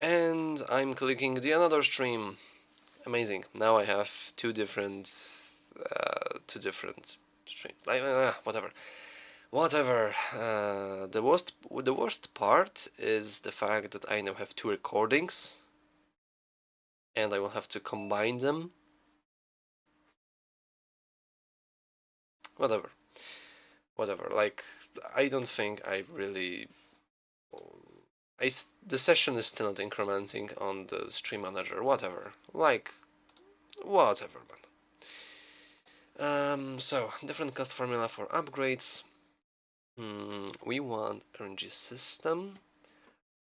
And I'm clicking the another stream. Amazing. Now I have two different streams. Like, whatever. Whatever. The worst part is the fact that I now have two recordings, and I will have to combine them. Whatever. Whatever. Like, I don't think I really. The session is still not incrementing on the stream manager. Whatever. Like, whatever, man. So different cost formula for upgrades. We want RNG system.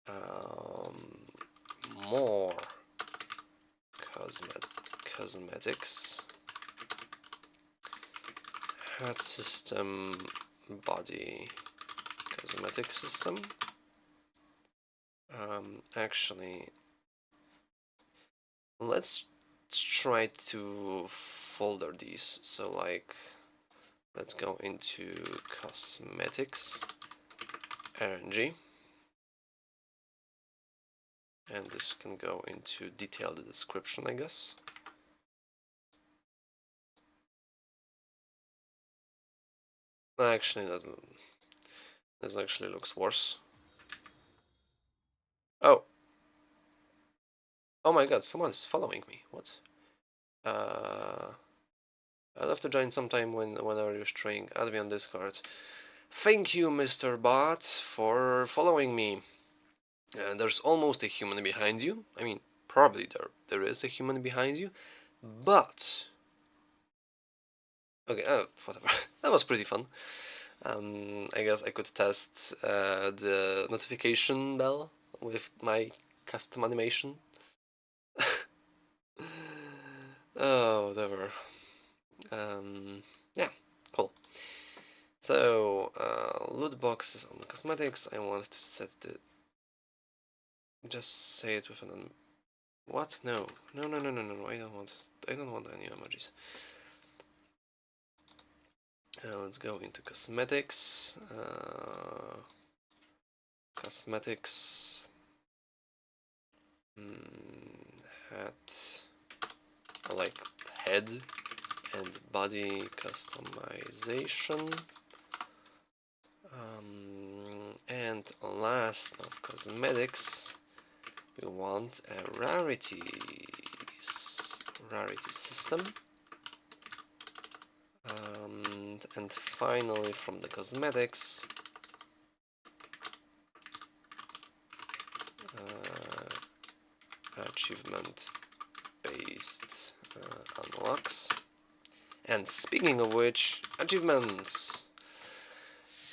Um, more cosmetics. Head system, body, cosmetic system. Actually, let's try to folder these. So like, let's go into cosmetics, RNG. And this can go into detailed description, I guess. Actually, this actually looks worse. Oh. Oh my god, someone is following me. What? I'll have to join sometime whenever you're streaming. Add me on Discord. Thank you, Mr. Bot, for following me. There's almost a human behind you. I mean, probably there is a human behind you, but okay, whatever. That was pretty fun. I guess I could test the notification bell with my custom animation. Oh, whatever. Yeah, cool. So, loot boxes on the cosmetics. I want to set the. Just say it with an. What? No. No, no, no, no, no. I don't want. I don't want any emojis. Let's go into cosmetics. Cosmetics. Hat. Like head and body customization. And last of cosmetics, we want a rarity system. And finally, from the cosmetics, achievement based unlocks. And speaking of which, achievements.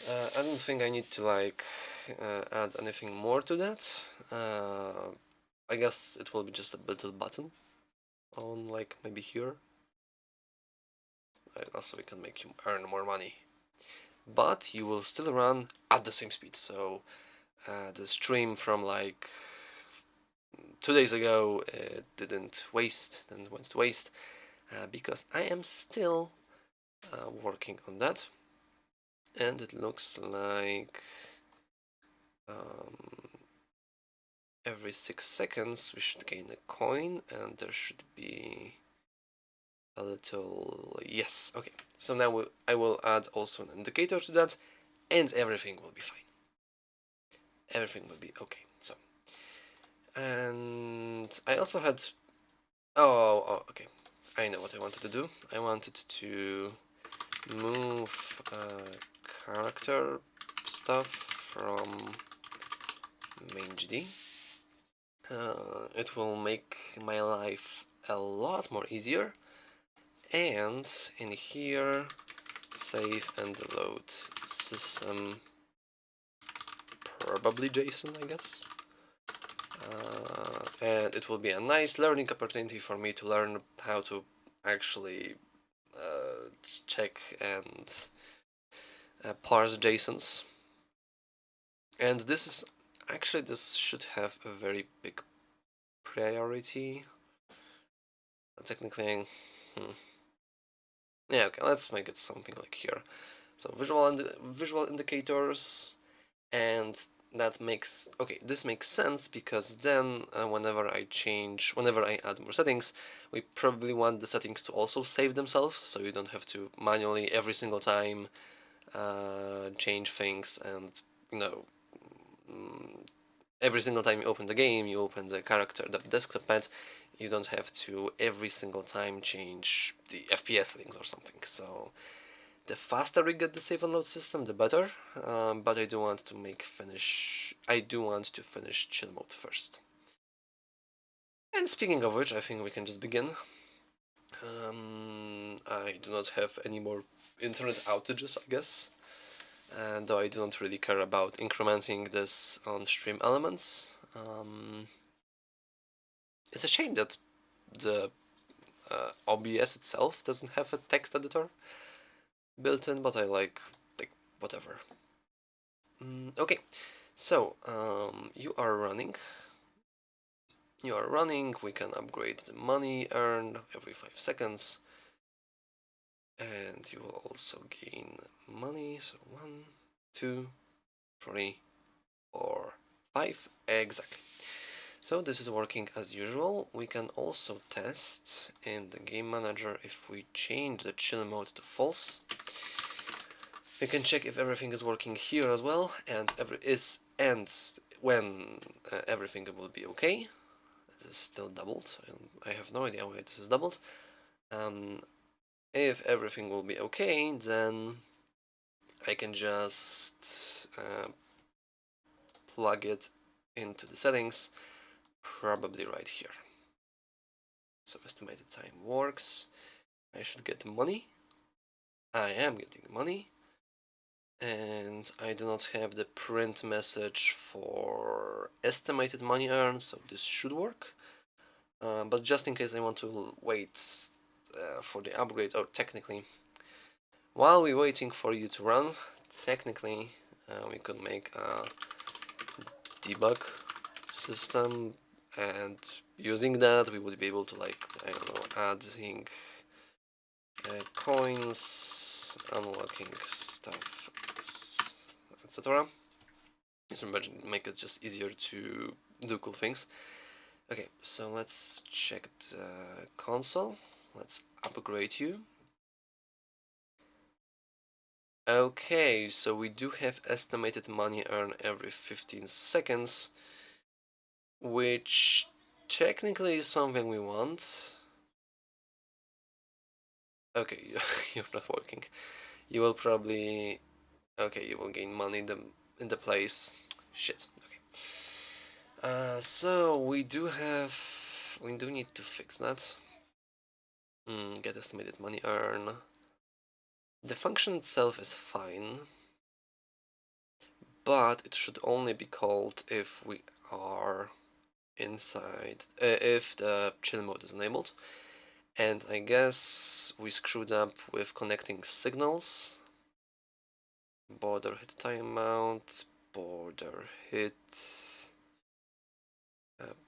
I don't think I need to like add anything more to that. I guess it will be just a little button on like maybe here. Also, we can make you earn more money, but you will still run at the same speed. So the stream from like 2 days ago didn't went to waste because I am still working on that, and it looks like every 6 seconds we should gain a coin, and there should be a little. Yes, okay. So now I will add also an indicator to that, and everything will be fine. Everything will be okay. So, and I also had. Oh, okay. I know what I wanted to do. I wanted to move character stuff from main GD. It will make my life a lot more easier. And in here, save and load system, probably JSON, I guess. And it will be a nice learning opportunity for me to learn how to actually check and parse JSONs. And this should have a very big priority. Technically, yeah, okay, let's make it something like here. So visual indicators, and that makes okay. This makes sense because then whenever I add more settings, we probably want the settings to also save themselves, so you don't have to manually every single time change things, and you know mm, every single time you open the game, you open the character, the desktop pad, you don't have to every single time change the FPS settings or something. So the faster we get the save and load system, the better. But I do want to finish chill mode first. And speaking of which, I think we can just begin. I do not have any more internet outages, I guess. And though I do not really care about incrementing this on stream elements. It's a shame that the OBS itself doesn't have a text editor built in, but I like whatever. Okay, so you are running. You are running. We can upgrade the money earned every 5 seconds, and you will also gain money. So 1, 2, 3, 4, 5. Exactly. So this is working as usual. We can also test in the game manager if we change the chill mode to false. We can check if everything is working here as well, and when everything will be okay. This is still doubled. I have no idea why this is doubled. If everything will be okay, then I can just plug it into the settings, probably right here. So estimated time works. I should get money. I am getting money. And I do not have the print message for estimated money earned, so this should work. But just in case I want to wait for the upgrade, or technically, while we're waiting for you to run, technically we could make a debug system, and using that we would be able to, like, I don't know, adding coins, unlocking stuff, etc. Just imagine, make it just easier to do cool things. Okay, so let's check the console. Let's upgrade you. Okay, so we do have estimated money earned every 15 seconds, which technically is something we want. Okay, you're not working. You will probably... Okay, you will gain money in the place. Shit, okay. So we do need to fix that. Get estimated money earn. The function itself is fine, but it should only be called if we are inside, if the chill mode is enabled. And I guess we screwed up with connecting signals. Border hit timeout, border hit,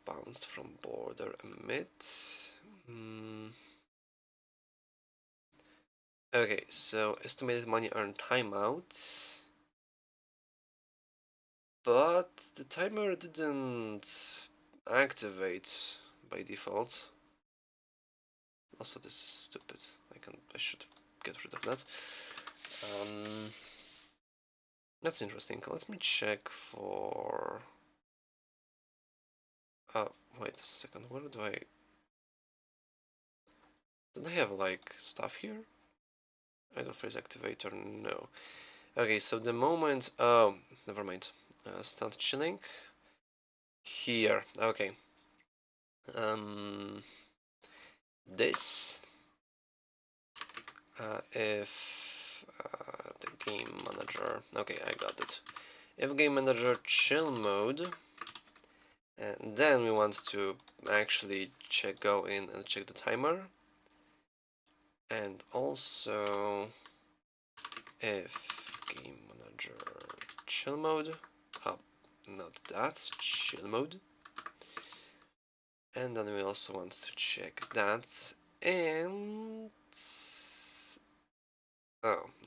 bounced from border emit. Okay, so estimated money earned timeout. But the timer didn't activate by default. Also, this is stupid. I should get rid of that. That's interesting. Let me check for... Oh, wait a second. Where do I... Did I have, like, stuff here? Idle phrase activator, no. Okay, so the moment... Oh, never mind. Start chilling. Here, okay. This... if the game manager... Okay, I got it. If game manager chill mode... And then we want to actually go in and check the timer. And also, if game manager chill mode, not that, chill mode. And then we also want to check that, and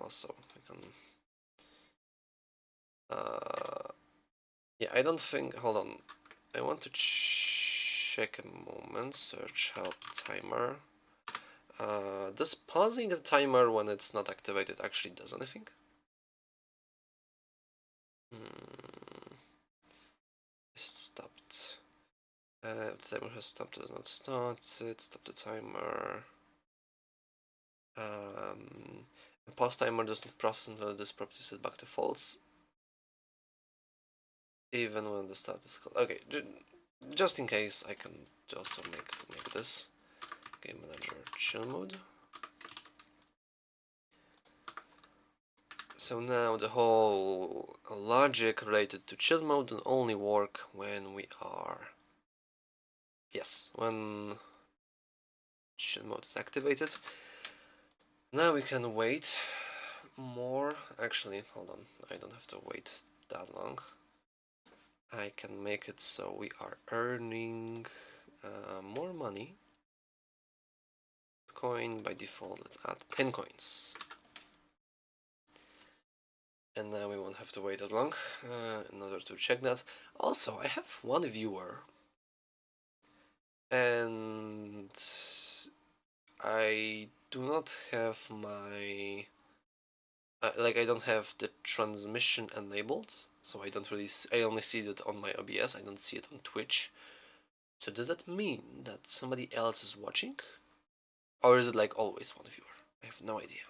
also we can Yeah, I don't think. Hold on. I want to check a moment. Search help timer. Does pausing the timer when it's not activated actually does anything? Hmm. Stopped. The timer has stopped. Does not start it. Stop the timer. Pause timer does not process until this property is set back to false, even when the start is called. Okay, just in case, I can also make this game manager chill mode. So now the whole logic related to chill mode will only work when we are, yes, when chill mode is activated. Now we can wait more. Actually, hold on, I don't have to wait that long. I can make it so we are earning more money. Coin by default, let's add 10 coins. And now we won't have to wait as long in order to check that. Also, I have one viewer, and I do not have my like I don't have the transmission enabled, so I don't really I only see it on my OBS. I don't see it on Twitch. So does that mean that somebody else is watching, or is it like always one viewer? I have no idea.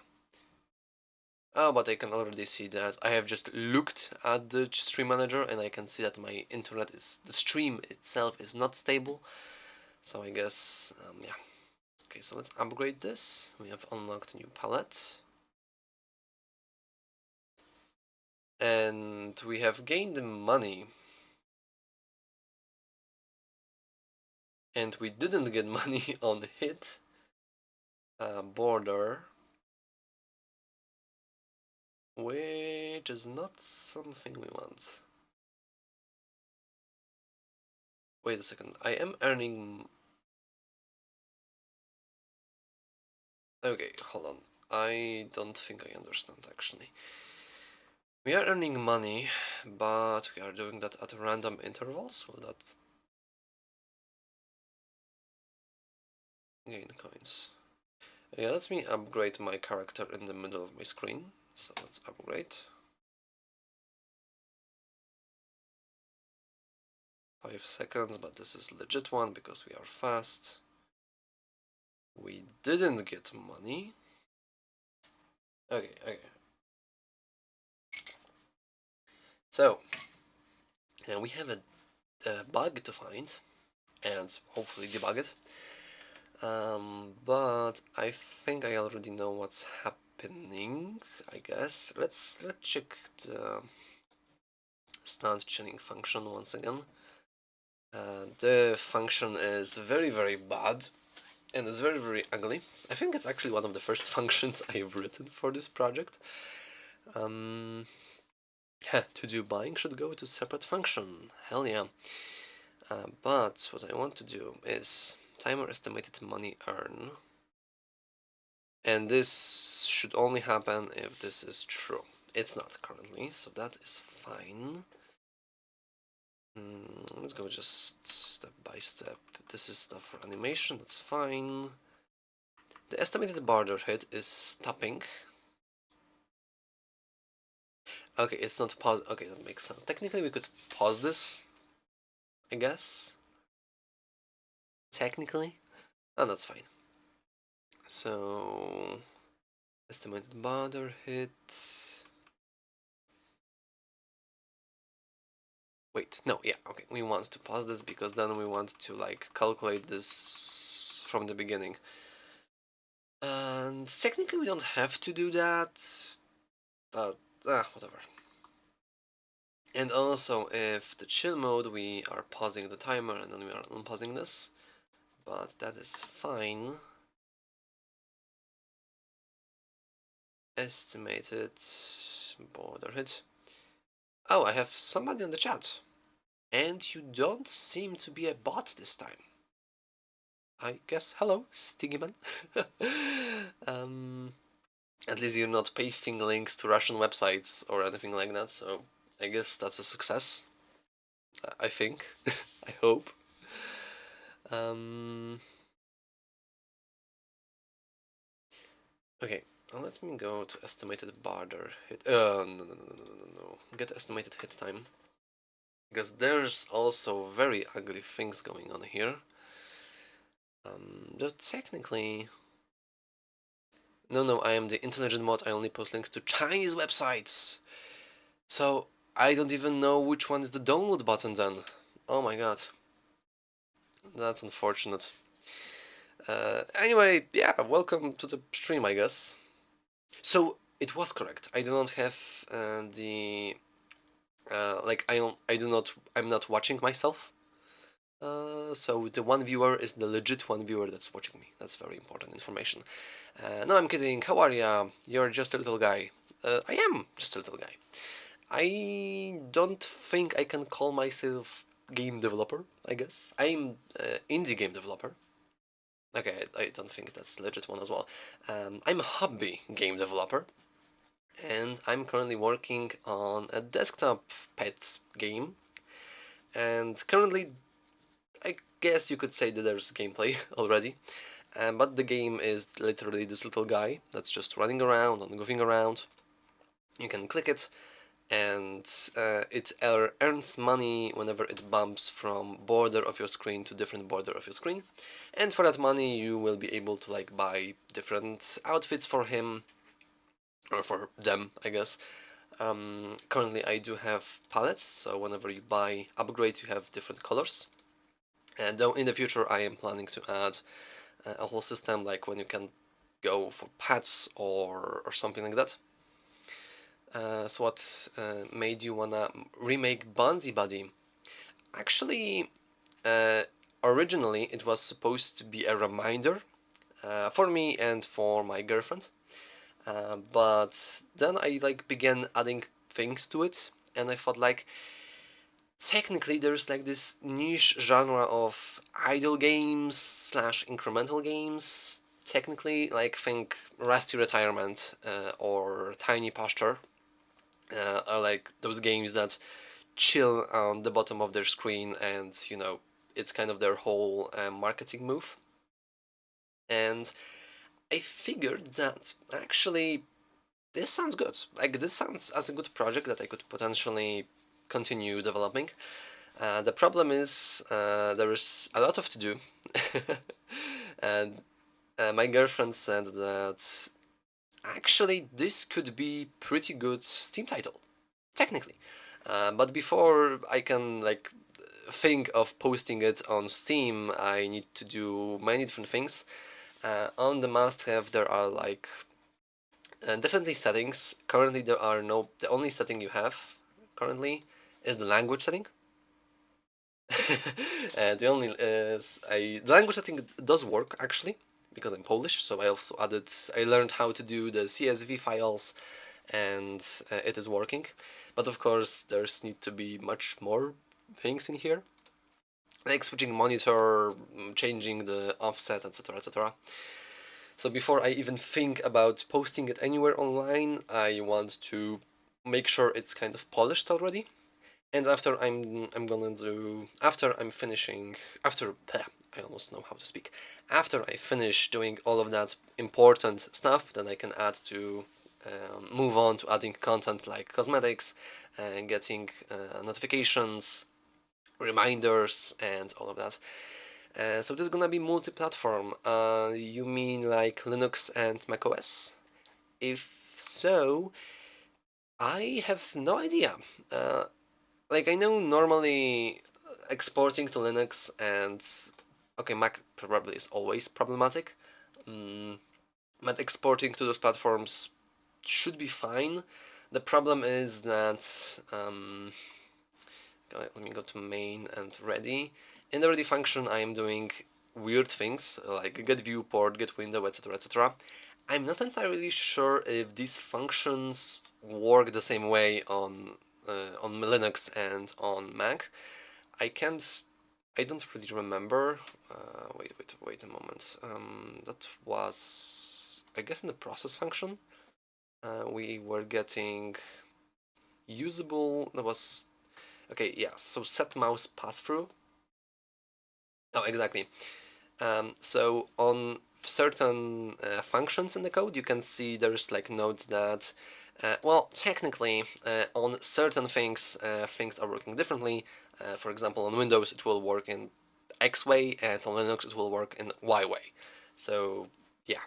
Oh, but I can already see that I have just looked at the stream manager and I can see that my internet is, the stream itself is not stable. So I guess, yeah. Okay, so let's upgrade this. We have unlocked a new palette. And we have gained money. And we didn't get money on hit border, which is not something we want. Wait a second, I am earning... Okay, hold on. I don't think I understand actually. We are earning money, but we are doing that at random intervals. Will that gain coins? Yeah, let me upgrade my character in the middle of my screen. So let's upgrade. 5 seconds, but this is legit one because we are fast. We didn't get money. Okay. So, and we have a bug to find and hopefully debug it. But I think I already know what's happening, I guess. Let's check the start chilling function once again. The function is very bad and is very ugly. I think it's actually one of the first functions I've written for this project. To do buying should go to separate function. Hell yeah. But what I want to do is timer estimated money earn. And this should only happen if this is true. It's not currently, so that is fine. Let's go just step by step. This is stuff for animation, that's fine. The estimated border hit is stopping. Okay, it's not pause. Okay, that makes sense. Technically, we could pause this, I guess. Technically. Oh, that's fine. So, estimated border hit. Wait, no, yeah, okay. We want to pause this because then we want to like calculate this from the beginning. And technically we don't have to do that, but whatever. And also, if the chill mode, we are pausing the timer and then we are unpausing this, but that is fine. Estimated border hit. Oh, I have somebody in the chat. And you don't seem to be a bot this time. I guess, hello, Stigman. At least you're not pasting links to Russian websites or anything like that, so I guess that's a success. I think. I hope. Um, okay, let me go to estimated border hit. No. Get estimated hit time. Because there's also very ugly things going on here. Though technically... No, I am the intelligent mod. I only post links to Chinese websites. So, I don't even know which one is the download button then. Oh my god. That's unfortunate. Anyway, yeah, welcome to the stream, I guess. So, it was correct. I do not have the... like, I'm not watching myself. So the one viewer is the legit one viewer that's watching me. That's very important information. No, I'm kidding. How are ya? You're just a little guy. I am just a little guy. I don't think I can call myself game developer, I guess. I'm indie game developer. Okay, I don't think that's legit one as well. I'm a hobby game developer, and I'm currently working on a desktop pet game. And currently, I guess you could say that there's gameplay already. But the game is literally this little guy that's just running around and goofing around. You can click it, and it earns money whenever it bumps from border of your screen to different border of your screen. And for that money, you will be able to like buy different outfits for him, or for them, I guess. Currently, I do have palettes, so whenever you buy upgrades, you have different colors. And though in the future, I am planning to add a whole system like when you can go for pets or something like that. So what made you wanna remake Bonzi Buddy? Actually, originally it was supposed to be a reminder for me and for my girlfriend, but then I like began adding things to it, and I thought like technically there's like this niche genre of idle games slash incremental games. Technically, like think Rusty Retirement or Tiny Pasture are like those games that chill on the bottom of their screen, and it's kind of their whole marketing move. And I figured that actually this sounds good. Like this sounds as a good project that I could potentially continue developing. The problem is there is a lot of to do, and my girlfriend said that actually this could be pretty good Steam title, technically. But before I can like think of posting it on Steam, I need to do many different things. On the must-have, there are like definitely settings. Currently, there are no. The only setting you have currently is the language setting. The only the language setting does work actually because I'm Polish, so I learned how to do the CSV files, and it is working. But of course, there's need to be much more things in here, like switching monitor, changing the offset, etc., etc. So before I even think about posting it anywhere online, I want to make sure it's kind of polished already. And after I'm finishing after I almost know how to speak. After I finish doing all of that important stuff, then I can move on to adding content like cosmetics and getting notifications, reminders, and all of that. So this is gonna be multi-platform. You mean like Linux and macOS? If so, I have no idea. Like I know normally exporting to Linux and okay, Mac probably is always problematic, mm, but exporting to those platforms should be fine. The problem is that let me go to main and ready. In the ready function, I am doing weird things like get viewport, get window, etc., etc. I'm not entirely sure if these functions work the same way on Linux and on Mac. I can't. I don't really remember. Wait a moment. That was, I guess, in the process function. We were getting usable. That was Okay, yeah, so set mouse pass-through. Oh, exactly. So on certain functions in the code, you can see there's like nodes that, well, technically, on certain things, things are working differently. For example, on Windows, it will work in X way, and on Linux, it will work in Y way. So, yeah.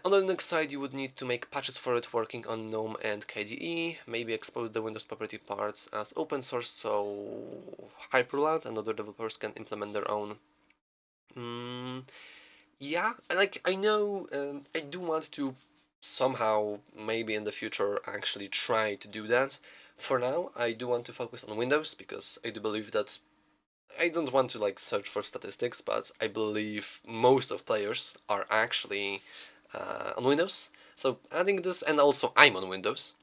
On the Linux side, you would need to make patches for it working on GNOME and KDE, maybe expose the Windows property parts as open source so Hyperland and other developers can implement their own. Yeah, like I know I do want to somehow, maybe in the future, actually try to do that. For now, I do want to focus on Windows because I do believe that I don't want to like search for statistics, but I believe most of players are actually on Windows. So adding this, and also I'm on Windows,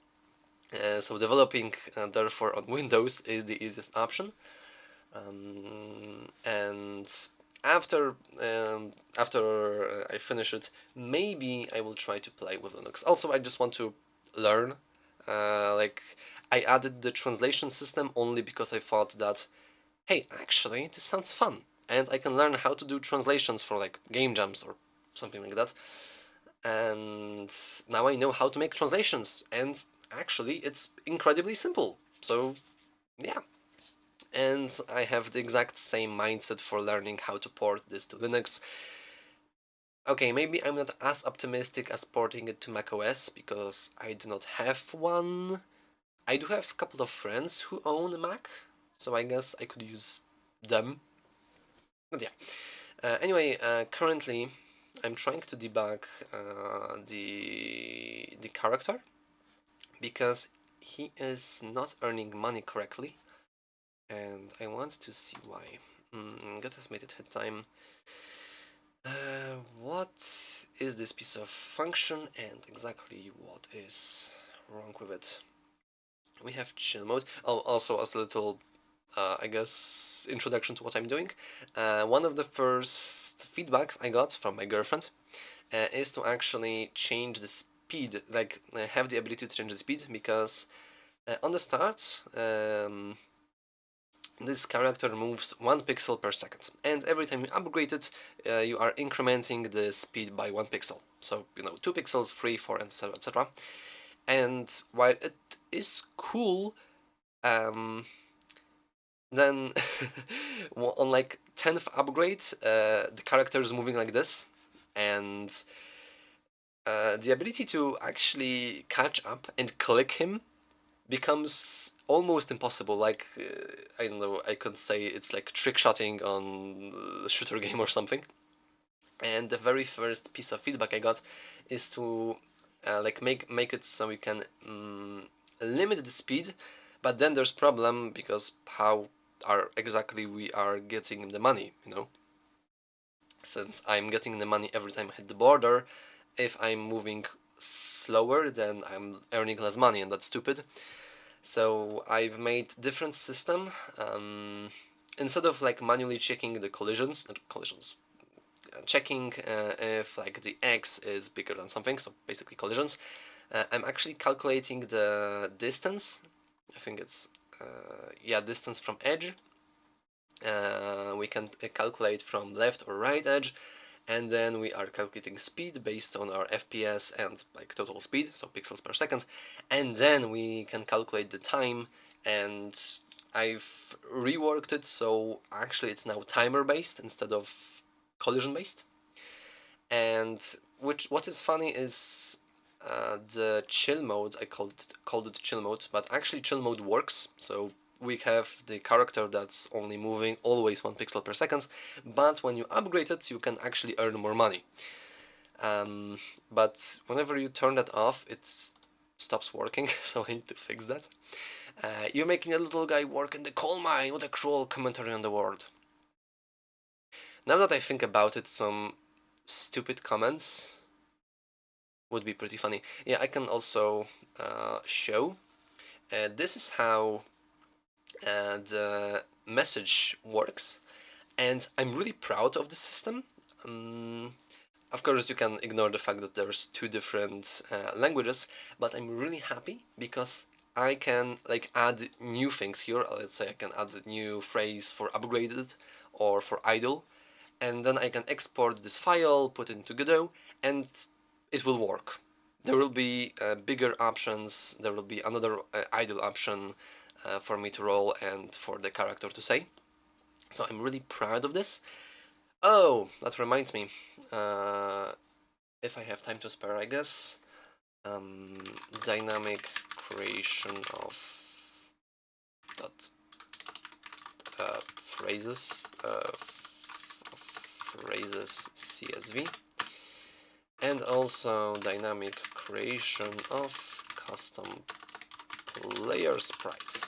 so developing therefore on Windows is the easiest option. And after I finish it, maybe I will try to play with Linux. Also, I just want to learn. Like I added the translation system only because I thought that, hey, actually, this sounds fun, and I can learn how to do translations for like game jams or something like that. And now I know how to make translations, and actually, it's incredibly simple. So yeah, and I have the exact same mindset for learning how to port this to Linux. Okay, maybe I'm not as optimistic as porting it to macOS because I do not have one. I do have a couple of friends who own a Mac, so I guess I could use them. But yeah. Anyway, currently I'm trying to debug the character because he is not earning money correctly, and I want to see why. Get estimated hit time. What is this piece of function and exactly what is wrong with it? We have chill mode. Oh, also as a little, I guess, introduction to what I'm doing. One of the first feedbacks I got from my girlfriend is to actually change the speed, like have the ability to change the speed, because on the start, this character moves 1 pixel per second, and every time you upgrade it, you are incrementing the speed by 1 pixel. So, 2 pixels, 3, 4, and so etc. And while it is cool, um, then on like 10th upgrade, the character is moving like this, and the ability to actually catch up and click him becomes almost impossible. Like I don't know, I could say it's like trick shotting on a shooter game or something. And the very first piece of feedback I got is to like make it so we can limit the speed, but then there's problem because how are exactly we are getting the money, since I'm getting the money every time I hit the border. If I'm moving slower, then I'm earning less money, and that's stupid. So I've made different system. Instead of like manually checking the collisions, checking if like the X is bigger than something, so basically collisions, I'm actually calculating the distance. I think it's yeah, distance from edge. We can calculate from left or right edge, and then we are calculating speed based on our FPS and like total speed, so pixels per second, and then we can calculate the time. And I've reworked it so actually it's now timer based instead of collision based. And what is funny is the chill mode. I called it chill mode, but actually chill mode works. So we have the character that's only moving always 1 pixel per second, but when you upgrade it, you can actually earn more money. But whenever you turn that off, it stops working, so I need to fix that. You're making a little guy work in the coal mine. What a cruel commentary on the world. Now that I think about it, some stupid comments would be pretty funny. Yeah, I can also show. This is how the message works, and I'm really proud of the system. Of course, you can ignore the fact that there's two different languages, but I'm really happy because I can like add new things here. Let's say I can add a new phrase for upgraded or for idle, and then I can export this file, put it into Godot, and it will work. There will be bigger options. There will be another idle option for me to roll and for the character to say. So I'm really proud of this. Oh, that reminds me. If I have time to spare, I guess. Dynamic creation of dot phrases phrases CSV, and also dynamic creation of custom player sprites.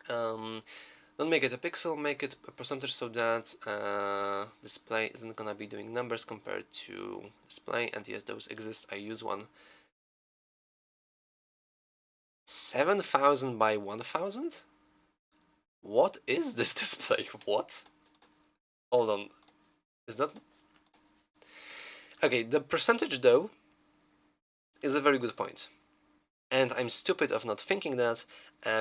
Don't make it a pixel, make it a percentage so that display isn't gonna be doing numbers compared to display. And yes, those exist. I use one. 7,000 by 1,000? What is this display? What? Hold on. Is that... Okay, the percentage though is a very good point. And I'm stupid of not thinking that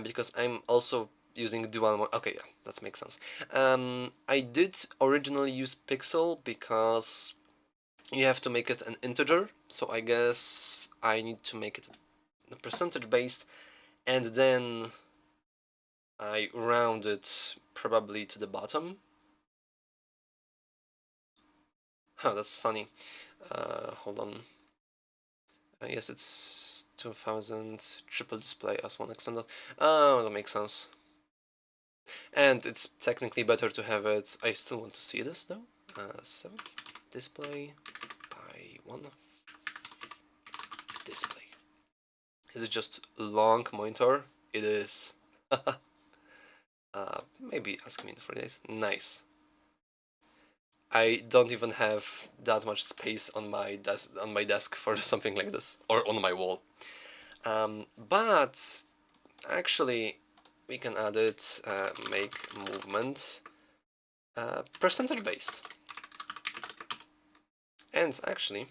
because I'm also using dual mode. Okay, yeah, that makes sense. I did originally use pixel because you have to make it an integer, so I guess I need to make it a percentage based, and then I round it probably to the bottom. Huh, that's funny. Hold on. Yes, it's 2000 triple display as one extended. Oh, that makes sense. And it's technically better to have it. I still want to see this though. 7th display by 1 display. Is it just long monitor? It is. Maybe ask me in 4 days. Nice. I don't even have that much space on my desk for something like this, or on my wall. But actually, we can add it. Make movement percentage based, and actually,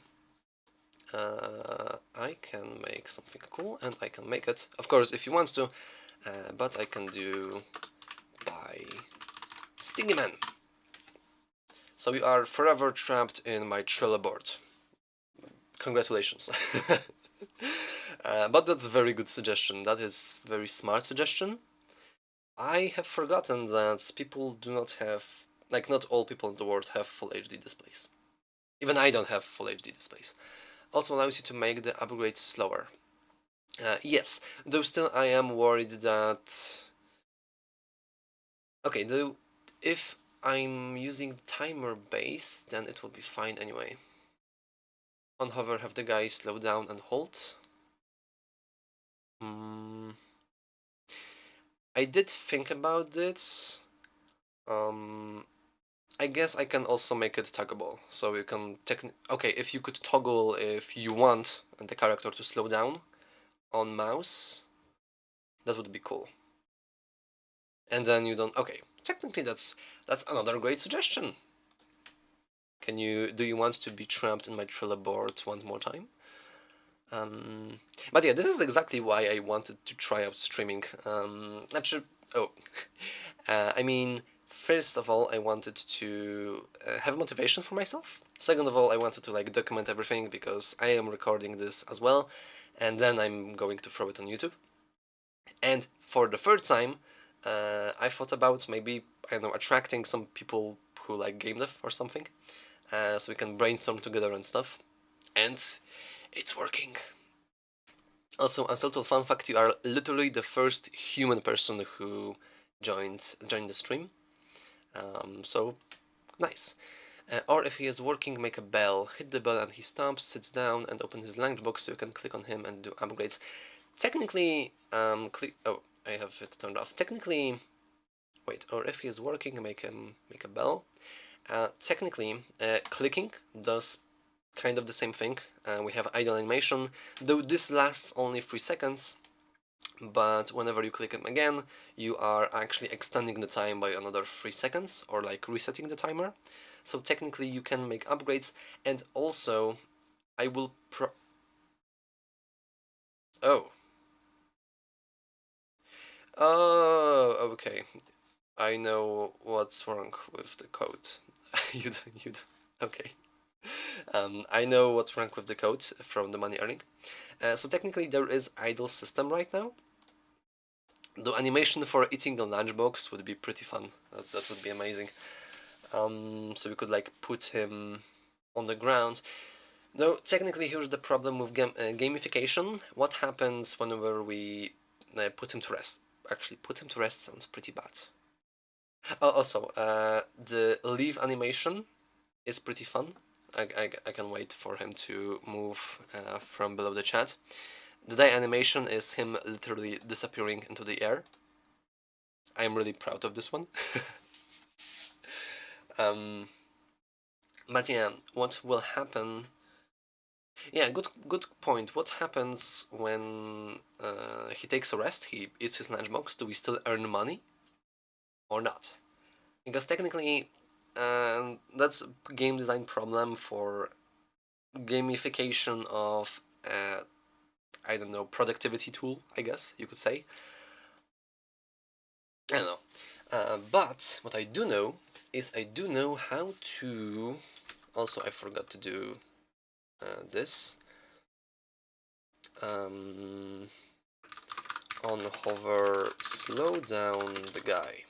I can make something cool, and I can make it. Of course, if you want to, but I can do by Stingy Man. So you are forever trapped in my Trello board. Congratulations. But that's a very good suggestion. That is very smart suggestion. I have forgotten that people do not have, like not all people in the world have full HD displays. Even I don't have full HD displays. Also allows you to make the upgrades slower. Yes, though still I am worried that... Okay, though if I'm using timer base, then it will be fine anyway. On hover, have the guy slow down and hold. I did think about this. I guess I can also make it toggleable, so you can okay, if you could toggle if you want the character to slow down on mouse, that would be cool. And then you don't. Okay, technically that's another great suggestion. Do you want to be trapped in my Trello board once more time? But yeah, this is exactly why I wanted to try out streaming. Actually, oh, I mean, first of all, I wanted to have motivation for myself. Second of all, I wanted to like document everything because I am recording this as well, and then I'm going to throw it on YouTube. And for the third time, I thought about maybe, I don't know, attracting some people who like game dev or something, so we can brainstorm together and stuff. And it's working. Also, a little fun fact: you are literally the first human person who joined the stream. So nice. Or if he is working, make a bell. Hit the bell and he stops, sits down, and opens his language box so you can click on him and do upgrades. Technically, oh, I have it turned off. Technically, wait. Or if he is working, make a bell. Technically, clicking does kind of the same thing. We have idle animation, though this lasts only 3 seconds, but whenever you click it again, you are actually extending the time by another 3 seconds, or like resetting the timer. So technically you can make upgrades, and also I will oh, Oh, okay. I know what's wrong with the code. Okay. I know what's wrong with the code from the money earning. So technically there is idle system right now. The animation for eating a lunchbox would be pretty fun. That would be amazing. So we could like put him on the ground. Though technically here's the problem with gamification. What happens whenever we put him to rest? Actually, put him to rest sounds pretty bad. Also, the leave animation is pretty fun. I can wait for him to move from below the chat. The die animation is him literally disappearing into the air. I'm really proud of this one. um, but yeah, what will happen? Yeah, good point. What happens when he takes a rest? He eats his lunchbox. Do we still earn money or not? Because technically, that's a game design problem for gamification of I don't know, productivity tool, I guess you could say. I don't know. But what I do know is I do know how to. Also, I forgot to do this. On hover, slow down the guy.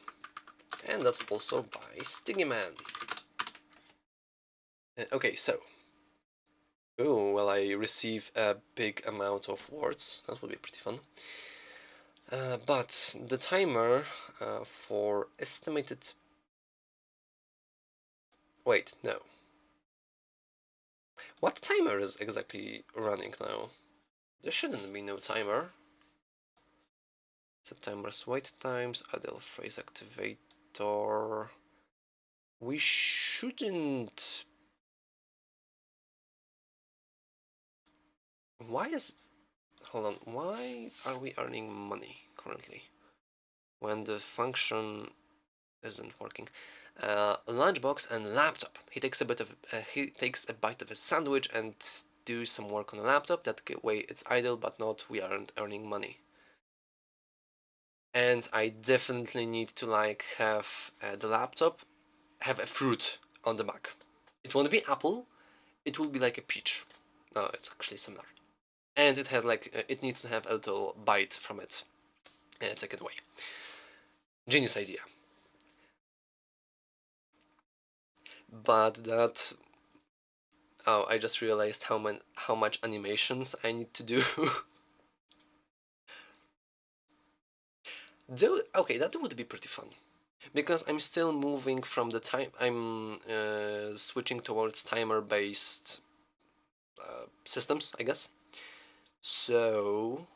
And that's also by Stingy Man. Okay, so. Oh, well, I receive a big amount of words. That would be pretty fun. But the timer for estimated. Wait, no. What timer is exactly running now? There shouldn't be no timer. September's wait times, idle phrase activator. We shouldn't. Why is. Hold on. Why are we earning money currently when the function isn't working? Lunchbox and laptop. He takes a bite of a sandwich and do some work on the laptop. That way it's idle, but not we aren't earning money. And I definitely need to like have the laptop have a fruit on the back. It won't be apple. It will be like a peach. No, it's actually similar. And it has like it needs to have a little bite from it. And take it away. Genius idea. But that. Oh, I just realized how much animations I need to do. Okay, that would be pretty fun. Because I'm still moving from the time. I'm switching towards timer-based systems, I guess. So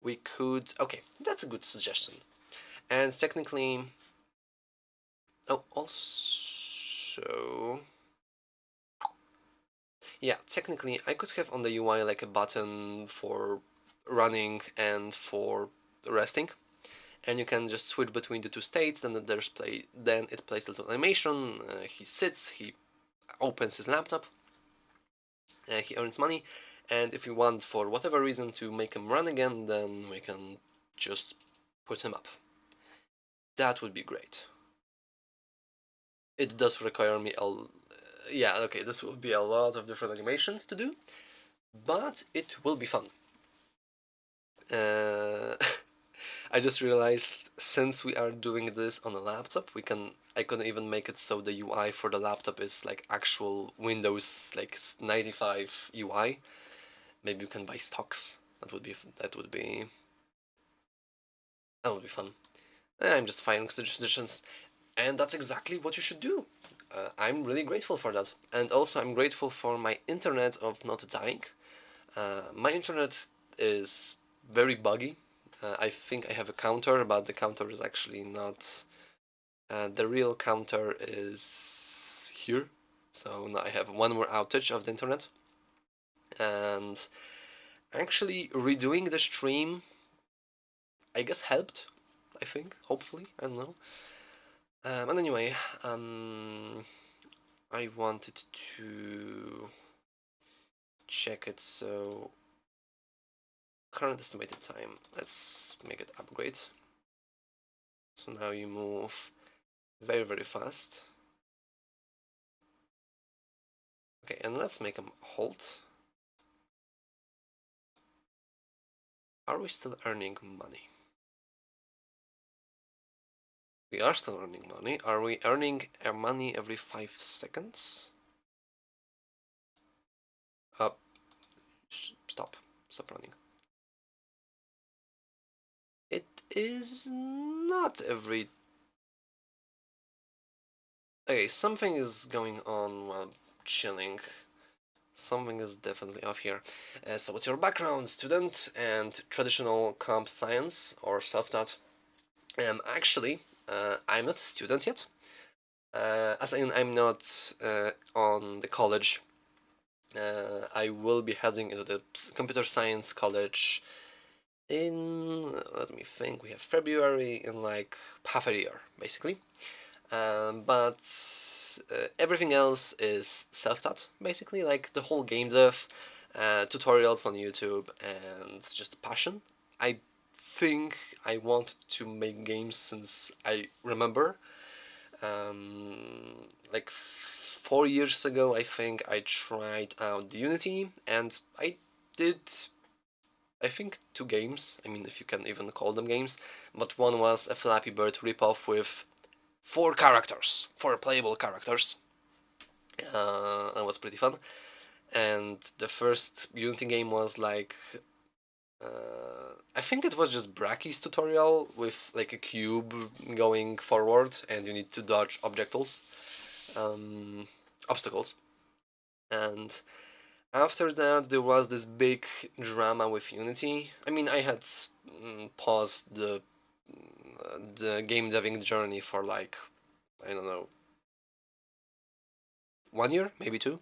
we could. Okay, that's a good suggestion. And technically. Oh, also. Yeah, technically, I could have on the UI like a button for running and for resting. And you can just switch between the two states. Then Then it plays a little animation. He sits. He opens his laptop. He earns money. And if you want, for whatever reason, to make him run again, then we can just put him up. That would be great. It does require me yeah, okay, this will be a lot of different animations to do, but it will be fun. Uh, I just realized since we are doing this on a laptop, I couldn't even make it so the UI for the laptop is like actual Windows like 95 UI. Maybe you can buy stocks. That would be fun. I'm just firing suggestions, and that's exactly what you should do. I'm really grateful for that, and also I'm grateful for my internet of not dying. My internet is very buggy. I think I have a counter, but the counter is actually not. The real counter is here. So now I have one more outage of the internet. And actually redoing the stream, I guess, helped. I think, hopefully, I don't know. And anyway, I wanted to check it, so current estimated time. Let's make it upgrade. So now you move very, very fast. Okay, and let's make them halt. Are we still earning money? We are still earning money. Are we earning money every 5 seconds? Stop. Stop running. It is not every... Okay, something is going on while chilling. Something is definitely off here. So what's your background? Student and traditional comp science or self-taught? Actually, I'm not a student yet. As in, I'm not on the college. I will be heading into the computer science college in, let me think, we have February, in like half a year, basically. But everything else is self-taught, basically, like the whole game dev, tutorials on YouTube, and just a passion. I think I wanted to make games since I remember. Like 4 years ago, I think I tried out the Unity, and I did, I think, 2 games. I mean, if you can even call them games. But one was a Flappy Bird ripoff with 4 characters, 4 playable characters. That was pretty fun. And the first Unity game was like, I think it was just Brachy's tutorial with like a cube going forward, and you need to dodge obstacles. And after that, there was this big drama with Unity. I mean, I had paused the game deving journey for like, I don't know, 1 year, maybe 2.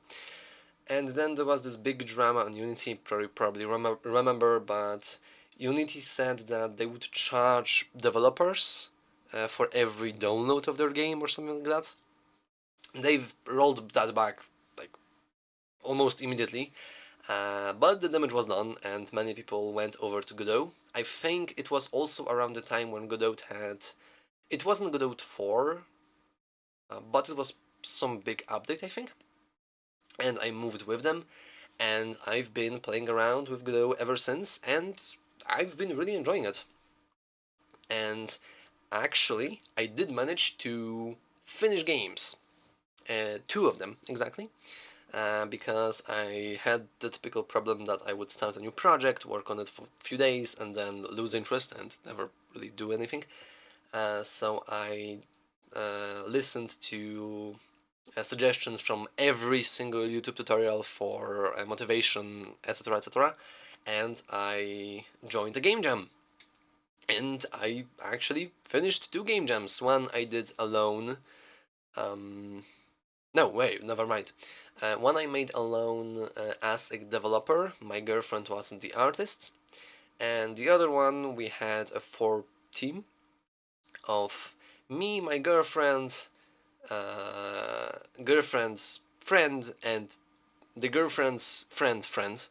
And then there was this big drama on Unity, probably remember, but Unity said that they would charge developers for every download of their game or something like that. They've rolled that back like almost immediately, but the damage was done, and many people went over to Godot. I think it was also around the time when Godot had... It wasn't Godot 4, but it was some big update, I think. And I moved with them, and I've been playing around with Godot ever since, and I've been really enjoying it. And actually, I did manage to finish games. 2 of them, exactly. Because I had the typical problem that I would start a new project, work on it for a few days, and then lose interest and never really do anything. So I listened to suggestions from every single YouTube tutorial for motivation, etc., etc., and I joined the game jam. And I actually finished 2 game jams. One I did alone. No, wait, never mind. One I made alone as a developer. My girlfriend wasn't the artist. And the other one, we had a 4 team of me, my girlfriend, girlfriend's friend, and the girlfriend's friend.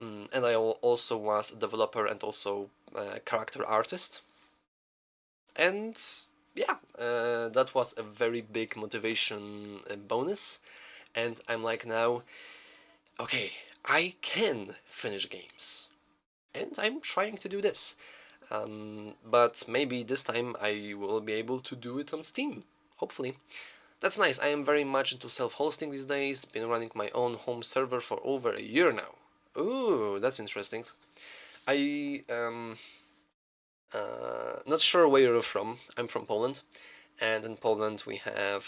And I also was a developer and also character artist. And yeah, that was a very big motivation bonus. And I'm like now, okay, I can finish games. And I'm trying to do this. But maybe this time I will be able to do it on Steam. Hopefully. That's nice. I am very much into self-hosting these days. Been running my own home server for over a year now. Ooh, that's interesting. I not sure where you're from. I'm from Poland, and in Poland we have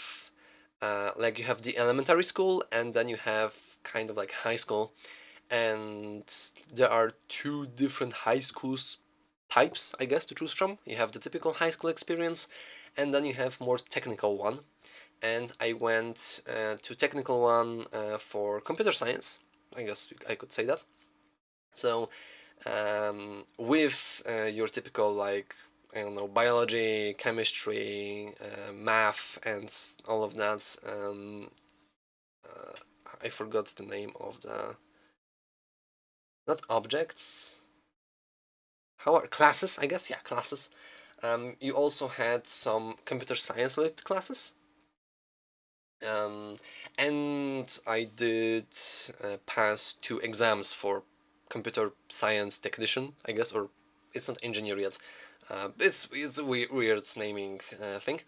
like you have the elementary school, and then you have kind of like high school, and there are 2 different high schools types, I guess, to choose from. You have the typical high school experience, and then you have more technical one. And I went to technical one for computer science. I guess I could say that. So with your typical like I don't know biology, chemistry, math, and all of that. I forgot the name of the not objects. How are classes? I guess yeah, classes. You also had some computer science related classes. Um, and I did pass 2 exams for computer science technician, I guess, or it's not engineer yet. It's a weird naming thing.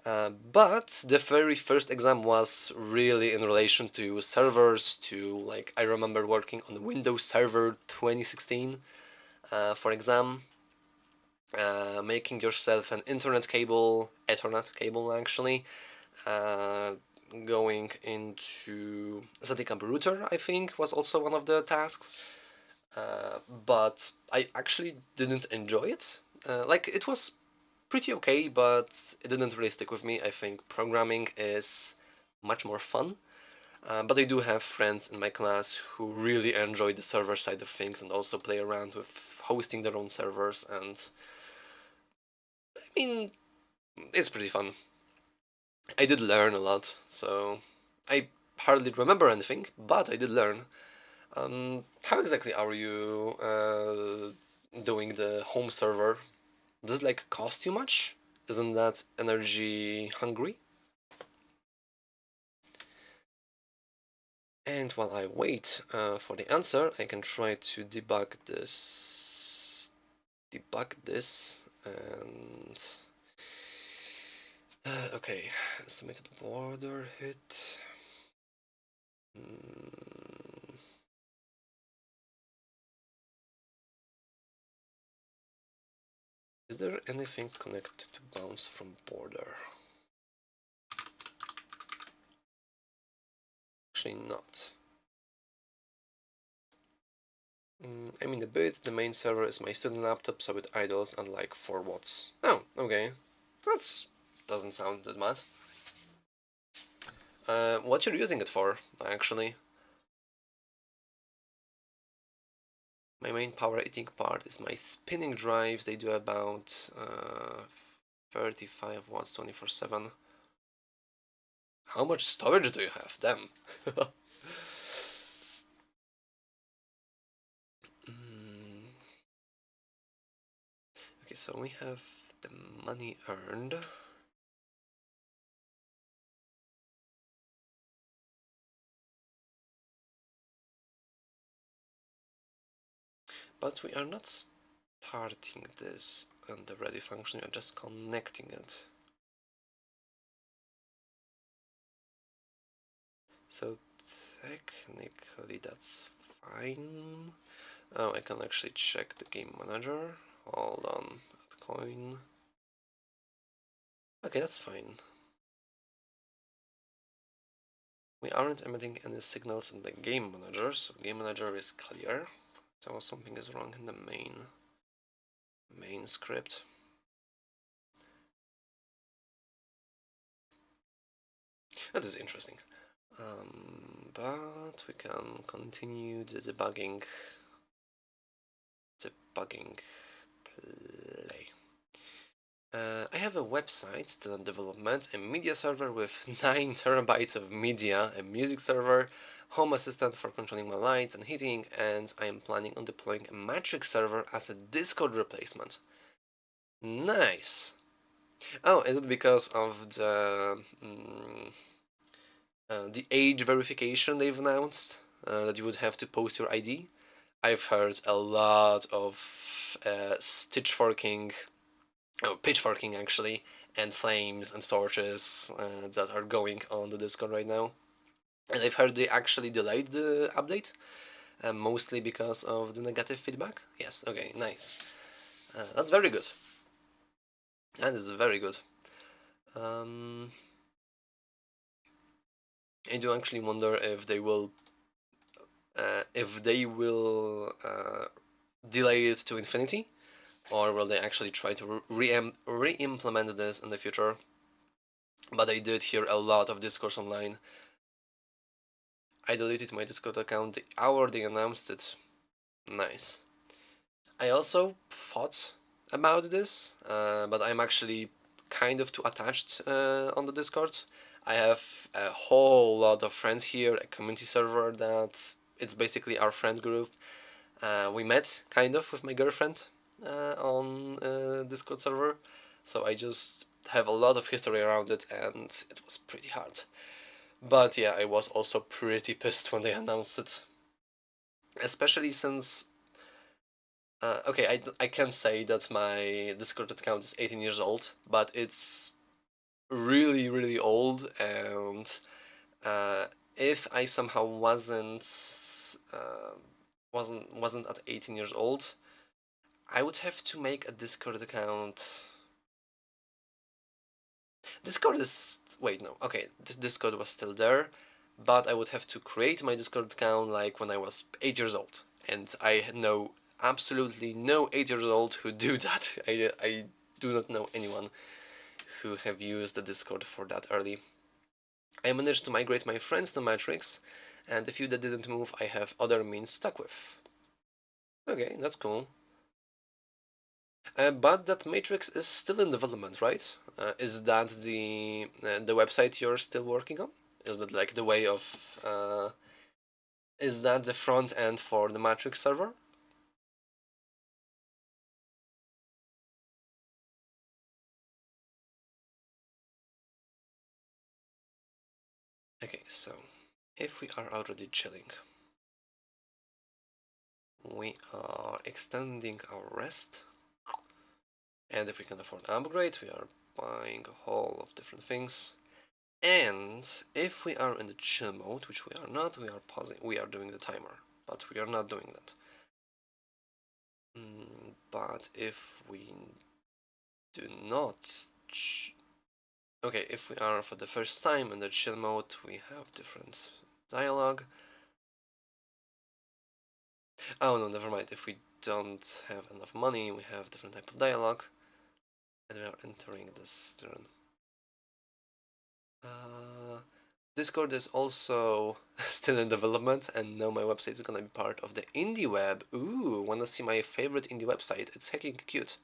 But the very first exam was really in relation to servers. To like, I remember working on the Windows Server 2016 for exam, making yourself an internet cable, Ethernet cable actually, uh, going into static amp router, I think, was also one of the tasks. But I actually didn't enjoy it. Like, it was pretty okay, but it didn't really stick with me. I think programming is much more fun. But I do have friends in my class who really enjoy the server side of things and also play around with hosting their own servers. And I mean, it's pretty fun. I did learn a lot, so I hardly remember anything, but I did learn. How exactly are you doing the home server? Does it like cost you much? Isn't that energy hungry? And while I wait for the answer, I can try to debug this, and okay, estimated border hit. Hmm. Is there anything connected to bounce from border? Actually not. I mean a bit, the main server is my student laptop, so it idles at like 4 watts. Oh, okay. That's doesn't sound that bad. What you're using it for, actually? My main power eating part is my spinning drives. They do about 35 watts 24/7. How much storage do you have? Damn. Mm, okay, so we have the money earned. But we are not starting this on the ready function, we are just connecting it. So technically that's fine. Oh, I can actually check the game manager. Hold on, at coin. Okay, that's fine. We aren't emitting any signals in the game manager, so game manager is clear. So something is wrong in the main script. That is interesting. But we can continue the debugging play. I have a website still in development, a media server with 9 terabytes of media, a music server, home assistant for controlling my lights and heating, and I am planning on deploying a Matrix server as a Discord replacement. Nice. Oh, is it because of the age verification they've announced? That you would have to post your ID? I've heard a lot of pitchforking actually, and flames and torches that are going on the Discord right now. And I've heard they actually delayed the update, mostly because of the negative feedback. Yes, okay, nice. That's very good. That is very good. Um, I do actually wonder if they will delay it to infinity, or will they actually try to re-implement this in the future? But I did hear a lot of discourse online. I deleted my Discord account the hour they announced it. Nice. I also thought about this, but I'm actually kind of too attached on the Discord. I have a whole lot of friends here, a community server that it's basically our friend group. We met kind of with my girlfriend on Discord server, so I just have a lot of history around it, and it was pretty hard. But yeah, I was also pretty pissed when they announced it, especially since okay, I can say that my Discord account is 18 years old, but it's really really old, and uh, if I somehow uh, wasn't at 18 years old, I would have to make a Discord account. Discord is wait no okay, this Discord was still there, but I would have to create my Discord account like when I was 8 years old, and I know absolutely no 8 years old who do that. I do not know anyone who have used the Discord for that early. I managed to migrate my friends to Matrix, and the few that didn't move, I have other means to talk with. Okay, that's cool. But that Matrix is still in development, right? Is that the website you're still working on? Is that like the way of is that the front end for the Matrix server? Okay, so if we are already chilling, we are extending our rest, and if we can afford an upgrade, we are buying a whole of different things. And if we are in the chill mode, which we are not, we are pausing. We are doing the timer, but we are not doing that. But if we do not, okay, if we are for the first time in the chill mode, we have different dialogue. Oh no, never mind. If we don't have enough money, we have different type of dialogue, and we are entering this turn. Discord is also still in development, and now my website is gonna be part of the indie web. Ooh, wanna see my favorite indie website? It's hecking cute.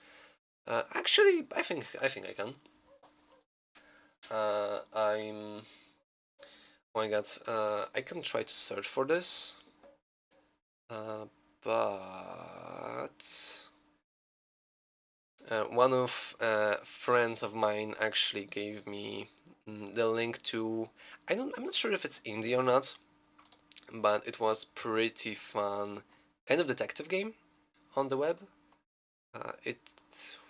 Actually, I think I can. I'm. Oh my god. I can try to search for this. But one of friends of mine actually gave me the link to. I'm not sure if it's indie or not, but it was pretty fun, kind of detective game on the web. It.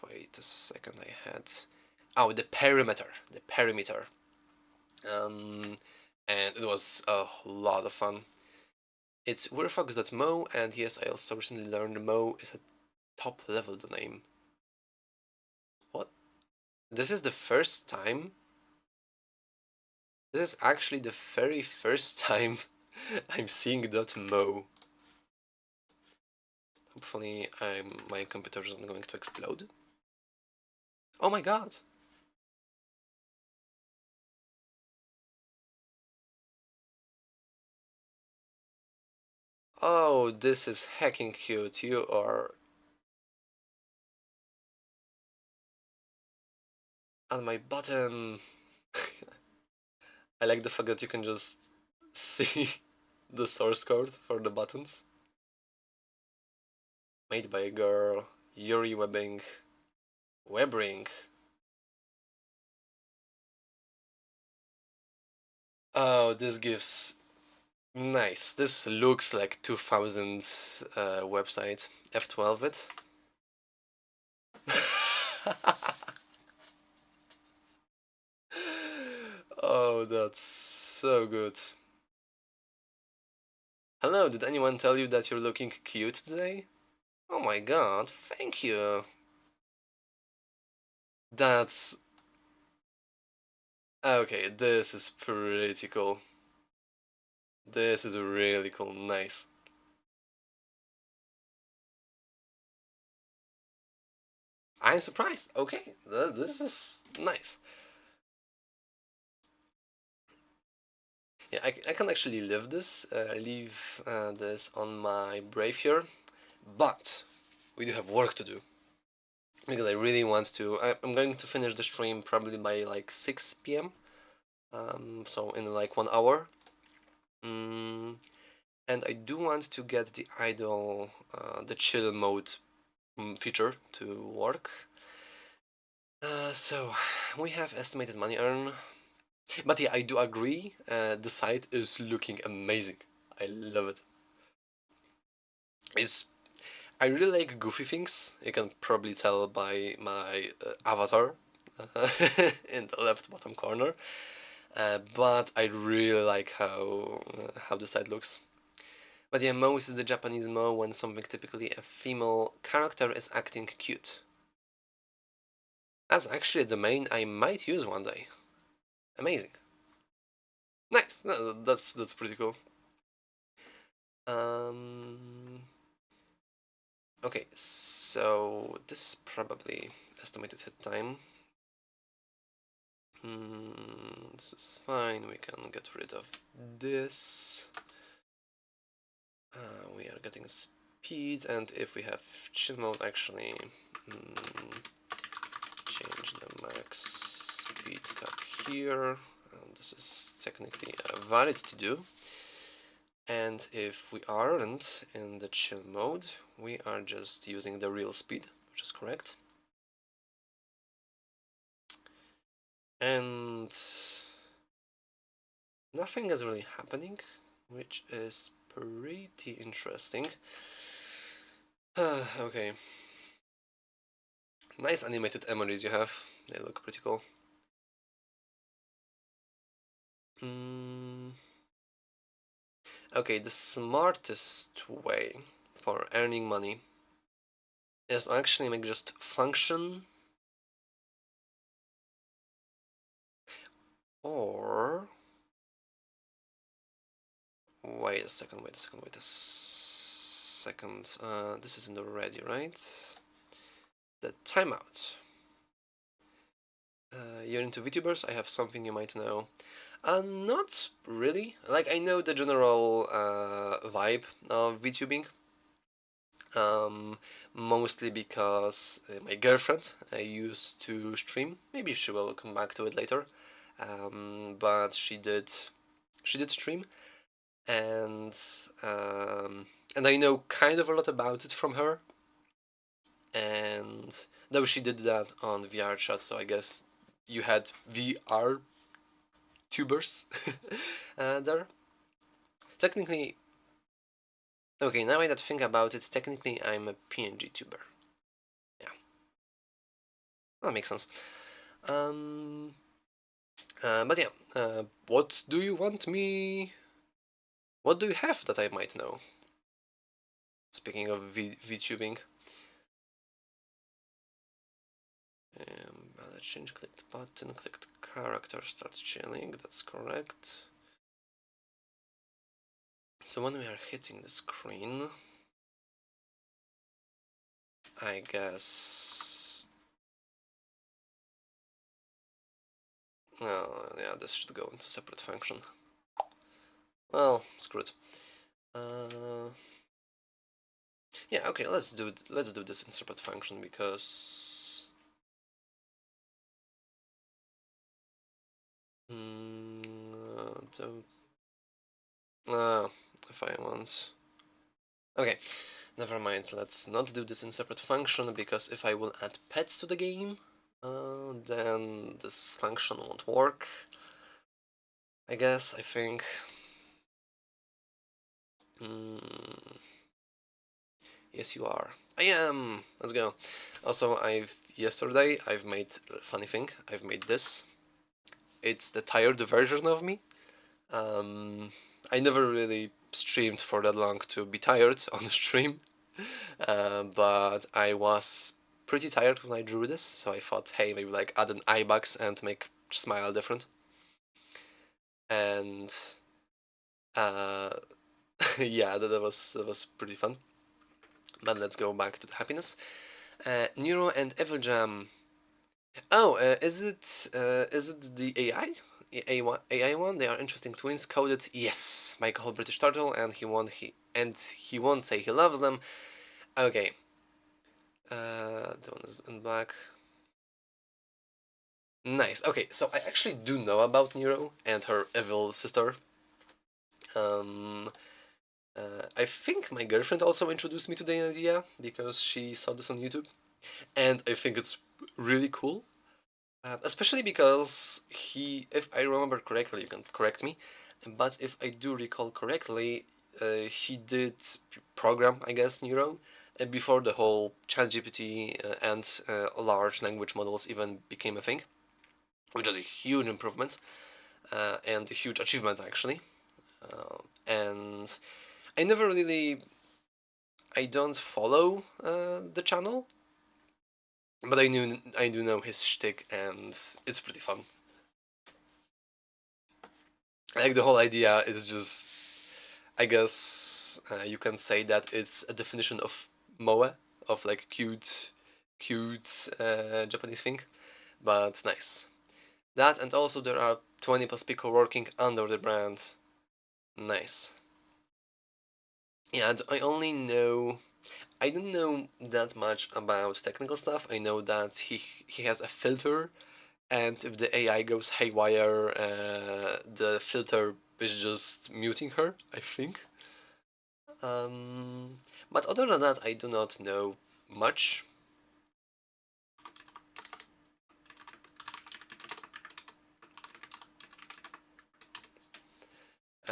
Wait a second. I had. Oh, the perimeter. Um, and it was a lot of fun. It's weirfox.mo, and yes, I also recently learned Mo is a top level name. What? This is the first time? This is actually the very first time I'm seeing .mo. Hopefully my computer is not going to explode. Oh my god! Oh, this is hacking cute. You are on my button. I like the fact that you can just see the source code for the buttons. Made by a girl. Yuri Webbing. Webbing. Oh, this gives nice. This looks like 2000 website. F12 it. Oh, that's so good. Hello, did anyone tell you that you're looking cute today? Oh my god, thank you. That's okay. This is pretty cool. This is really cool. Nice. I'm surprised. Okay, this is nice. Yeah, I can actually leave this on my Brave here, but we do have work to do because I really want to. I'm going to finish the stream probably by like 6 p.m. So in like 1 hour. Mm, and I do want to get the idle, the chill mode feature to work. So we have estimated money earn, but yeah, I do agree. The site is looking amazing. I love it. It's I really like goofy things. You can probably tell by my avatar in the left bottom corner. But I really like how the site looks. But yeah, Moe is the Japanese Mo when something typically a female character is acting cute. That's actually a domain I might use one day. Amazing. Nice. No, that's pretty cool. Um. Okay, so this is probably estimated hit time. This is fine. We can get rid of this. We are getting speed, and if we have chill mode, actually change the max speed cap here. And this is technically valid to do. And if we aren't in the chill mode, we are just using the real speed, which is correct. And nothing is really happening, which is pretty interesting. Okay. Nice animated emojis you have. They look pretty cool. Okay, the smartest way for earning money is to actually make just function or wait a second. This isn't already, right? The timeout. You're into VTubers? I have something you might know. Not really. Like, I know the general vibe of VTubing. Mostly because my girlfriend used to stream. Maybe she will come back to it later. But she did stream, and and I know kind of a lot about it from her. And though she did that on VR chat, so I guess you had VR tubers there. Technically, okay, now I think about it, technically I'm a PNG tuber. Yeah, that makes sense. But yeah, what do you want me? What do you have that I might know? Speaking of VTubing. Let's change, clicked button, clicked character, start chilling, that's correct. So when we are hitting the screen, I guess... Oh, yeah, this should go into separate function. Well, screw it. Yeah, okay, let's do this in separate function because don't if I want. Okay, never mind. Let's not do this in separate function because if I will add pets to the game, then this function won't work. I guess. I think. Yes, you are. I am. Let's go. Also, yesterday I've made a funny thing. I've made this. It's the tired version of me. I never really streamed for that long to be tired on the stream, but I was pretty tired when I drew this, so I thought, hey, maybe like add an eye box and make smile different. And yeah, that was pretty fun. But let's go back to the happiness. Neuro and Evil Jam. Oh, is it the AI? AI one? They are interesting twins. Coded, yes. Like a whole British turtle, and he won't say he loves them. Okay. The one is in black. Nice. Okay, so I actually do know about Nero and her evil sister. Um, I think my girlfriend also introduced me to the idea because she saw this on YouTube, and I think it's really cool. Especially because if I remember correctly, you can correct me, but if I do recall correctly, he did program, I guess, Neuro, before the whole ChatGPT and large language models even became a thing, which is a huge improvement and a huge achievement actually. And I never really, I don't follow the channel, but I do know his shtick, and it's pretty fun. Like the whole idea is just, I guess you can say that it's a definition of moe, of like cute Japanese thing, but nice. That, and also there are 20 plus people working under the brand. Nice. Yeah, and I don't know that much about technical stuff. I know that he has a filter, and if the AI goes haywire, the filter is just muting her, I think. But other than that, I do not know much.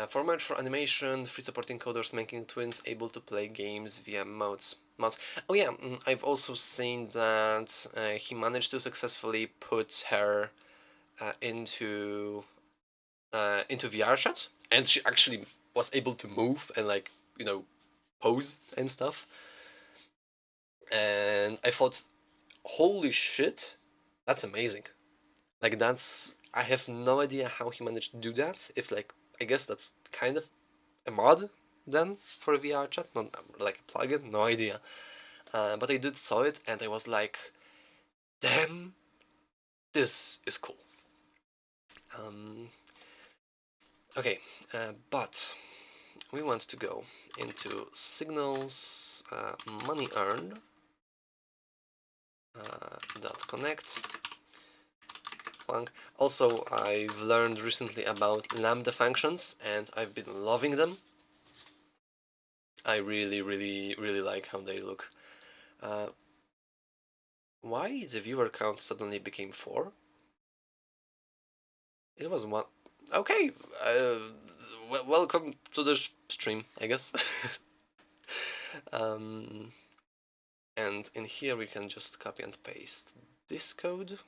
Format for animation, free supporting coders making twins able to play games via mods. Oh yeah, I've also seen that he managed to successfully put her into VR chat, and she actually was able to move and like pose and stuff. And I thought, holy shit, that's amazing. Like I have no idea how he managed to do that. If like I guess that's kind of a mod then for a VR chat, not like a plugin, no idea. But I did saw it and I was like, damn, this is cool. Um, okay, but we want to go into signals, money earned, dot connect. Also, I've learned recently about Lambda functions and I've been loving them. I really, really, really like how they look. Uh, why the viewer count suddenly became 4? It was 1. Okay, welcome to the stream, I guess. um, and in here we can just copy and paste this code.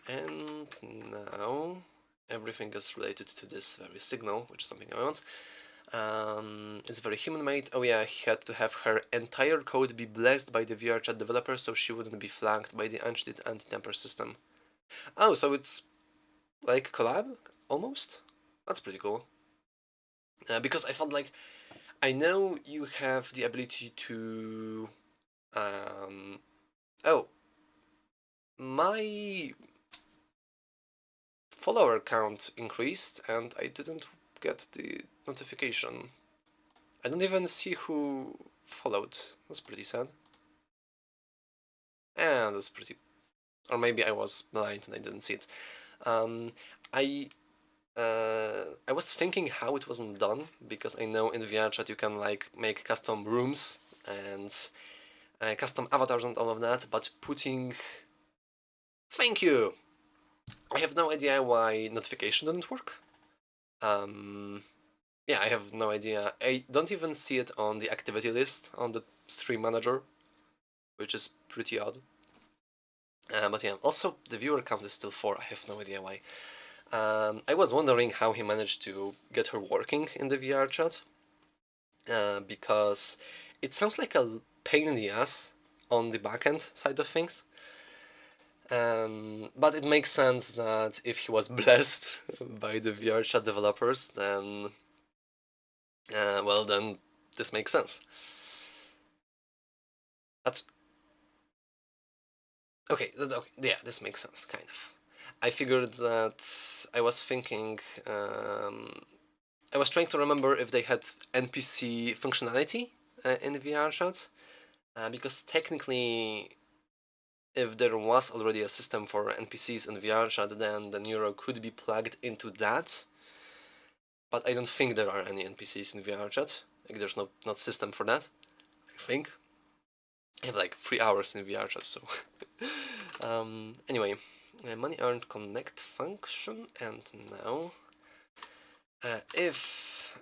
And now everything is related to this very signal, which is something I want. It's very human-made. Oh yeah, he had to have her entire code be blessed by the VRChat developer so she wouldn't be flanked by the uncheated anti-tamper system. Oh, so it's like collab, almost? That's pretty cool. Because I felt like, I know you have the ability to... oh, my follower count increased and I didn't get the notification. I don't even see who followed. That's pretty sad. And that's pretty... or maybe I was blind and I didn't see it. Um, I I was thinking how it wasn't done, because I know in VRChat you can like make custom rooms and custom avatars and all of that, but putting... Thank you! I have no idea why notification didn't work. Yeah, I have no idea. I don't even see it on the activity list on the stream manager, which is pretty odd. But yeah, also the viewer count is still 4. I have no idea why. I was wondering how he managed to get her working in the VR chat, because it sounds like a pain in the ass on the backend side of things. But it makes sense that if he was blessed by the VR chat developers, then well, then this makes sense. That's okay. Yeah, this makes sense, kind of. I figured that I was thinking. I was trying to remember if they had NPC functionality in VRChat, because technically, if there was already a system for NPCs in VRChat, then the Neuro could be plugged into that. but I don't think there are any NPCs in VR chat. Like there's not system for that. I think I have like 3 hours in VR chat, so anyway, money earned connect function, and now if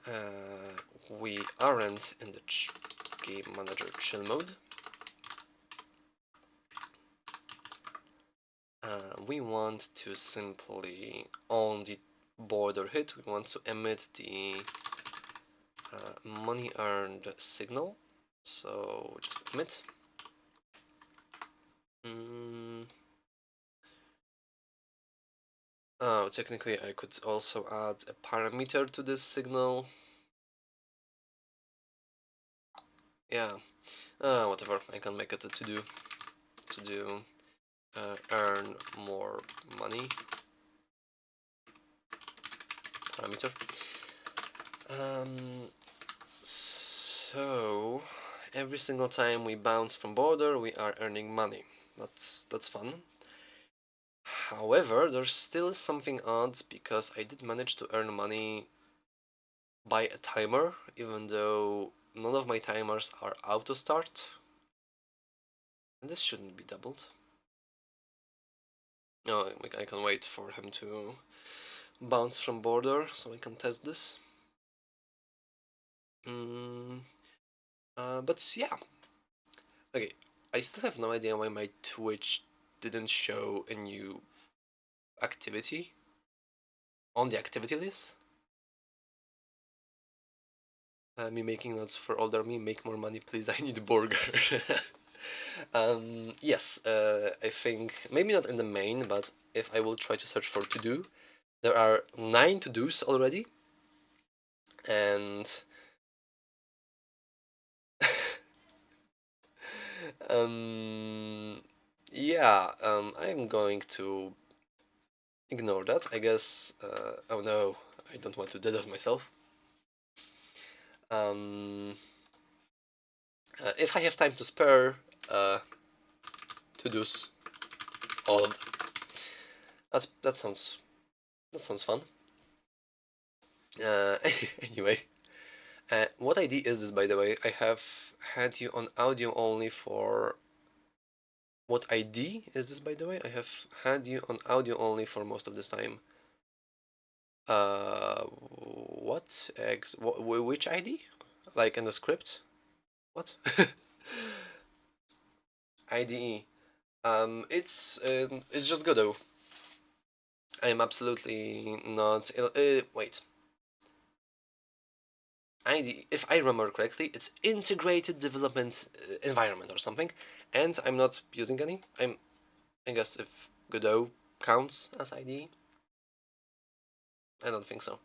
we aren't in the game manager chill mode, we want to simply, on the border hit, we want to emit the money earned signal. So just emit. Oh, technically I could also add a parameter to this signal. Yeah, whatever, I can make it a to do earn more money parameter. So every single time we bounce from border, we are earning money. That's fun. However, there's still something odd because I did manage to earn money by a timer, even though none of my timers are auto start. And this shouldn't be doubled. No, I can wait for him to bounce from border so I can test this. But yeah. Okay, I still have no idea why my Twitch didn't show a new activity on the activity list. Me making notes for older me, make more money, please. I need a burger. Yes, I think maybe not in the main, but if I will try to search for to do, there are 9 to dos already, and yeah, I'm going to ignore that, I guess. Oh no, I don't want to delete myself. If I have time to spare, to do's all of them. That sounds fun. Anyway, what ID is this, by the way? I have had you on audio only for. What ID is this, by the way? I have had you on audio only for most of this time. What? Which ID? Like in the script? What? IDE. It's just Godot. I'm absolutely not. Wait. IDE, if I remember correctly, it's integrated development environment or something, and I'm not using any. I guess if Godot counts as IDE, I don't think so.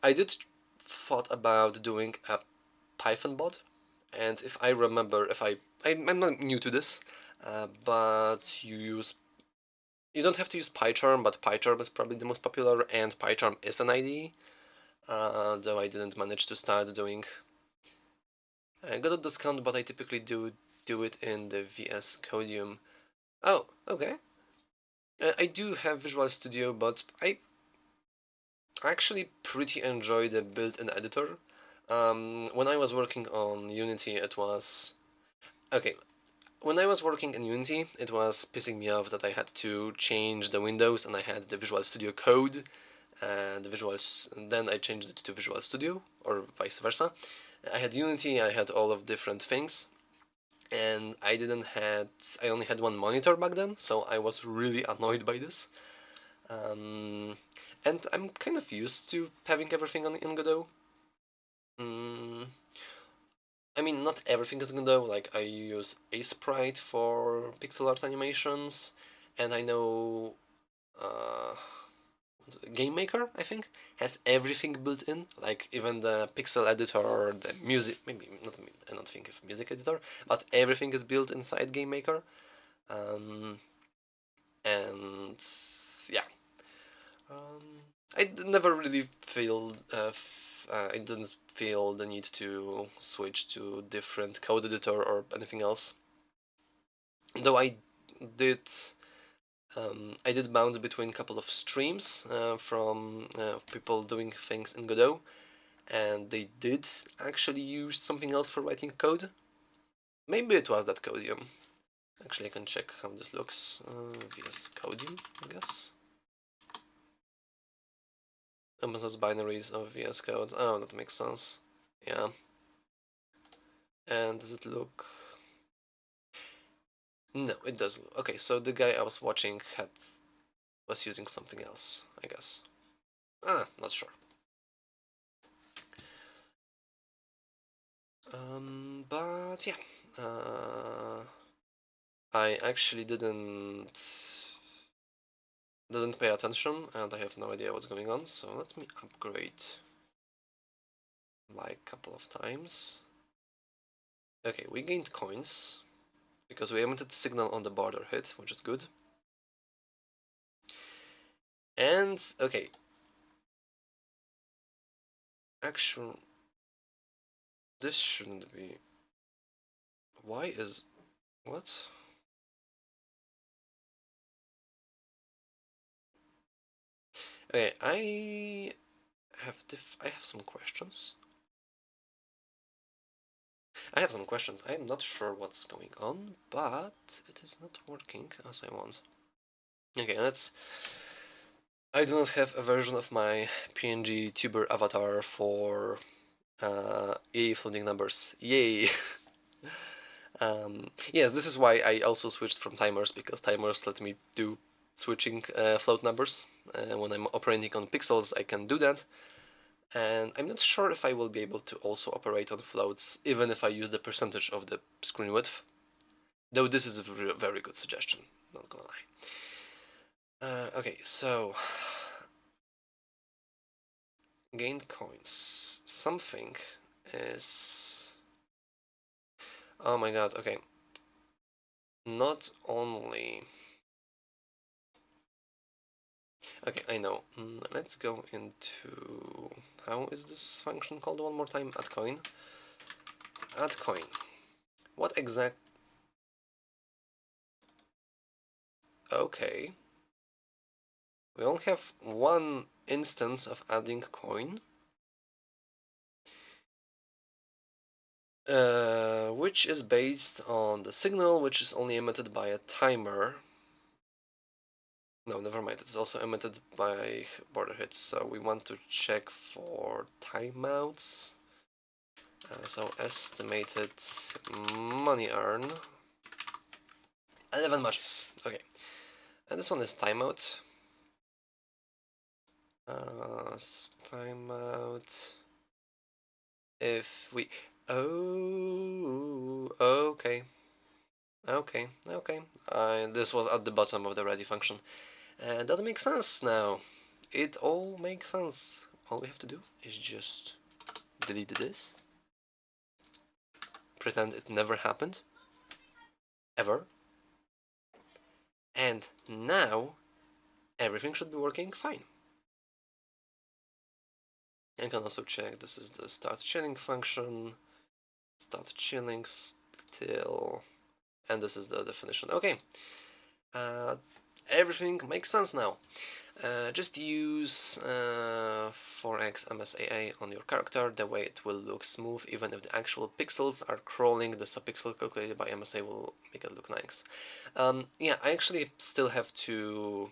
I did thought about doing a Python bot, and if I remember, I'm not new to this, but you don't have to use PyCharm, but PyCharm is probably the most popular, and PyCharm is an IDE, though I didn't manage to start doing. I got a discount, but I typically do it in the VS Codium. Oh, okay. I do have Visual Studio, but I actually pretty enjoy the built-in editor. When I was working on Unity, it was okay. When I was working in Unity, it was pissing me off that I had to change the windows and I had the Visual Studio code, and then I changed it to Visual Studio, or vice versa. I had Unity, I had all of different things, and I only had one monitor back then, so I was really annoyed by this. And I'm kind of used to having everything in Godot. I mean, not everything is Godot. Like, I use Sprite for pixel art animations, and I know Game Maker, I think, has everything built in, like even the pixel editor, the music, maybe not, I don't think of music editor, but everything is built inside Game Maker. And yeah, I never really feel, I didn't feel the need to switch to different code editor or anything else. Though I did I did bounce between a couple of streams from people doing things in Godot, and they did actually use something else for writing code. Maybe it was that Codium. Actually, I can check how this looks. VS Codium, I guess. Amazon's binaries of VS Code. Oh, that makes sense. Yeah. And does it look... No, it doesn't. Okay, so the guy I was watching was using something else, I guess. Not sure. But yeah. I actually didn't pay attention, and I have no idea what's going on, so let me upgrade like a couple of times. Okay, we gained coins because we emitted signal on the border hit, which is good. And okay, actually, this shouldn't be. Why is what? Okay, I have some questions. I'm not sure what's going on, but it is not working as I want. Okay, let's. I do not have a version of my PNG tuber avatar for EA floating numbers. Yay! Yes, this is why I also switched from timers, because timers let me do switching float numbers. When I'm operating on pixels, I can do that. And I'm not sure if I will be able to also operate on floats, even if I use the percentage of the screen width. Though this is a very good suggestion, not gonna lie. Okay, so gained coins. Something is... Oh my god, okay. Not only... Okay, I know. Let's go into... How is this function called one more time? Add coin. Add coin. What exact... Okay. We only have one instance of adding coin. Which is based on the signal, which is only emitted by a timer. No, never mind. It's also emitted by border hits. So we want to check for timeouts. So estimated money earn. 11 matches. Okay. And this one is timeout. Timeout. If we... Oh, okay. Okay. This was at the bottom of the ready function. And that makes sense now. It all makes sense. All we have to do is just delete this. Pretend it never happened. Ever. And now, everything should be working fine. I can also check, this is the start chilling function. Start chilling still. And this is the definition. Okay. Everything makes sense now. Just use 4x MSAA on your character, the way it will look smooth even if the actual pixels are crawling. The subpixel calculated by MSA will make it look nice. Yeah, I actually still have to...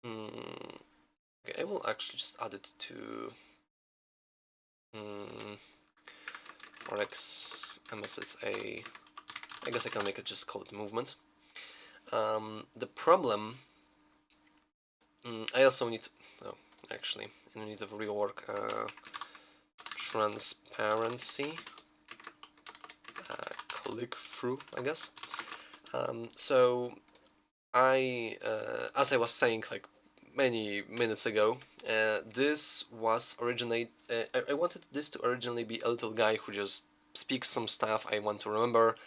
Okay, I will actually just add it to 4x MSAA. I guess I can make it just call it movement. The problem... I also need... Oh, actually, in need of rework transparency. Click through, I guess. So I, as I was saying like many minutes ago, this was I wanted this to originally be a little guy who just speaks some stuff I want to remember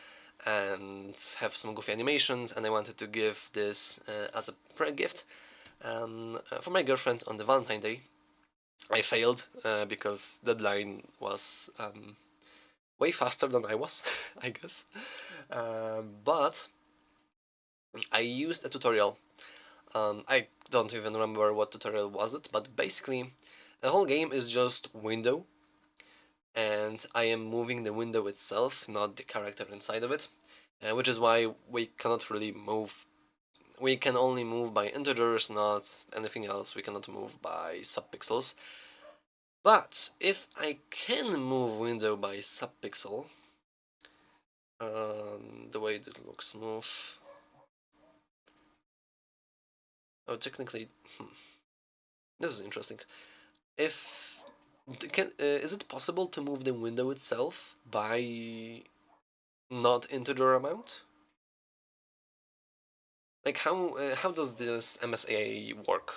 and have some goofy animations, and I wanted to give this as a gift for my girlfriend on the Valentine Day. I failed because deadline was way faster than I was, I guess. But I used a tutorial. I don't even remember what tutorial was it, but basically the whole game is just window, and I am moving the window itself, not the character inside of it, which is why we cannot really move. We can only move by integers, not anything else. We cannot move by subpixels. But if I can move window by subpixel, the way that it looks smooth. Oh, technically, this is interesting. If is it possible to move the window itself by not integer amount? Like how does this MSA work?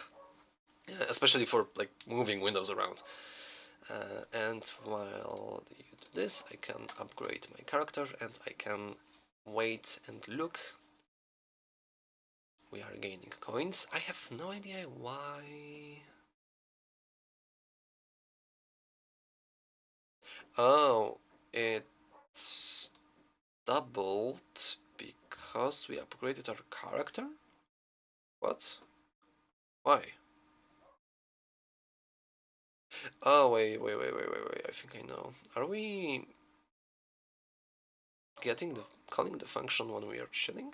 Especially for like moving windows around. And while you do this, I can upgrade my character and I can wait and look. We are gaining coins. I have no idea why. Oh, it's doubled because we upgraded our character? What? Why? Oh, wait. I think I know. Are we calling the function when we are chilling?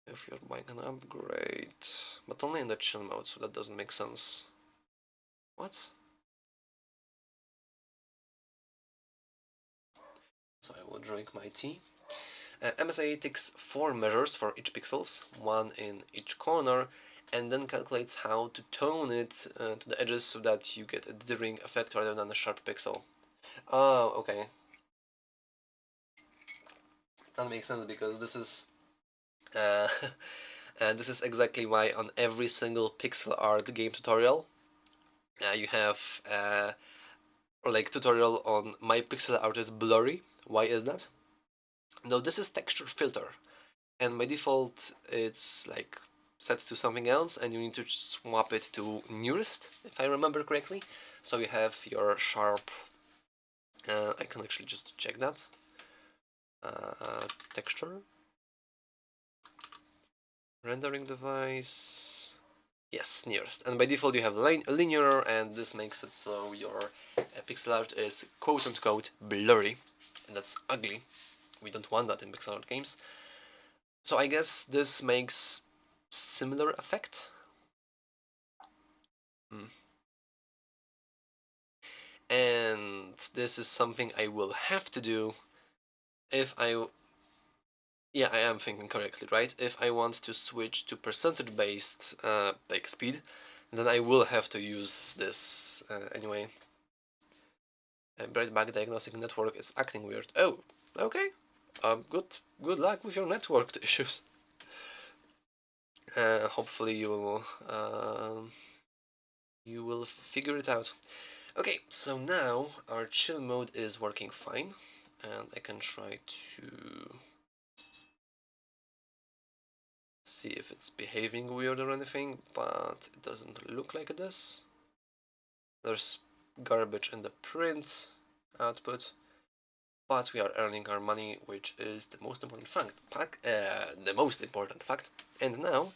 If you're buying an upgrade, but only in the chill mode, so that doesn't make sense. What? So I will drink my tea. MSA takes 4 measures for each pixels, 1 in each corner, and then calculates how to tone it to the edges so that you get a dithering effect rather than a sharp pixel. Oh, okay. That makes sense because this is uh, and this is exactly why on every single pixel art game tutorial you have like tutorial on my pixel art is blurry. Why is that? No, this is texture filter, and by default it's like set to something else, and you need to swap it to nearest, if I remember correctly. So you have your sharp. I can actually just check that. Texture rendering device. Yes, nearest. And by default you have linear, and this makes it so your pixel art is quote-unquote blurry, and that's ugly. We don't want that in pixel art games. So I guess this makes similar effect. And this is something I will have to do if I... Yeah, I am thinking correctly, right? If I want to switch to percentage-based like speed, then I will have to use this anyway. Breadback Diagnostic Network is acting weird. Oh, okay. Good luck with your network issues. Hopefully you will figure it out. Okay, so now our chill mode is working fine, and I can try to see if it's behaving weird or anything, but it doesn't look like it is. There's garbage in the print output, but we are earning our money, which is the most important fact. And now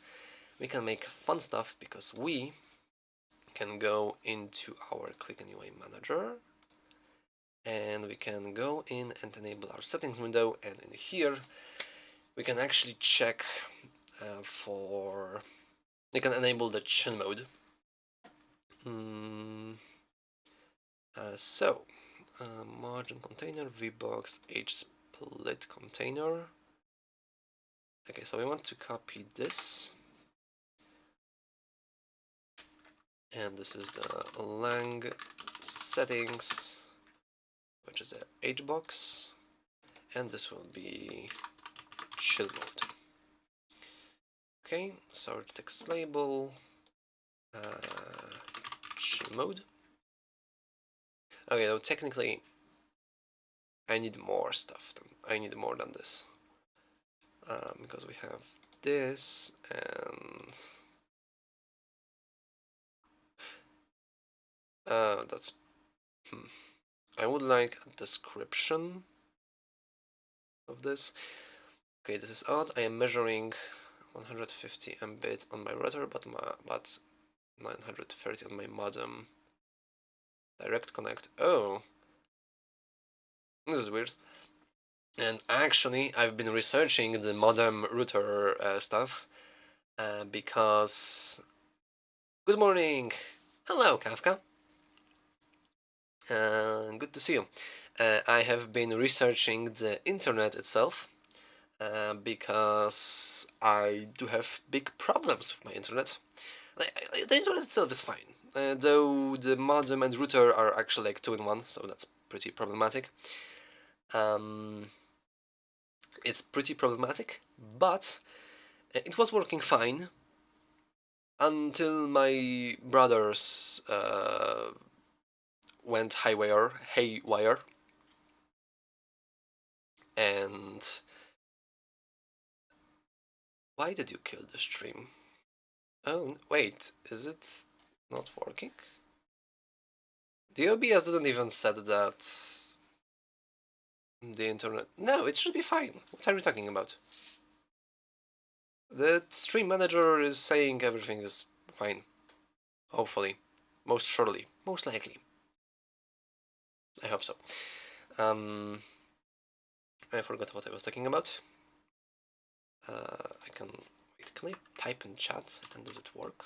we can make fun stuff because we can go into our Click Anyway manager, and we can go in and enable our settings window, and in here we can actually check for... We can enable the chill mode. Margin container, VBox, H-split container. Okay, so we want to copy this. And this is the lang settings, which is a Hbox. And this will be chill mode. Okay, so text label, chill mode. Okay, so technically I need more stuff. I need more than this. Because we have this and that's... I would like a description of this. Okay, this is odd. I am measuring 150 Mbit on my router, but 930 on my modem. Direct connect. Oh, this is weird. And actually, I've been researching the modem router stuff because. Good morning. Hello, Kafka. Good to see you. I have been researching the internet itself because I do have big problems with my internet. The internet itself is fine, though the modem and router are actually like 2-in-1, so that's pretty problematic. It's pretty problematic, but it was working fine until my brothers went haywire, and why did you kill the stream? Oh, wait, is it not working? The OBS didn't even said that the internet. No, it should be fine. What are you talking about? The stream manager is saying everything is fine. Hopefully. Most surely. Most likely. I hope so. I forgot what I was talking about. I can... Wait, can I type in chat and does it work?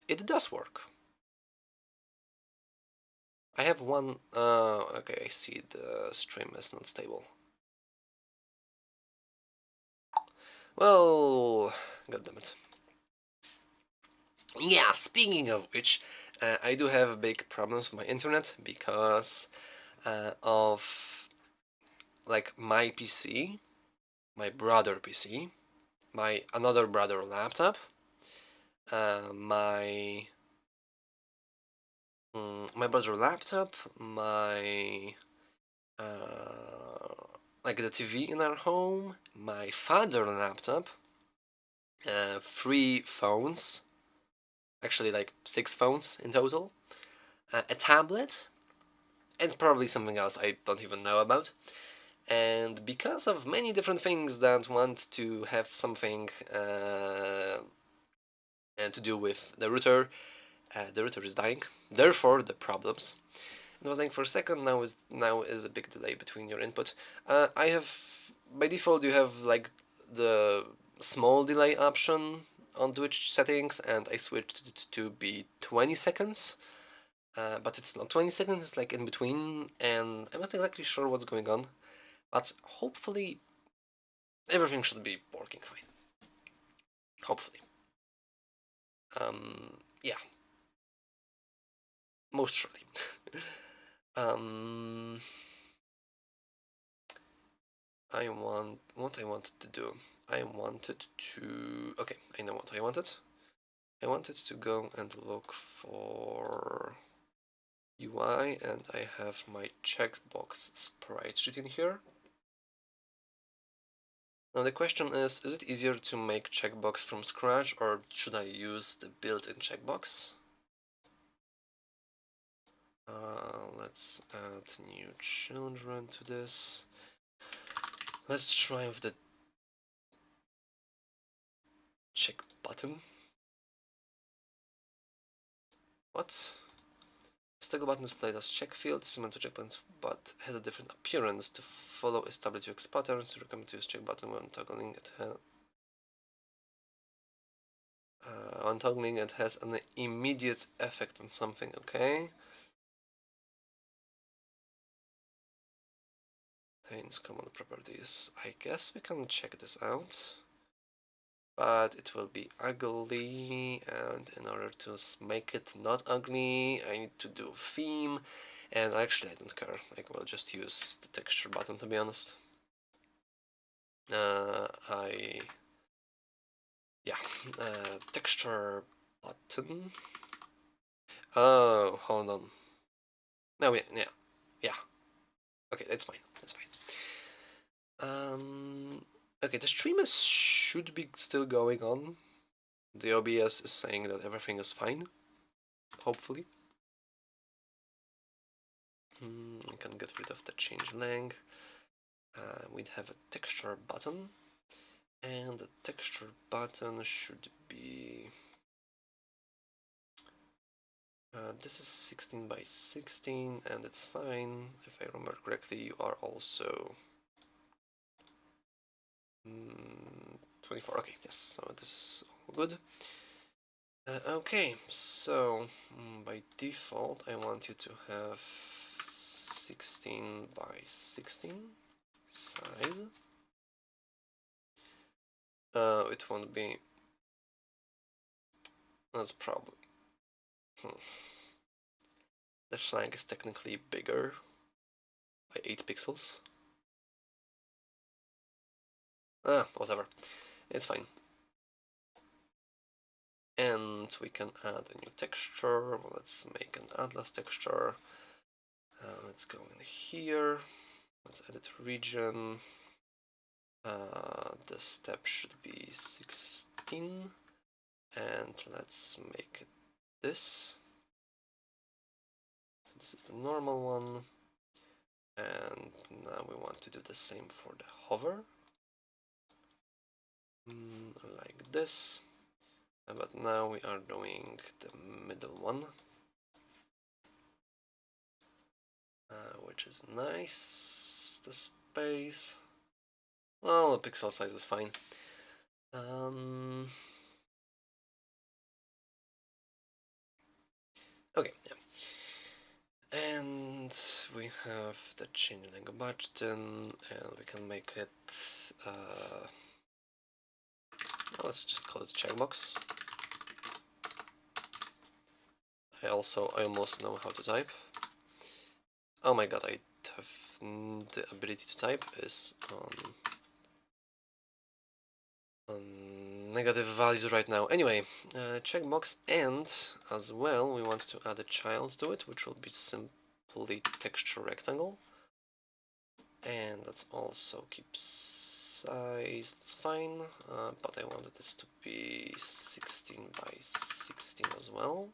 It does work. I have one... okay, I see the stream is not stable. Well... Goddammit. Yeah, speaking of which, I do have big problems with my internet because of like my PC, my brother PC, my another brother laptop, my brother laptop, my like the TV in our home, my father laptop, 3 phones, actually like 6 phones in total, a tablet, and probably something else I don't even know about. And because of many different things that want to have something and to do with the router is dying. Therefore, the problems. It was dying for a second. Now is a big delay between your input. I have by default you have like the small delay option on Twitch settings, and I switched it to be 20 seconds. But it's not 20 seconds. It's like in between, and I'm not exactly sure what's going on. But hopefully everything should be working fine. Hopefully. Yeah. Most surely. What I wanted to do. I wanted to... Okay, I know what I wanted. I wanted to go and look for UI, and I have my checkbox sprite sheet in here. Now the question is it easier to make checkbox from scratch, or should I use the built-in checkbox? Let's add new children to this. Let's try with the check button. What? This toggle button displayed as check field, similar to check buttons, but has a different appearance. To follow established UX patterns, you recommend to use check button when toggling it. When toggling it has an immediate effect on something, okay? Contains common properties. I guess we can check this out. But it will be ugly, and in order to make it not ugly, I need to do theme, and actually I don't care. I will just use the texture button, to be honest. Texture button. Oh, hold on. No, yeah. Okay, that's fine. That's fine. Okay, the stream should be still going on. The OBS is saying that everything is fine. Hopefully. I can get rid of the change lang. we'd have a texture button, and the texture button should be this is 16 by 16, and it's fine. If I remember correctly, you are also 24. Okay, yes, so this is all good. Okay, so by default, I want you to have 16 by 16 size. It won't be. That's probably. The flank is technically bigger by 8 pixels. Whatever. It's fine. And we can add a new texture. Let's make an atlas texture. Let's go in here. Let's edit region. The step should be 16. And let's make it this. So this is the normal one. And now we want to do the same for the hover. Like this. But now we are doing the middle one. Which is nice. The space. Well, the pixel size is fine. Okay, yeah. And we have the changing button, and we can make it. Let's just call it checkbox. I almost know how to type. Oh my god, I have the ability to type is on negative values right now. Anyway, checkbox, and as well we want to add a child to it, which will be simply texture rectangle. And let's also keep size, that's fine, but I wanted this to be 16 by 16 as well,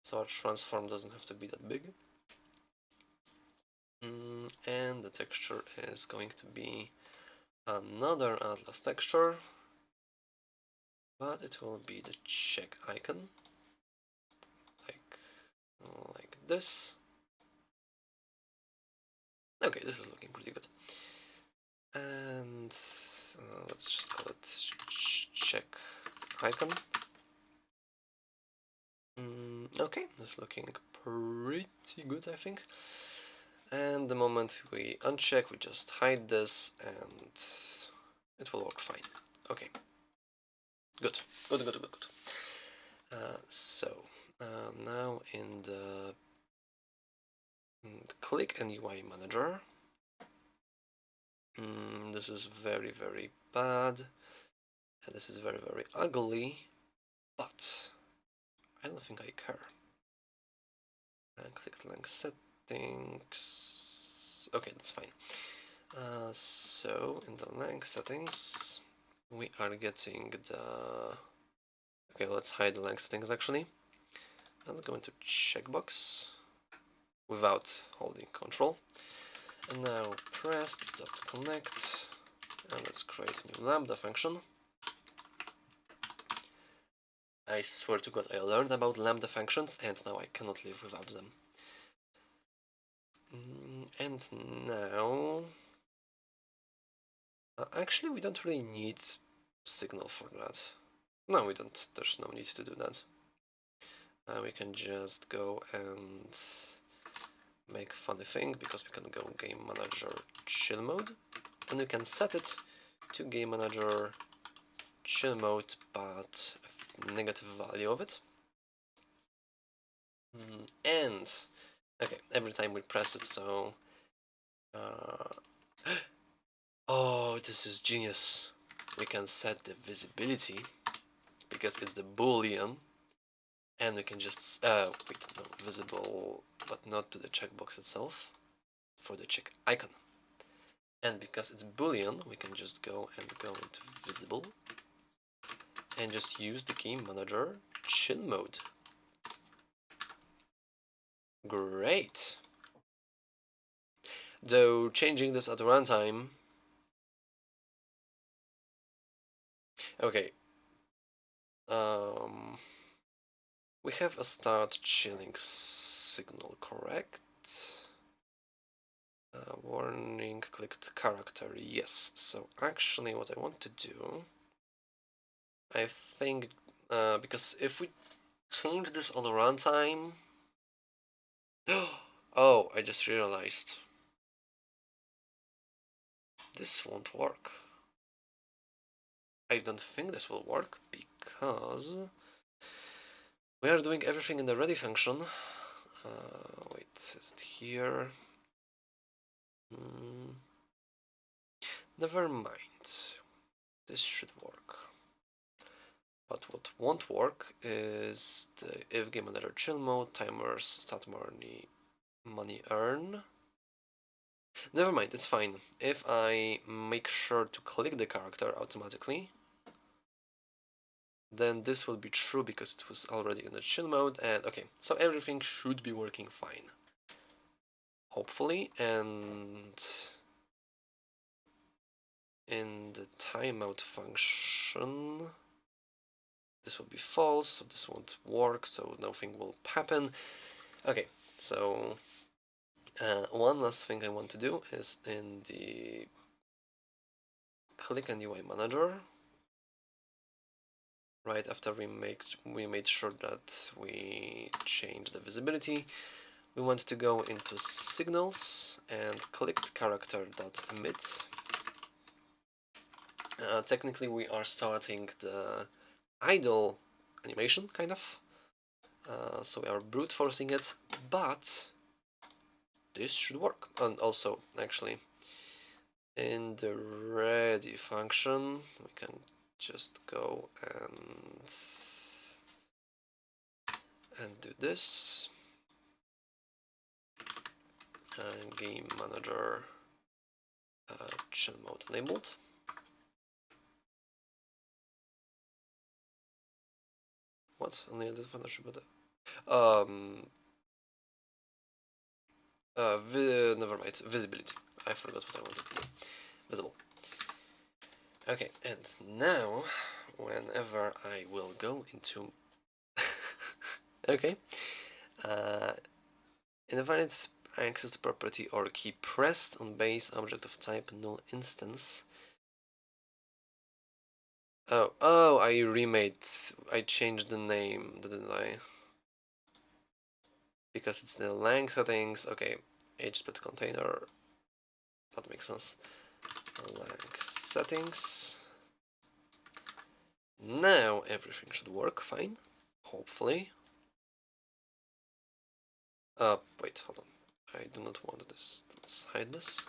so our transform doesn't have to be that big. And the texture is going to be another atlas texture, but it will be the check icon, like this. Okay, this is looking pretty good. And let's just call it check icon. Okay, that's looking pretty good, I think. And the moment we uncheck, we just hide this, and it will work fine. Okay, good. So now in the click and UI manager. This is very, very bad, and this is very, very ugly, but I don't think I care. And click the length settings. Okay, that's fine. So in the length settings, we are getting the. Okay, let's hide the length settings actually. Let's go into checkbox without holding control. And now pressed.connect, and let's create a new lambda function. I swear to god, I learned about lambda functions and now I cannot live without them. And now actually we don't really need signal for that. No, we don't. There's no need to do that. We can just go and make a funny thing, because we can go game manager chill mode, and we can set it to game manager chill mode, but a negative value of it. And okay, every time we press it, so oh, this is genius. We can set the visibility, because it's the boolean, and we can just wait, no, visible, but not to the checkbox itself, for the check icon. And because it's boolean, we can just go into visible and just use the game manager chill mode. Great. Though changing this at runtime. Okay. We have a start chilling signal, correct? Warning, clicked character, yes. So actually what I want to do, I think, because if we change this on the runtime, oh, I just realized, this won't work. I don't think this will work because we are doing everything in the ready function. Wait, is it here? Never mind. This should work. But what won't work is the if game manager chill mode, timers, start money earn. Never mind, it's fine. If I make sure to click the character automatically, then this will be true because it was already in the chill mode, and okay, so everything should be working fine. Hopefully, and in the timeout function, this will be false, so this won't work, so nothing will happen. Okay, so one last thing I want to do is in the click and UI manager, right after we made sure that we change the visibility, we want to go into signals and click character.emit. Technically we are starting the idle animation, kind of. So we are brute forcing it, but this should work. And also, actually, in the ready function, we can just go and do this. And game manager chill mode enabled. What? Only the function, but never mind. Visibility. I forgot what I wanted to do. Visible. Okay, and now, whenever I will go into okay, invalid access property or key pressed on base object of type null instance. Oh, I changed the name, didn't I? Because it's the lang settings. Okay, split container. That makes sense. Lang settings. Now everything should work fine, hopefully. Wait, hold on. I do not want this. Let's hide this.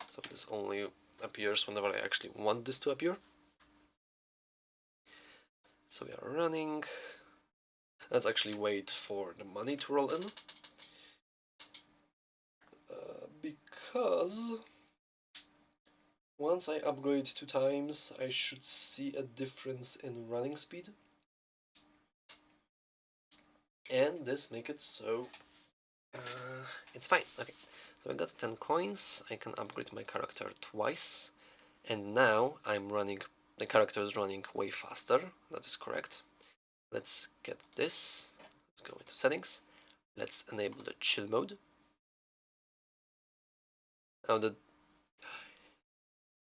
So this only appears whenever I actually want this to appear. So we are running. Let's actually wait for the money to roll in. Because once I upgrade 2 times, I should see a difference in running speed. And this make it so it's fine. Okay, so I got 10 coins. I can upgrade my character twice. And now the character is running way faster. That is correct. Let's get this. Let's go into settings. Let's enable the chill mode.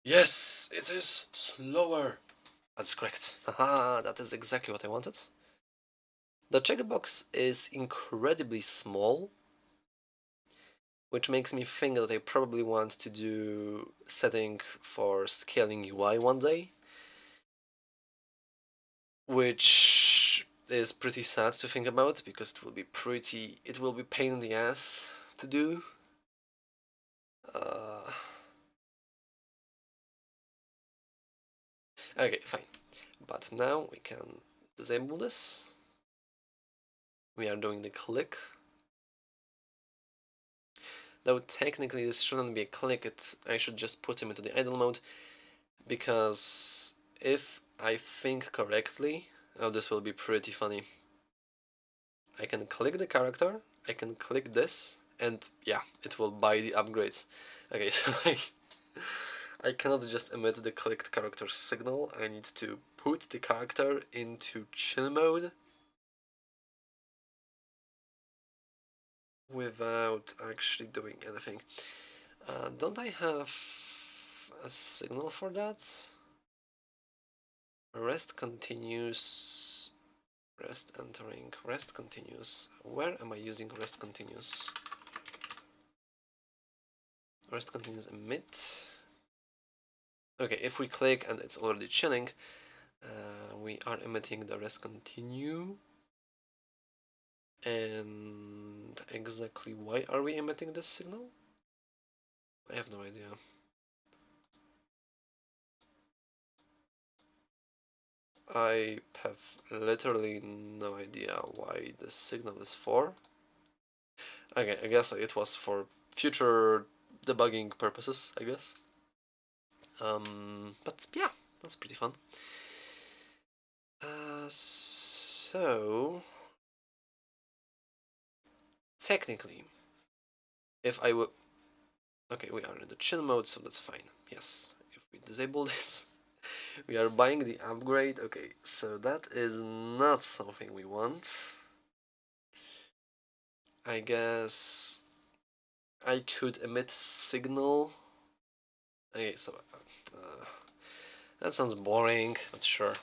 Yes, it is slower. That's correct. Haha, that is exactly what I wanted. The checkbox is incredibly small, which makes me think that I probably want to do setting for scaling UI one day, which is pretty sad to think about because it will be pain in the ass to do. Okay, fine. But now we can disable this. We are doing the click. Though technically this shouldn't be a click, I should just put him into the idle mode, because if I think correctly, this will be pretty funny. I can click the character, I can click this, and yeah, it will buy the upgrades. Okay, so I cannot just emit the clicked character signal. I need to put the character into chill mode without actually doing anything. Don't I have a signal for that? Rest continues. Rest entering. Rest continues. Where am I using rest continues? Rest continues emit. Okay, if we click and it's already chilling, we are emitting the rest continue. And exactly why are we emitting this signal? I have no idea. I have literally no idea why this signal is for. Okay, I guess it was for future debugging purposes, I guess. But yeah, that's pretty fun. So technically, if I would, okay, we are in the chill mode, so that's fine. Yes, if we disable this, we are buying the upgrade. Okay, so that is not something we want. I guess I could emit signal. Okay, so that sounds boring, but sure.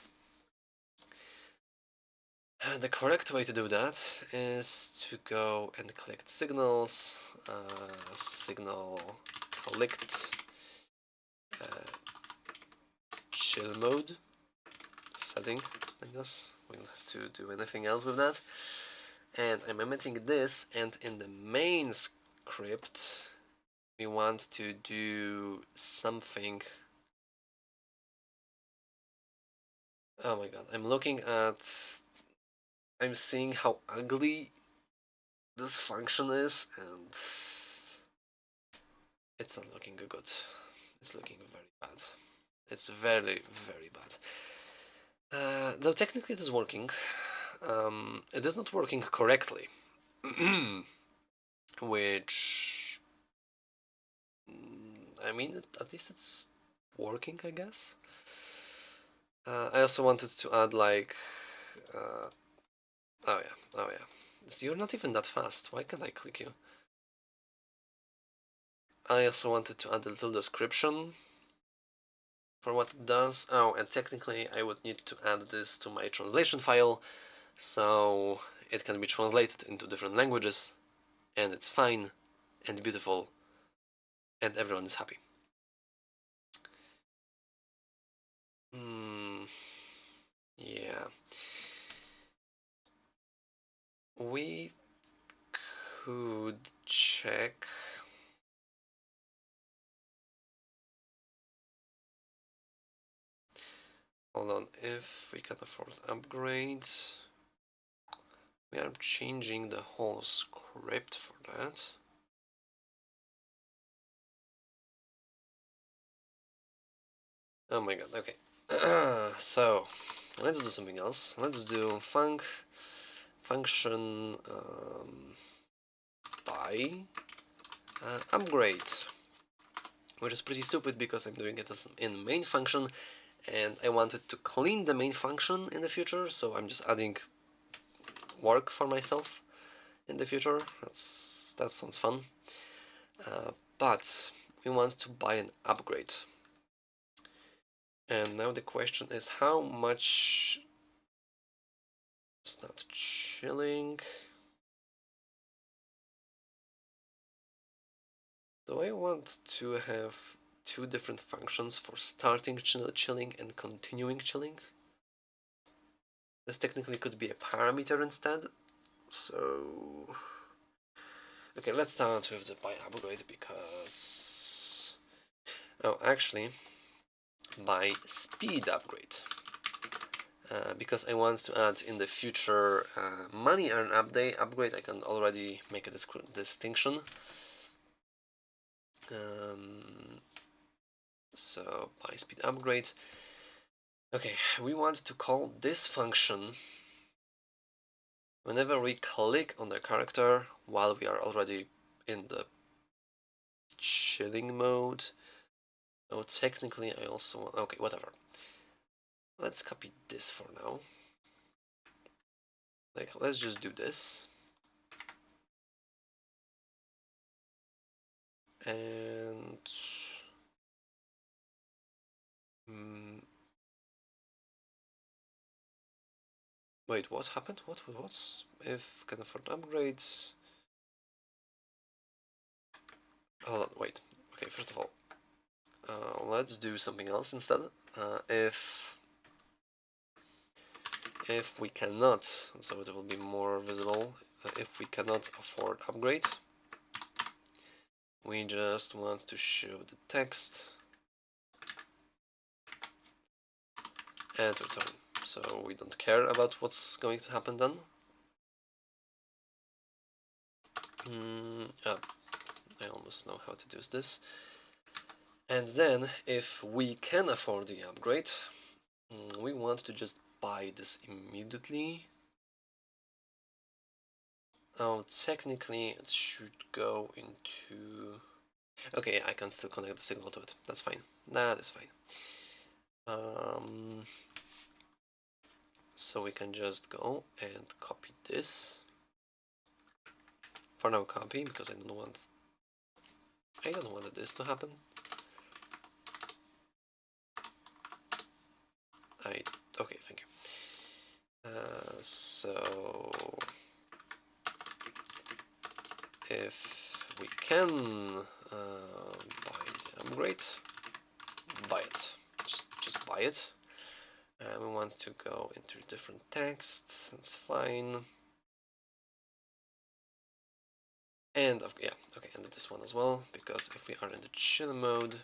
The correct way to do that is to go and collect signals. Signal collect chill mode setting. I guess we don't have to do anything else with that. And I'm emitting this, and in the main script, we want to do something. Oh my god, I'm seeing how ugly this function is, and it's not looking good. It's looking very bad. It's very, very bad. Though technically it is working. It is not working correctly. Which, I mean, at least it's working, I guess. I also wanted to add like, oh yeah. You're not even that fast. Why can't I click you? I also wanted to add a little description for what it does. Oh, and technically I would need to add this to my translation file, so it can be translated into different languages, and it's fine and beautiful, and everyone is happy. Yeah. We could check. Hold on, if we can afford upgrades, we are changing the whole script for that. Oh my god, okay. So, let's do something else. Let's do function by upgrade, which is pretty stupid because I'm doing it as in main function, and I wanted to clean the main function in the future, so I'm just adding work for myself in the future. That sounds fun. But we want to buy an upgrade. And now the question is how much. It's not chilling. Do I want to have two different functions for starting chilling and continuing chilling? This technically could be a parameter instead. So, okay, let's start with the buy upgrade because, oh, actually, buy speed upgrade. Because I want to add in the future money earn upgrade, I can already make a distinction. So buy speed upgrade. Okay, we want to call this function whenever we click on the character while we are already in the chilling mode. Oh, technically I also want, okay, whatever. Let's copy this for now. Like, let's just do this. And wait, what happened? What? If can afford upgrades? Hold on, wait. Okay, first of all, let's do something else instead. If we cannot, so it will be more visible. If we cannot afford upgrade, we just want to show the text and return. So we don't care about what's going to happen then. Oh, I almost know how to do this. And then, if we can afford the upgrade, we want to just buy this immediately. Oh, technically it should go into... Okay, I can still connect the signal to it. That's fine. That is fine. So we can just go and copy this. For now, copy, because I don't want this to happen. Okay, thank you. So if we can buy the upgrade, buy it. Just buy it. We want to go into different text. That's fine. And yeah, okay, and this one as well, because if we are in the chill mode,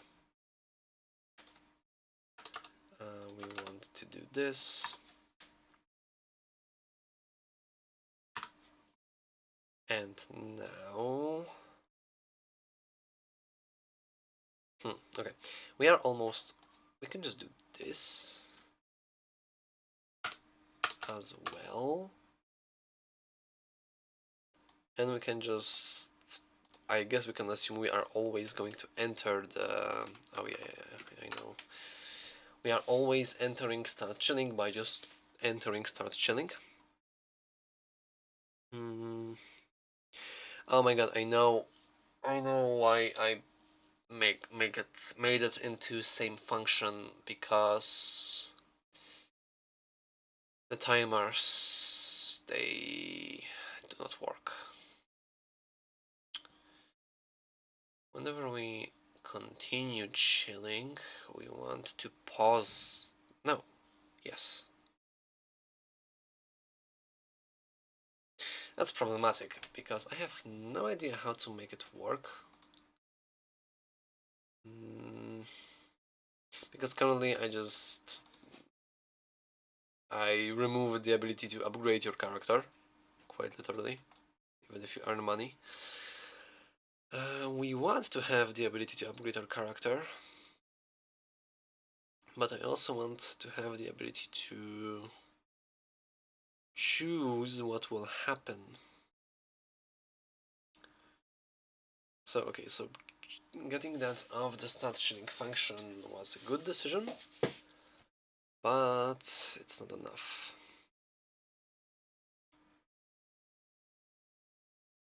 we want to do this. And now, okay, we are almost, we can just do this as well. And we can just, I guess we can assume we are always going to enter the, oh yeah, I know. We are always entering start chilling by just entering start chilling. Oh my god, I know why I made it into same function, because the timers, they do not work. Whenever we continue chilling, we want to pause. No, yes. That's problematic, because I have no idea how to make it work. Because currently I removed the ability to upgrade your character, quite literally, even if you earn money. We want to have the ability to upgrade our character, but I also want to have the ability to choose what will happen. So, okay, so getting that off the start chilling function was a good decision, but it's not enough.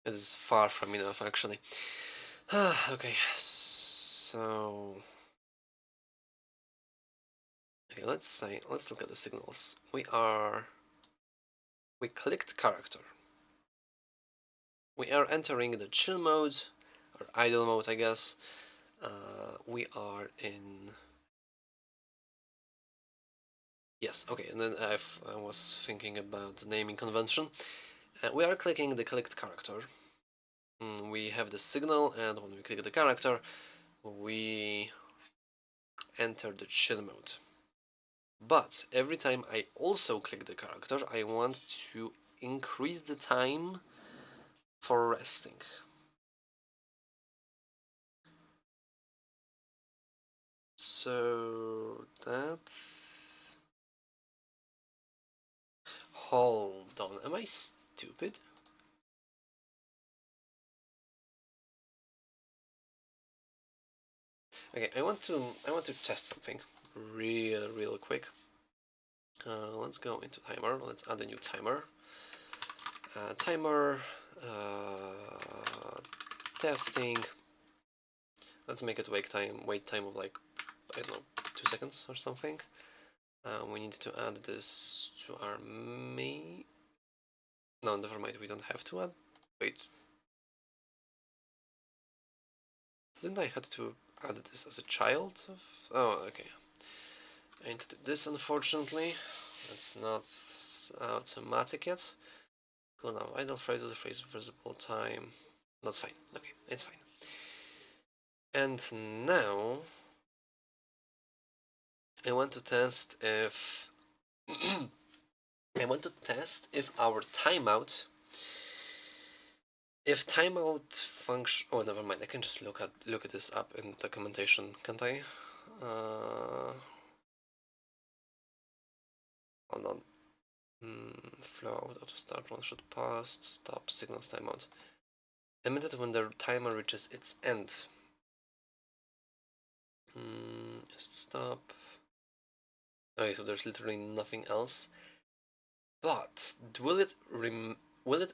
It is far from enough, actually. Okay, so... Okay, let's look at the signals. We clicked character. We are entering the chill mode, or idle mode, I guess. We are in... Yes, okay, and then I was thinking about the naming convention. We are clicking the clicked character. We have the signal, and when we click the character, we enter the chill mode. But every time I also click the character, I want to increase the time for resting. So that's... Hold on, am I stupid? Okay, I want to test something real quick. Let's go into timer. Let's add a new timer. Timer testing. Let's make it wait time of like, I don't know, 2 seconds or something. We need to add this to our main. No, never mind. We don't have to add. Wait. Didn't I have to add this as a child? Oh, okay. I need to do this, unfortunately. It's not automatic yet. Go now. Idle phrase is a phrase visible time. That's fine. Okay, it's fine. And now I want to test if I want to test if our timeout, if timeout function. Oh, never mind. I can just look at this up in documentation, can't I? Hold on. Flow auto start one shot past stop signals timeout. Emitted when the timer reaches its end. Just stop. Okay, so there's literally nothing else. But will it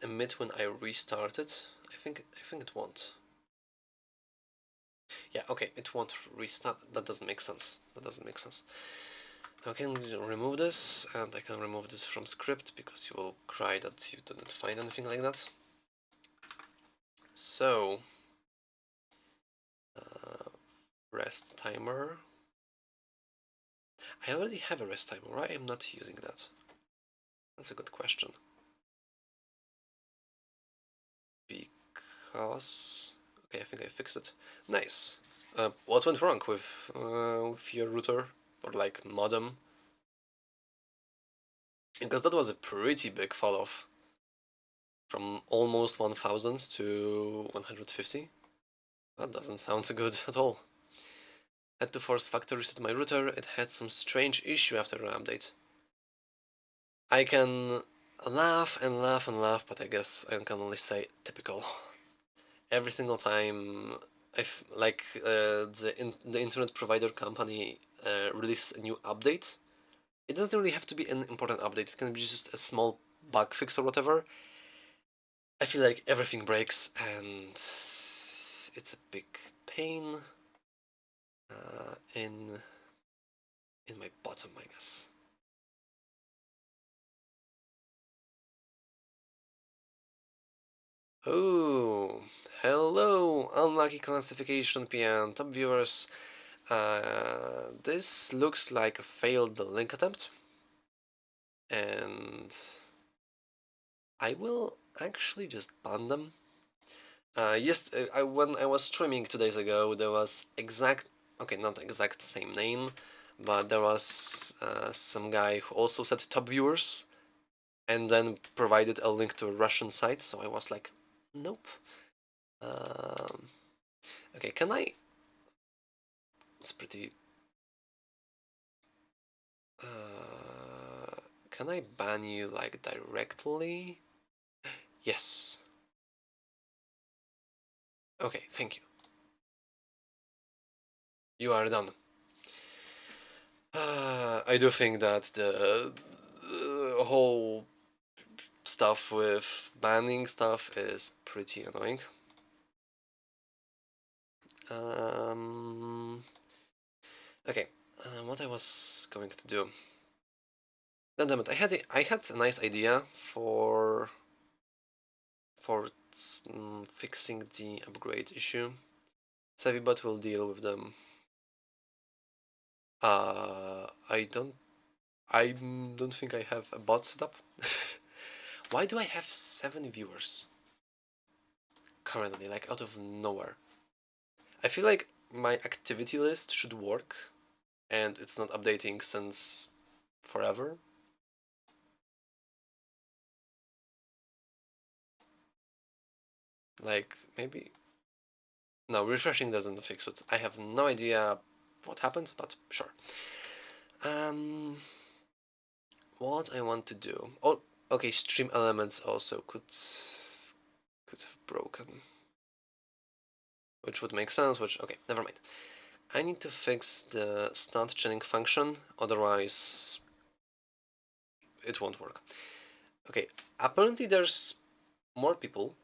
emit when I restart it? I think it won't. Yeah, okay, it won't restart. That doesn't make sense. I can remove this, and I can remove this from script because you will cry that you didn't find anything like that. So, rest timer. I already have a rest timer. Why am not using that? That's a good question. Because okay, I think I fixed it. Nice. What went wrong with your router or like modem? Because that was a pretty big fall off from almost 1000 to 150. That doesn't sound good at all. Had to force factory reset my router. It had some strange issue after an update. I can laugh and laugh and laugh, but I guess I can only say typical. Every single time the internet provider company releases a new update, it doesn't really have to be an important update. It can be just a small bug fix or whatever. I feel like everything breaks, and it's a big pain in my bottom, I guess. Oh, hello, unlucky classification PN top viewers. This looks like a failed link attempt, and I will actually just ban them. Yes, when I was streaming 2 days ago, there was not exact same name, but there was some guy who also said top viewers, and then provided a link to a Russian site. So I was like, nope. Okay, can I? It's pretty. Can I ban you like directly? Yes. Okay, thank you. You are done. I do think that the whole stuff with banning stuff is pretty annoying. Okay, what I was going to do. God damn it! I had a nice idea for fixing the upgrade issue. SavvyBot will deal with them. I don't think I have a bot set up. Why do I have 7 viewers currently, like out of nowhere? I feel like my activity list should work, and it's not updating since forever. Like, maybe. No, refreshing doesn't fix it. I have no idea what happened, but sure. What I want to do. Oh, okay, stream elements also could have broken. Which would make sense, okay, never mind. I need to fix the start chilling function, otherwise it won't work. Okay, apparently there's more people.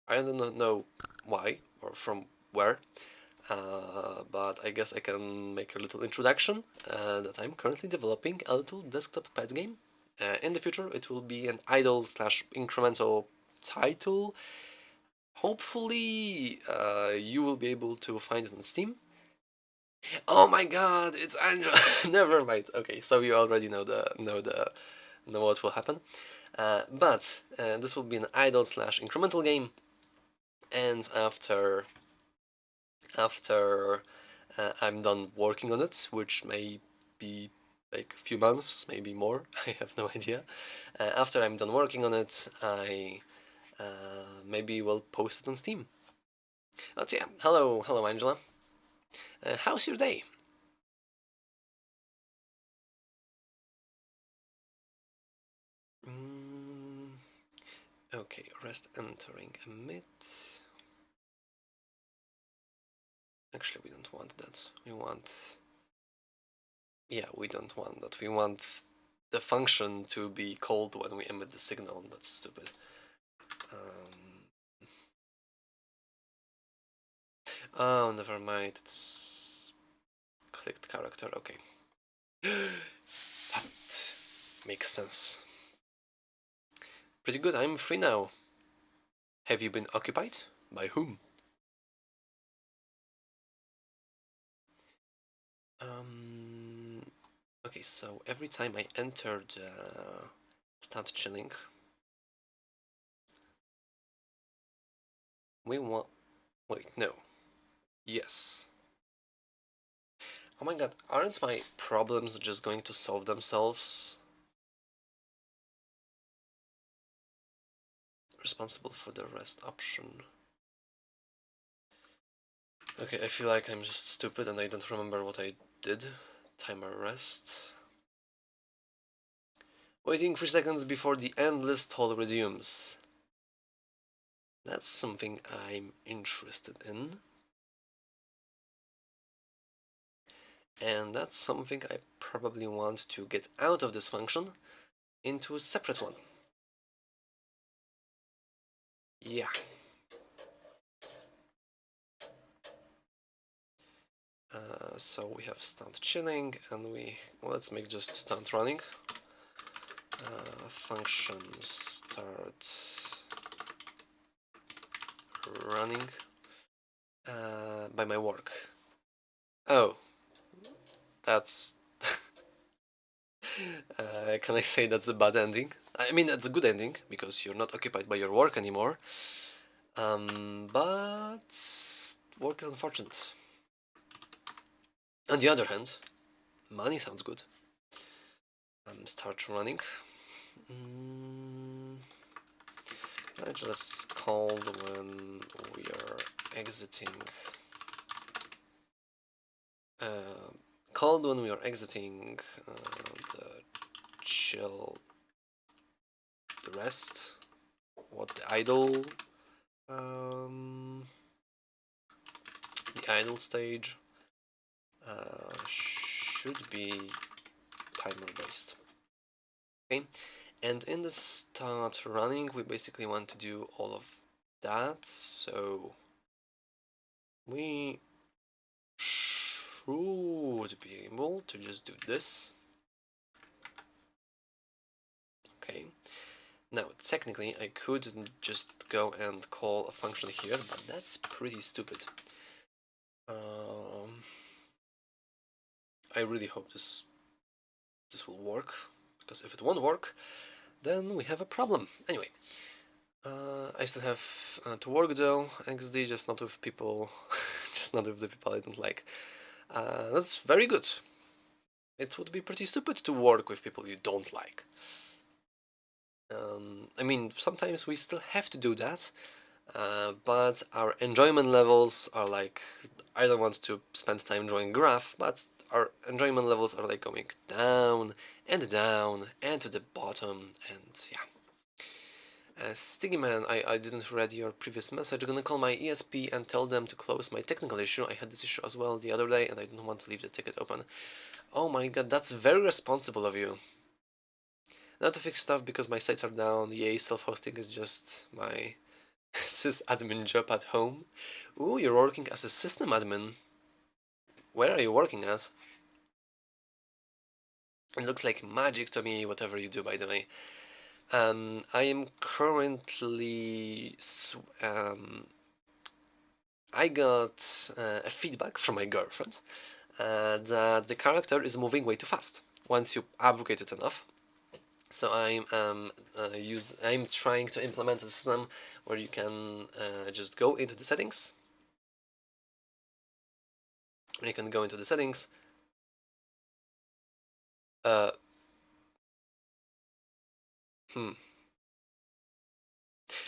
I don't know why or from where, but I guess I can make a little introduction that I'm currently developing a little desktop pets game. In the future, it will be an idle slash incremental title. Hopefully, you will be able to find it on Steam. Oh my God, it's Angela. Never mind. Okay, so you already know what will happen. But this will be an idle slash incremental game, and after I'm done working on it, which may be like a few months, maybe more. I have no idea. After I'm done working on it, I maybe will post it on Steam. But yeah, hello, Angela. How's your day? Mm, okay, rest entering emit. Actually, we don't want that. We don't want that. We want the function to be called when we emit the signal. That's stupid. Um, oh, never mind. It's clicked character. Okay. That makes sense. Pretty good. I'm free now. Have you been occupied? By whom? Um. Okay, so every time I entered start chilling, we want. Wait, no. Yes. Oh my god, aren't my problems just going to solve themselves? Responsible for the rest option. Okay, I feel like I'm just stupid and I don't remember what I did. Timer rest. Waiting 3 seconds before the end list toll resumes. That's something I'm interested in. And that's something I probably want to get out of this function into a separate one. Yeah. So we have start chilling and let's make just start running. Function start running by my work. Oh, that's. Can I say that's a bad ending? I mean, that's a good ending because you're not occupied by your work anymore. But work is unfortunate. On the other hand, money sounds good. Start running. Mm, let's call when we are exiting. Called when we are exiting the chill, the rest, what the idle stage should be timer based. Okay, and in the start running, we basically want to do all of that. So we should be able to just do this. Okay. Now, technically, I could just go and call a function here, but that's pretty stupid. I really hope this will work, because if it won't work, then we have a problem. Anyway, I still have to work though, XD, just not with people, just not with the people I don't like. That's very good. It would be pretty stupid to work with people you don't like. I mean, sometimes we still have to do that, but our enjoyment levels are like, I don't want to spend time drawing a graph, but our enjoyment levels are like going down and to the bottom, and yeah. Sticky Man, I didn't read your previous message. I'm gonna call my ESP and tell them to close my technical issue. I had this issue as well the other day and I didn't want to leave the ticket open. Oh my god, that's very responsible of you. Not to fix stuff because my sites are down. Yay, self-hosting is just my sysadmin job at home. Ooh, you're working as a system admin. Where are you working as? It looks like magic to me, whatever you do, by the way. I am currently. I got a feedback from my girlfriend that the character is moving way too fast once you abrogate it enough. So I'm trying to implement a system where you can just go into the settings. And you can go into the settings. Uh, hmm.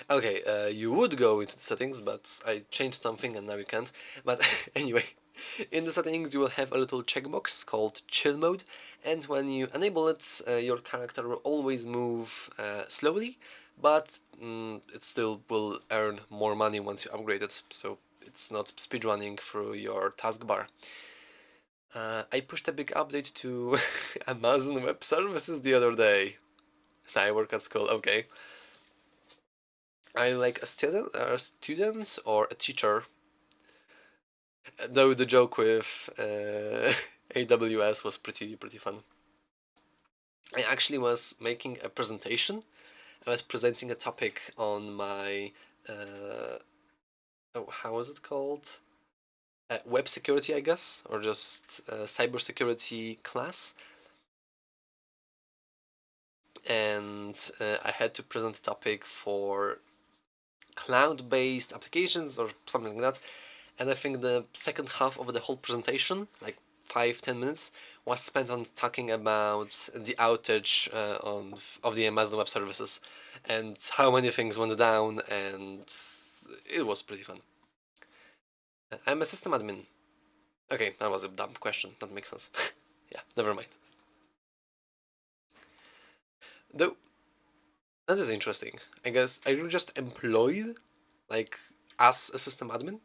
Okay, you would go into the settings, but I changed something and now you can't. But anyway, in the settings you will have a little checkbox called chill mode, and when you enable it, your character will always move slowly, but it still will earn more money once you upgrade it, so it's not speedrunning through your taskbar. I pushed a big update to Amazon Web Services the other day. I work at school, okay. I like a student or a teacher. Though the joke with AWS was pretty fun. I actually was making a presentation. I was presenting a topic on my how was it called? Web security, I guess, or just cybersecurity class. And I had to present a topic for cloud-based applications or something like that. And I think the second half of the whole presentation, like 5-10 minutes, was spent on talking about the outage of the Amazon Web Services and how many things went down, and it was pretty fun. I'm a system admin. Okay, that was a dumb question. That makes sense. Yeah, never mind. Though that is interesting. I guess are you just employed, like as a system admin?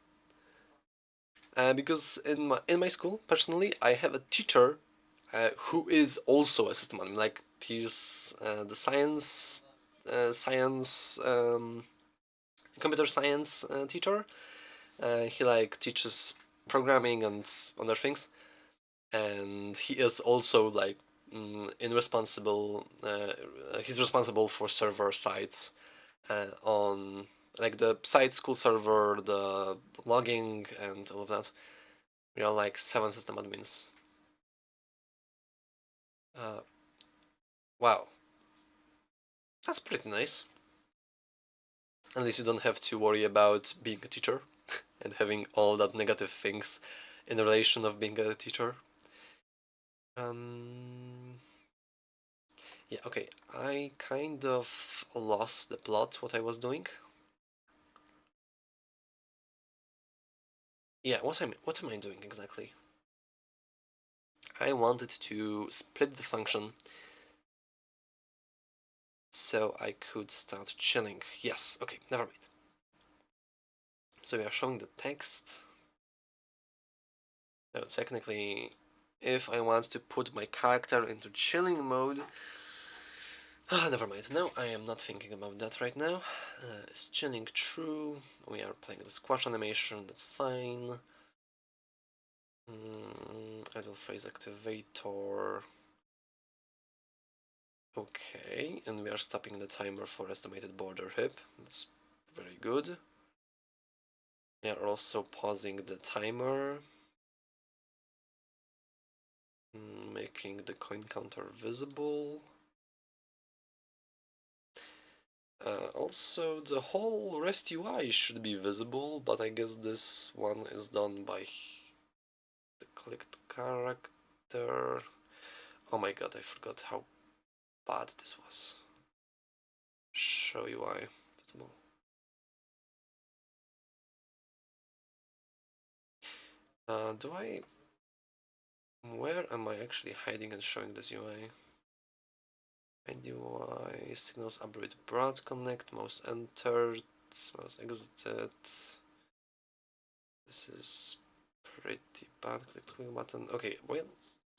Because in my school, personally, I have a teacher who is also a system admin. Like he's the computer science teacher. He like teaches programming and other things, and he is also like in responsible. He's responsible for server sites on like the site school server, the logging, and all of that. We are like 7 system admins. Uh, wow, that's pretty nice. At least you don't have to worry about being a teacher and having all that negative things in relation of being a teacher. Um, yeah, okay. I kind of lost the plot what I was doing. Yeah, what am I doing exactly? I wanted to split the function so I could start chilling. Yes, okay, never mind. So we are showing the text. So technically, if I want to put my character into chilling mode, never mind. No, I am not thinking about that right now. Is chilling true? We are playing the squash animation, that's fine. Idle phrase activator. Okay, and we are stopping the timer for estimated border hip. That's very good. We are also pausing the timer. Making the coin counter visible. Also, the whole REST UI should be visible, but I guess this one is done by the clicked character. Oh my god, I forgot how bad this was. Show UI visible. Do I... Where am I actually hiding and showing this UI? IDY signals upgrade broad connect, mouse entered, mouse exited. This is pretty bad. Click the quick button. Okay, wait.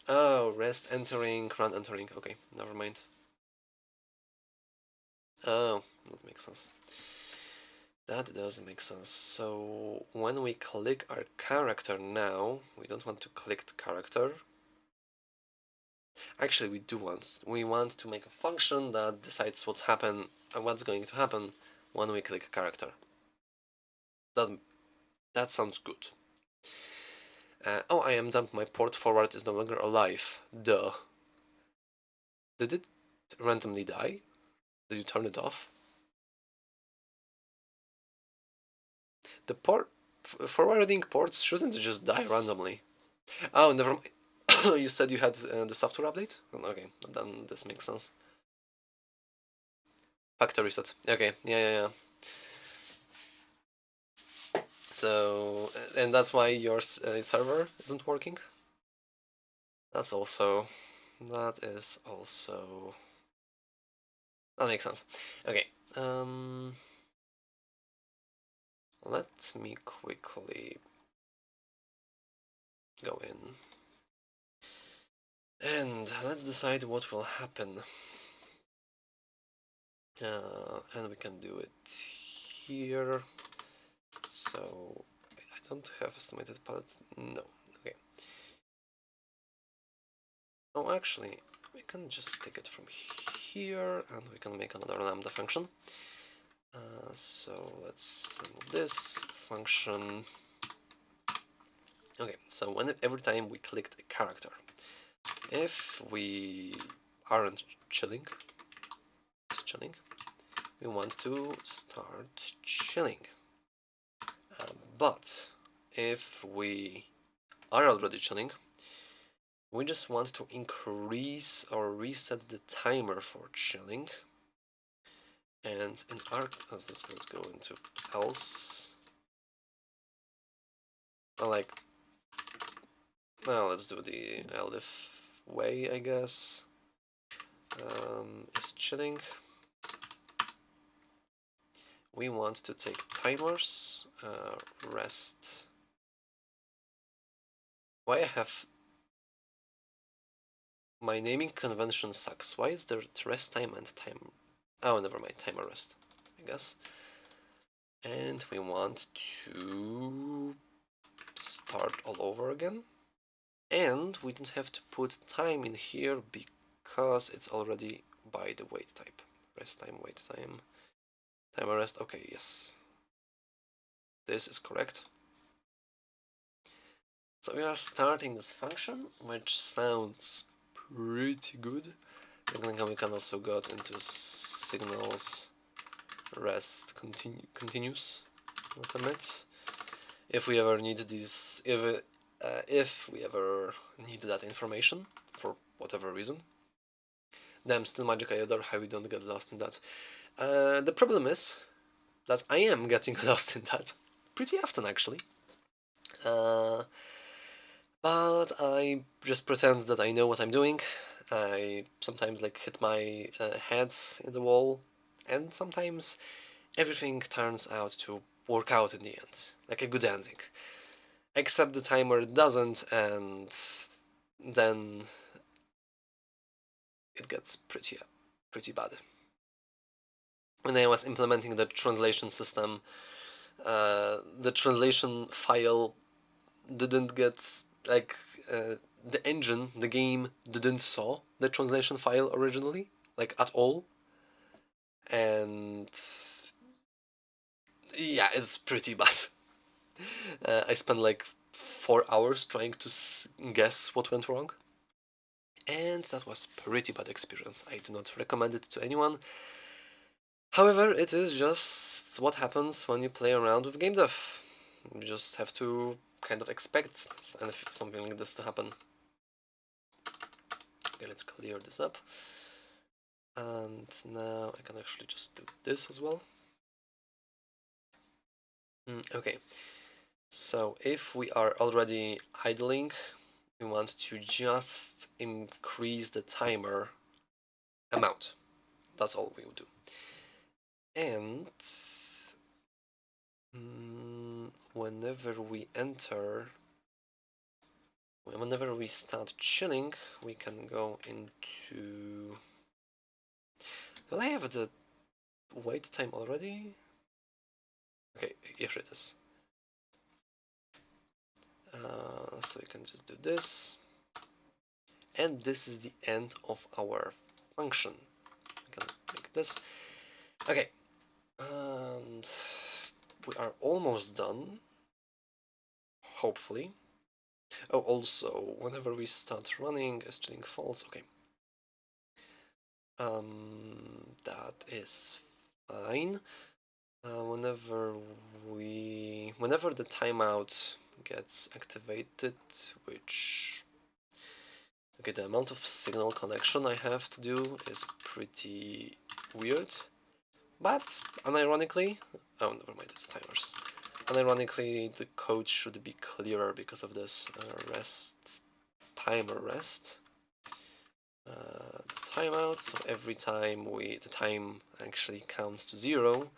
Oh, rest entering, run entering. Okay, never mind. Oh, that makes sense. That does make sense. So when we click our character now, we don't want to click the character. Actually, we do want. We want to make a function that decides what's going to happen when we click a character. That sounds good. Oh, I am dumb. My port forward is no longer alive. Duh. Did it randomly die? Did you turn it off? The forwarding ports shouldn't just die randomly. Oh, never mind. You said you had the software update? Okay, then this makes sense. Factory reset. Okay, yeah. So, and that's why your server isn't working? That is also... That makes sense. Okay, let me quickly go in. And let's decide what will happen. And we can do it here. So, I don't have estimated palette. No. Okay. Oh, actually, we can just take it from here, and we can make another lambda function. So let's remove this function. Okay, so every time we click the character, if we aren't chilling, we want to start chilling. But if we are already chilling, we just want to increase or reset the timer for chilling. And in our let's go into else. Now let's do the elif way, I guess. Is chilling. We want to take timers, rest. Why I have my naming convention sucks. Why is there rest time and time? Oh, never mind. Timer rest, I guess. And we want to start all over again. And we don't have to put time in here because it's already by the wait type. Rest time, wait time, timer rest. Okay, yes. This is correct. So we are starting this function, which sounds pretty good. And then we can also go into signals rest continuous limit. If we ever need these, if we ever need that information for whatever reason. Damn, still magic iodor, how we don't get lost in that. The problem is that I am getting lost in that pretty often, actually. But I just pretend that I know what I'm doing. I sometimes hit my head in the wall, and sometimes everything turns out to work out in the end, like a good ending. Except the timer doesn't, and then it gets pretty bad. When I was implementing the translation system, the translation file didn't get the engine, the game didn't saw the translation file originally, at all, and yeah, it's pretty bad. I spent 4 hours trying to guess what went wrong, and that was pretty bad experience. I do not recommend it to anyone. However, it is just what happens when you play around with game dev. You just have to kind of expect something like this to happen. Okay, let's clear this up. And now I can actually just do this as well. Okay, so if we are already idling, we want to just increase the timer amount. That's all we will do. And whenever we start chilling, we can go into. Do I have the wait time already? Okay, here it is. So you can just do this, and this is the end of our function. We can make this. Okay, and we are almost done. Hopefully. Oh, also, whenever we start running, a string false. Okay. That is fine. Whenever the timeout gets activated, which, okay, the amount of signal connection I have to do is pretty weird, but unironically, oh, never mind, it's timers. Unironically, the code should be clearer because of this timer rest. Timeout, so every time the time actually counts to 0,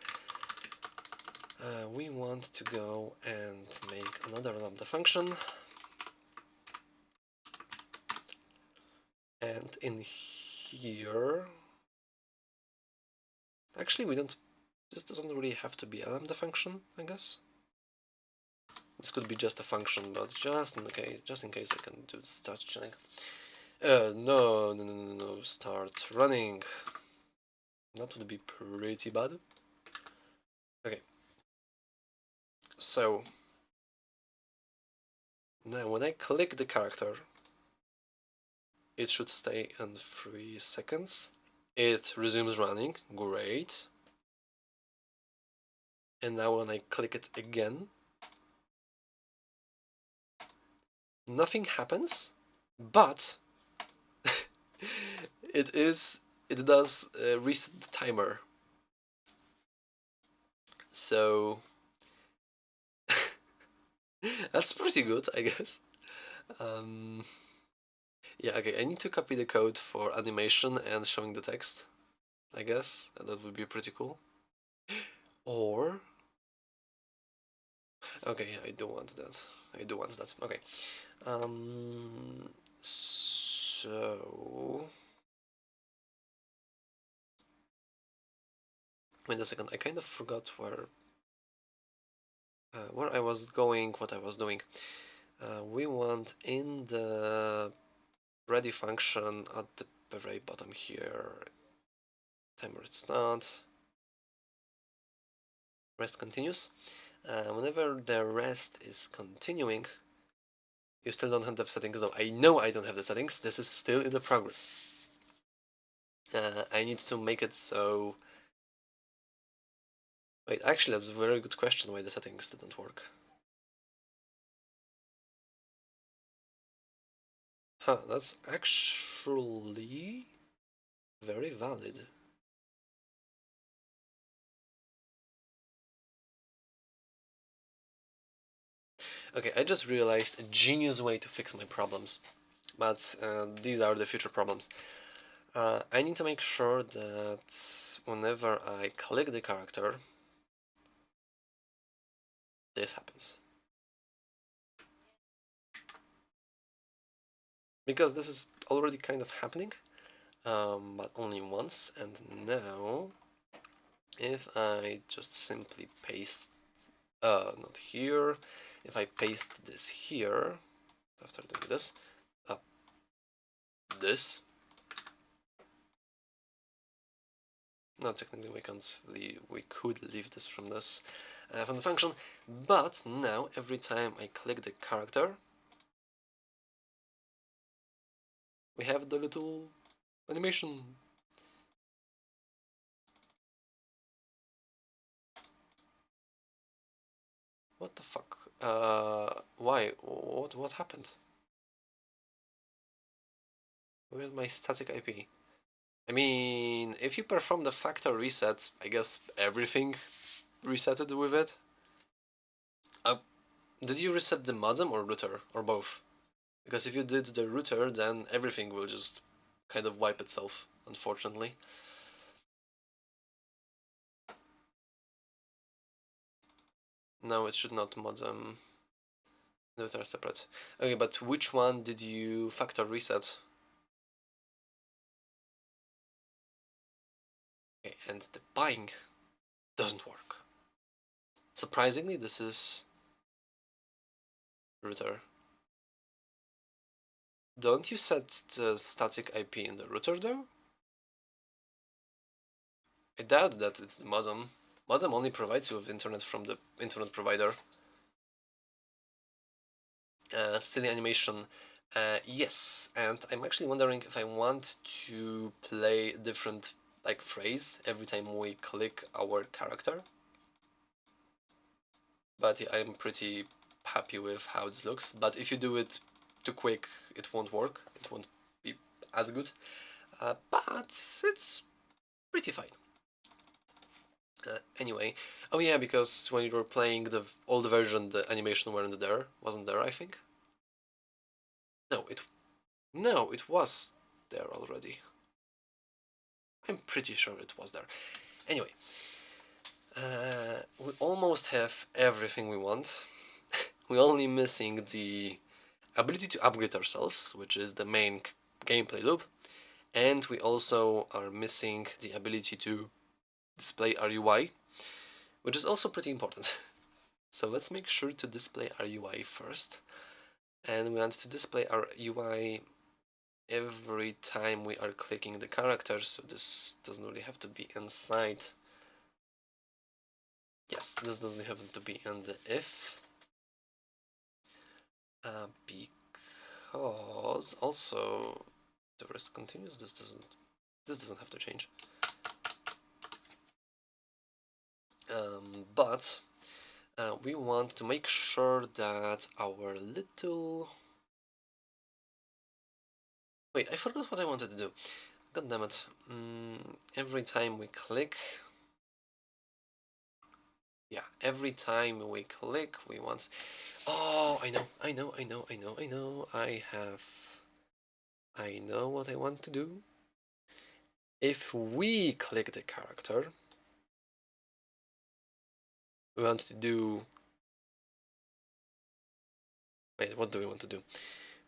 we want to go and make another lambda function, and in here, actually this doesn't really have to be a lambda function, I guess. This could be just a function, but just in case I can do start chilling. No, start running. That would be pretty bad. Okay. So now when I click the character, it should stay in 3 seconds. It resumes running, great. And now when I click it again, nothing happens, but it does reset the timer. So that's pretty good, I guess. Yeah, okay, I need to copy the code for animation and showing the text, I guess, and that would be pretty cool. Or, okay, yeah, I do want that. Okay. So wait a second, I kind of forgot where I was going, what I was doing. We want in the ready function at the very bottom here, timer start, rest continues. Whenever the rest is continuing, you still don't have the settings though. I know I don't have the settings, this is still in the progress. I need to make it so. Wait, actually that's a very good question why the settings didn't work. Huh, that's actually very valid. Okay, I just realized a genius way to fix my problems, but these are the future problems. I need to make sure that whenever I click the character, this happens. Because this is already kind of happening, but only once, and now, if I just simply paste, not here, if I paste this here, after doing this, no, technically we can't leave, we could leave this from the function, but now every time I click the character, we have the little animation. What the fuck? Why? What happened? Where's my static IP? I mean, if you perform the factor reset, I guess everything resetted with it. Did you reset the modem or router, or both? Because if you did the router, then everything will just kind of wipe itself, unfortunately. No, it should not mod them. Those are separate. Okay, but which one did you factor reset? Okay, and the buying doesn't work. Surprisingly, this is router. Don't you set the static IP in the router though? I doubt that it's the modem. Modem only provides you with internet from the internet provider. Silly animation. Yes, and I'm actually wondering if I want to play a different like phrase every time we click our character. But yeah, I'm pretty happy with how this looks. But if you do it too quick, it won't work. It won't be as good. But it's pretty fine. Anyway, oh yeah, because when you were playing the old version, the animation wasn't there, I think. No, it was there already. I'm pretty sure it was there. Anyway, we almost have everything we want. We're only missing the ability to upgrade ourselves, which is the main gameplay loop, and we also are missing the ability to display our UI, which is also pretty important. So let's make sure to display our UI first, and we want to display our UI every time we are clicking the character, so this doesn't really have to be inside. Yes, this doesn't have to be in the if, because also the rest continues. This doesn't have to change. But we want to make sure that our little... Wait, I forgot what I wanted to do. God damn it. Every time we click... Yeah, every time we click, we want... Oh, I know. I know what I want to do. If we click the character, we want to do... Wait, what do we want to do?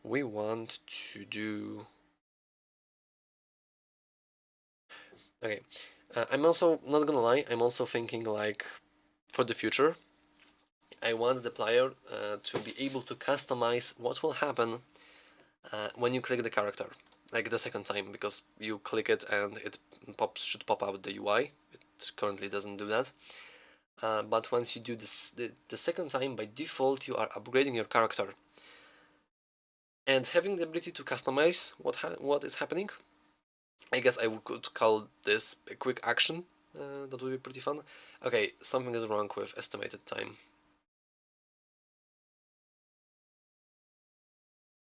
We want to do... Okay, I'm also, not gonna lie, I'm also thinking like, for the future, I want the player to be able to customize what will happen when you click the character, like the second time, because you click it and it should pop out the UI. It currently doesn't do that. But once you do this the second time, by default, you are upgrading your character. And having the ability to customize what is happening, I guess I could call this a quick action. That would be pretty fun. Okay, something is wrong with estimated time.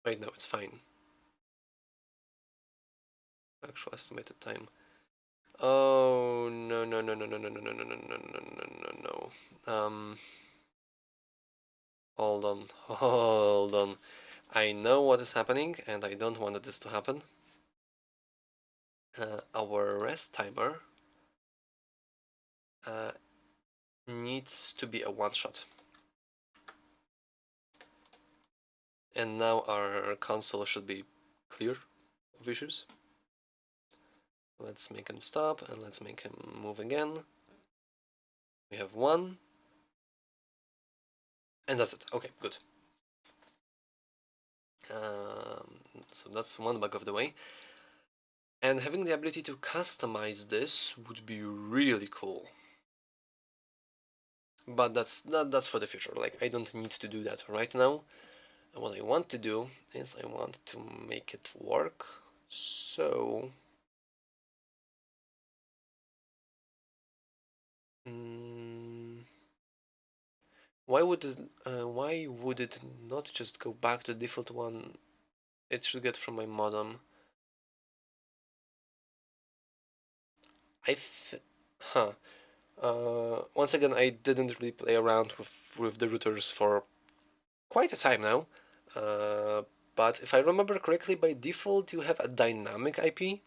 Wait, no, it's fine. Actual estimated time. Oh no no no no no no no no no no no no no no. Hold on, hold on. I know what is happening, and I don't want this to happen. Our rest timer needs to be a one-shot. And now our console should be clear of issues. Let's make him stop, and let's make him move again. We have one. And that's it. Okay, good. So that's one bug of the way. And having the ability to customize this would be really cool. But that's for the future. Like, I don't need to do that right now. And what I want to do is I want to make it work. So... why would it not just go back to the default one it should get from my modem? Once again, I didn't really play around with the routers for quite a time now. But if I remember correctly, by default you have a dynamic IP,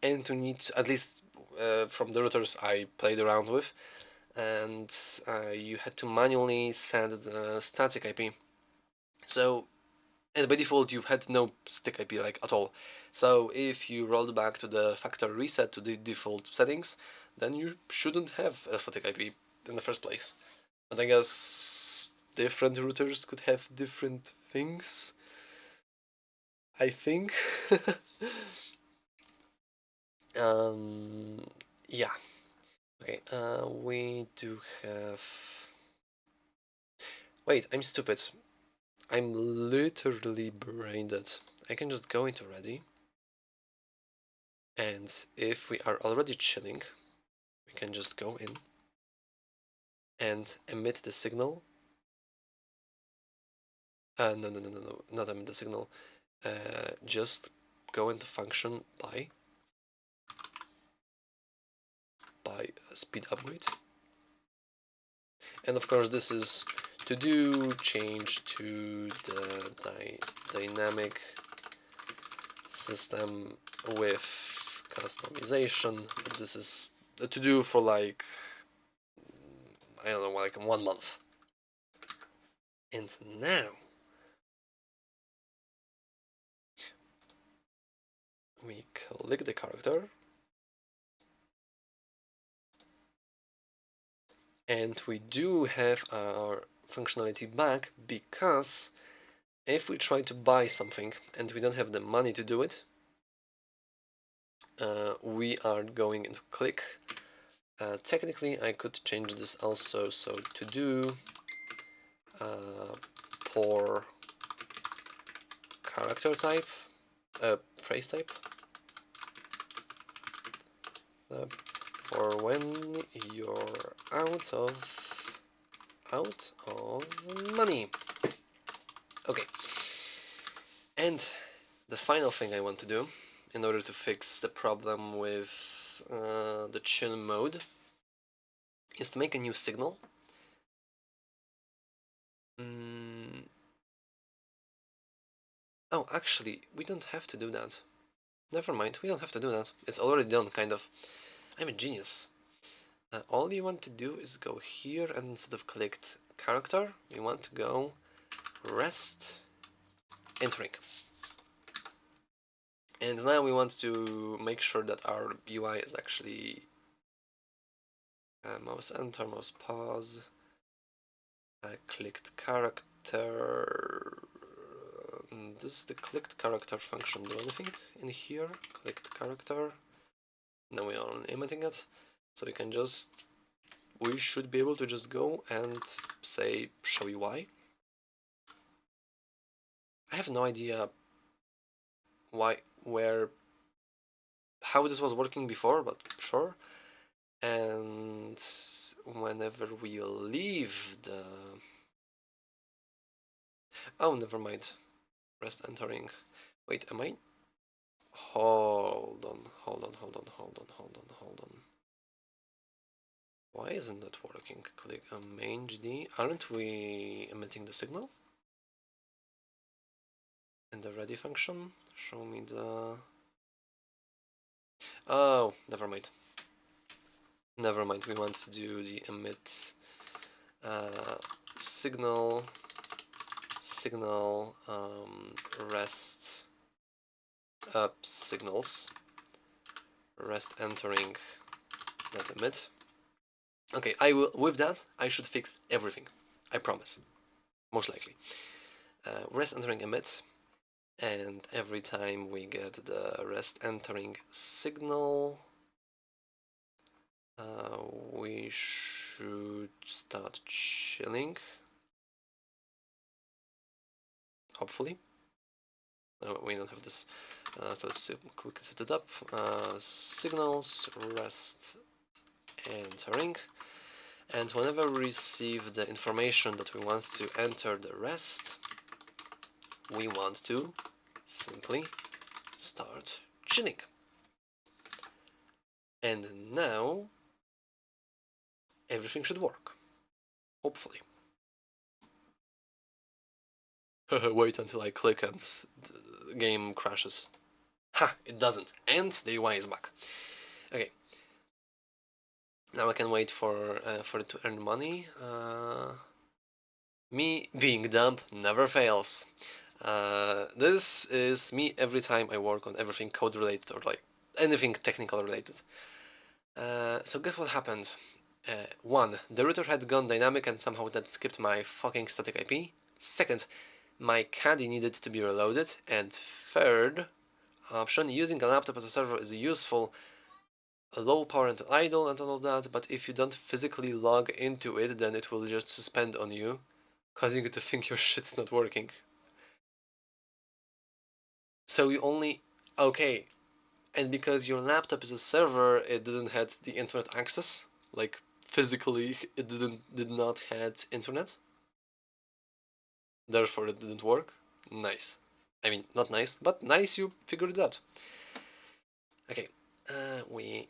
and to need, at least from the routers I played around with, and you had to manually send the static IP. So, and by default you had no static IP like at all. So if you rolled back to the factory reset to the default settings, then you shouldn't have a static IP in the first place. But I guess different routers could have different things, I think. um, yeah. Okay, we do have... Wait, I'm stupid. I'm literally brained. I can just go into ready. And if we are already chilling, we can just go in and emit the signal. No, not emit the signal. Just go into function by speed upgrade. And of course this is to do change to the dynamic system with customization. This is to do for like, I don't know, like 1 month. And now we click the character and we do have our functionality back, because if we try to buy something and we don't have the money to do it, we are going to click. Technically I could change this also, so to do for character type, phrase type, for when you're out of money. Okay. And the final thing I want to do in order to fix the problem with the chill mode is to make a new signal. Oh, actually, we don't have to do that. Never mind, we don't have to do that. It's already done, kind of. I'm a genius. All you want to do is go here, and instead of clicked character, we want to go rest entering. And now we want to make sure that our UI is actually mouse enter, mouse pause, clicked character. Does the clicked character function do anything in here? Clicked character. Now we are emitting it, so we can just, we should be able to just go and say show UI. I have no idea how this was working before, but sure. And whenever we leave the... Oh, never mind. Rest entering. Wait, am I... Hold on. Why isn't that working? Click on main GD. Aren't we emitting the signal? In the ready function? Show me the... Oh, never mind. Never mind, we want to do the emit signal rest signals, rest entering, not emit. Okay, I will, with that I should fix everything, I promise, most likely. Rest entering emit, and every time we get the rest entering signal, we should start chilling, hopefully. We don't have this, so let's quickly set it up. Signals, rest entering, and whenever we receive the information that we want to enter the rest, we want to simply start chilling. And now everything should work, hopefully. Wait until I click and the game crashes. Ha! It doesn't, and the UI is back. Okay. Now I can wait for it to earn money. Me being dumb never fails. This is me every time I work on everything code related or like anything technical related. So guess what happened? 1. The router had gone dynamic and somehow that skipped my fucking static IP. Second, my caddy needed to be reloaded. And third option, using a laptop as a server is useful, low power and idle and all of that, but if you don't physically log into it, then it will just suspend on you, causing you to think your shit's not working. So you only... Okay, and because your laptop is a server, it didn't have the internet access, like physically it did not had internet, therefore it didn't work. Nice. I mean, not nice, but nice you figured it out. Okay, we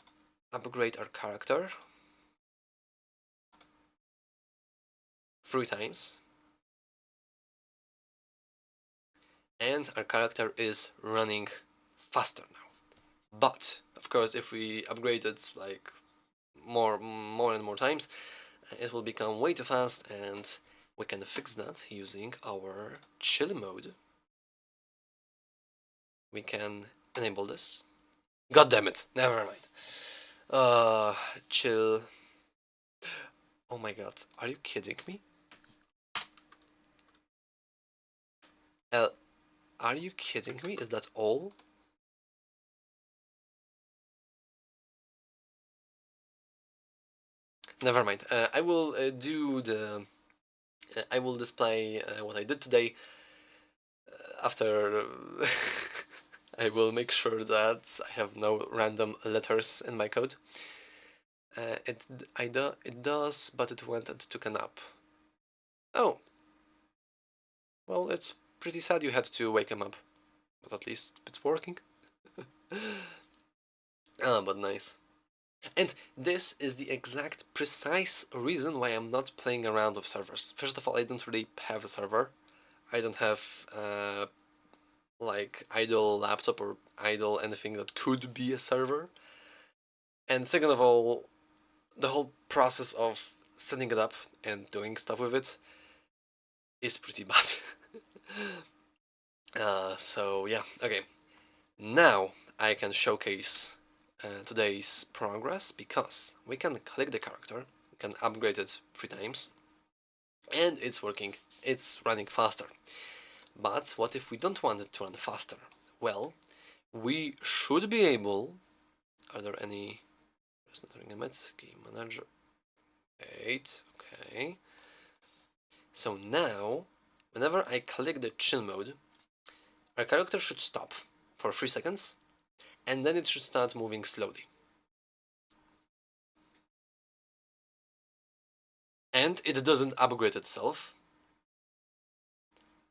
upgrade our character 3 times, and our character is running faster now. But of course, if we upgrade it like more and more times, it will become way too fast, and we can fix that using our chill mode. We can enable this. God damn it! Never mind. Chill. Oh my god, are you kidding me? Are you kidding me? Is that all? Never mind. I will do the. I will display what I did today after. I will make sure that I have no random letters in my code. It does, but it went and took a nap. Oh. Well, it's pretty sad you had to wake him up. But at least it's working. But nice. And this is the exact precise reason why I'm not playing around with servers. First of all, I don't really have a server. I don't have like idle laptop or idle anything that could be a server. And second of all, the whole process of setting it up and doing stuff with it is pretty bad. So yeah, okay. Now I can showcase today's progress because we can click the character, we can upgrade it 3 times, and it's working, it's running faster. But what if we don't want it to run faster? Well, we should be able... Are there any... Game Manager 8, okay. So now, whenever I click the chill mode, our character should stop for 3 seconds, and then it should start moving slowly. And it doesn't upgrade itself.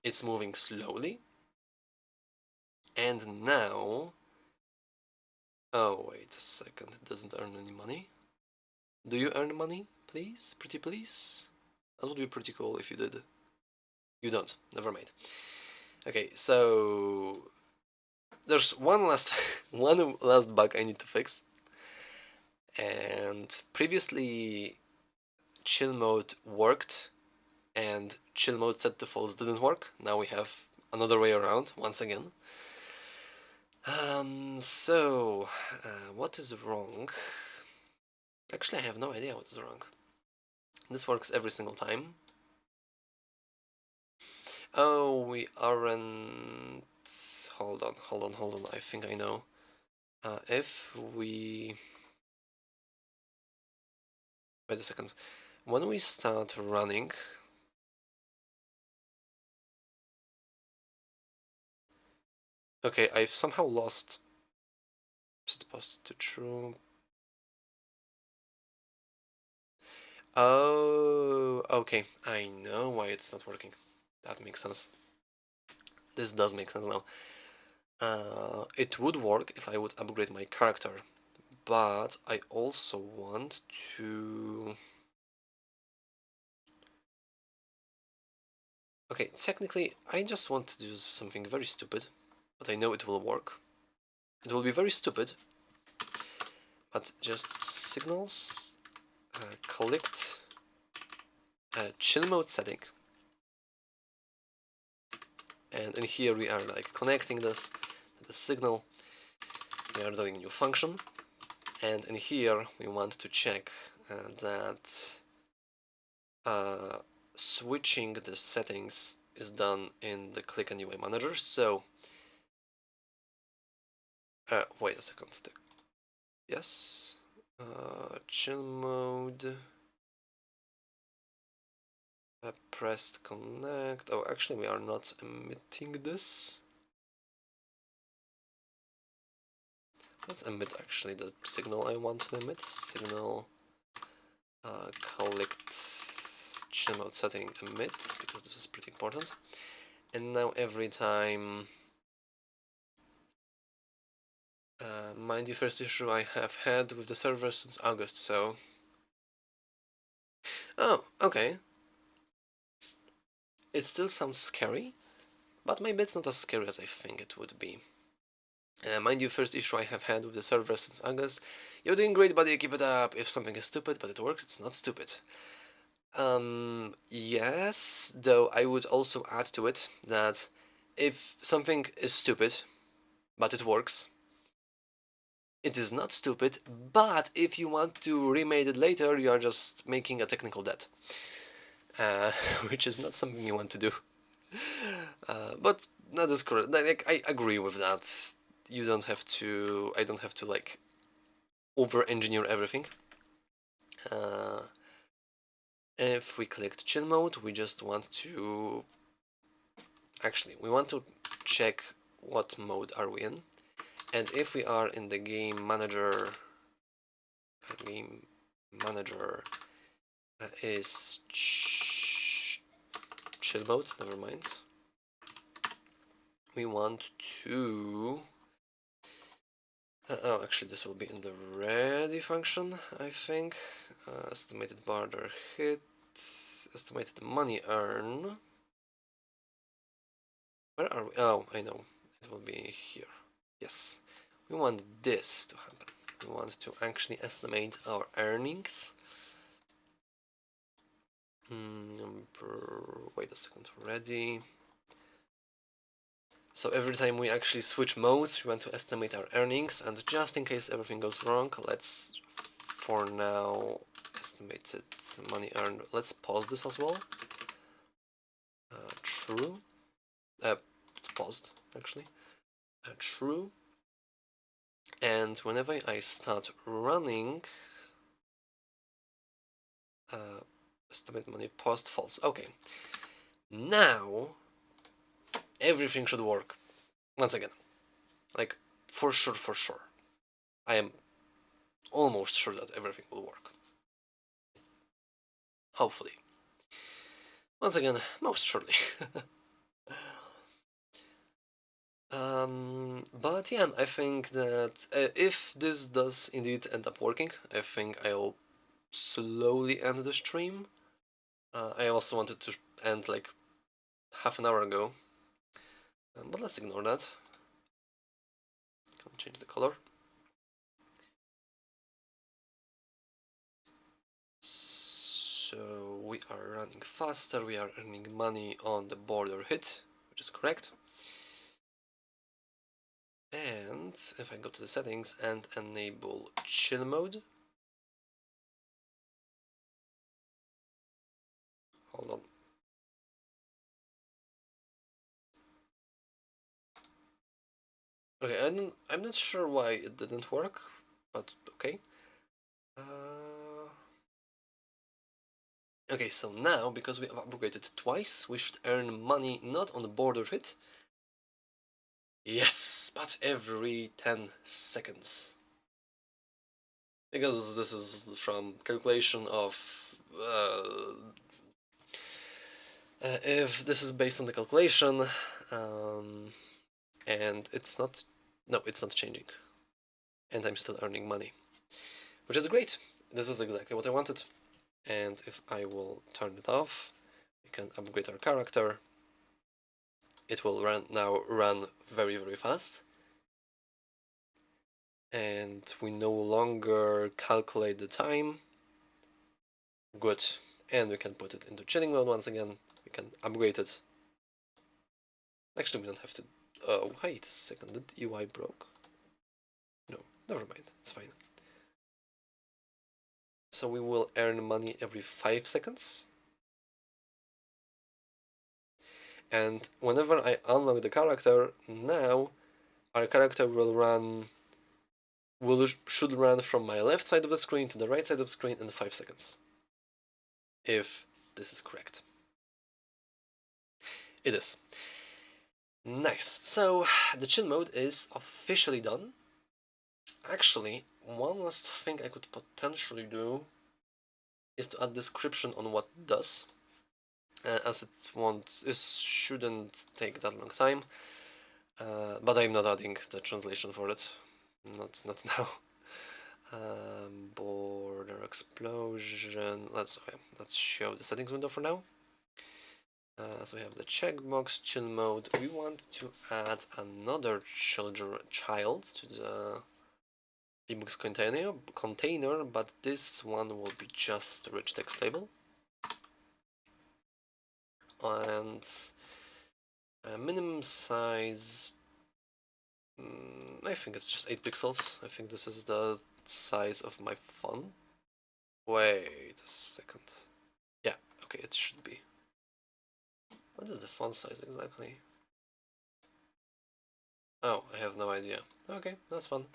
It's moving slowly. And now... Oh, wait a second, it doesn't earn any money. Do you earn money, please? Pretty please? That would be pretty cool if you did. You don't, never mind. Okay, so... There's one last bug I need to fix. And previously chill mode worked and chill mode set to false didn't work. Now we have another way around once again. So what is wrong? Actually, I have no idea what is wrong. This works every single time. Oh, we aren't... Hold on. I think I know. If we... Wait a second. When we start running... Okay, I've somehow lost... Set post to true... Oh, okay. I know why it's not working. That makes sense. This does make sense now. It would work if I would upgrade my character, but I also want to... Okay, technically, I just want to do something very stupid, but I know it will work. It will be very stupid, but just signals clicked chill mode setting, and in here we are like connecting this to the signal. We are doing new function, and in here we want to check that switching the settings is done in the click and UI manager. So wait a second. Yes, chill mode. Pressed connect. Oh, actually, we are not emitting this. Let's emit actually the signal I want to emit. Signal collect chill mode setting emit, because this is pretty important. And now every time, mind you, first issue I have had with the server since August, so... Oh, okay. It still sounds scary, but maybe it's not as scary as I think it would be. Mind you, first issue I have had with the server since August. You're doing great, buddy, keep it up. If something is stupid, but it works, it's not stupid. Yes, though I would also add to it that if something is stupid, but it works, it is not stupid, but if you want to remake it later, you are just making a technical debt. Which is not something you want to do. But that is correct. Like, I agree with that. You don't have to. I don't have to like over-engineer everything. If we click chill mode, we just want to. Actually, we want to check what mode are we in, and if we are in the game manager is chill mode. Never mind. We want to. Oh, actually, this will be in the ready function, I think. Estimated border hit, estimated money earn. Where are we? Oh, I know. It will be here. Yes. We want this to happen. We want to actually estimate our earnings. Wait a second. Ready. So every time we actually switch modes, we want to estimate our earnings, and just in case everything goes wrong, let's, for now, estimated money earned. Let's pause this as well. True. It's paused, actually. True. And whenever I start running, estimate money paused false. Okay. Now, everything should work. Once again. Like, for sure, for sure. I am almost sure that everything will work. Hopefully. Once again, most surely. But yeah, I think that if this does indeed end up working, I think I'll slowly end the stream. I also wanted to end like half an hour ago, but let's ignore that. Can change the color. So we are running faster, we are earning money on the border hit, which is correct. And if I go to the settings and enable chill mode, hold on. Okay, I'm not sure why it didn't work, but okay. Okay, so now, because we have upgraded twice, we should earn money not on the border hit. Yes, but every 10 seconds. Because this is from calculation of... if this is based on the calculation, and it's not... No, it's not changing. And I'm still earning money. Which is great. This is exactly what I wanted. And if I will turn it off, we can upgrade our character. It will now run very, very fast. And we no longer calculate the time. Good. And we can put it into chilling mode once again. We can upgrade it. Actually, we don't have to. Oh, wait a second. Did UI broke? No, never mind. It's fine. So we will earn money every 5 seconds. And whenever I unlock the character, now our character will should run from my left side of the screen to the right side of the screen in 5 seconds. If this is correct. It is. Nice. So the chill mode is officially done. Actually, one last thing I could potentially do is to add description on what it does, as it shouldn't take that long time. But I'm not adding the translation for it. Not now. Border explosion. Let's show the settings window for now. So we have the checkbox, chill mode. We want to add another child to the ebooks container, but this one will be just a rich text label. And minimum size, I think it's just 8 pixels. I think this is the size of my font. Wait a second. Yeah, okay, it should be. What is the font size exactly? Oh, I have no idea. Okay, that's fun.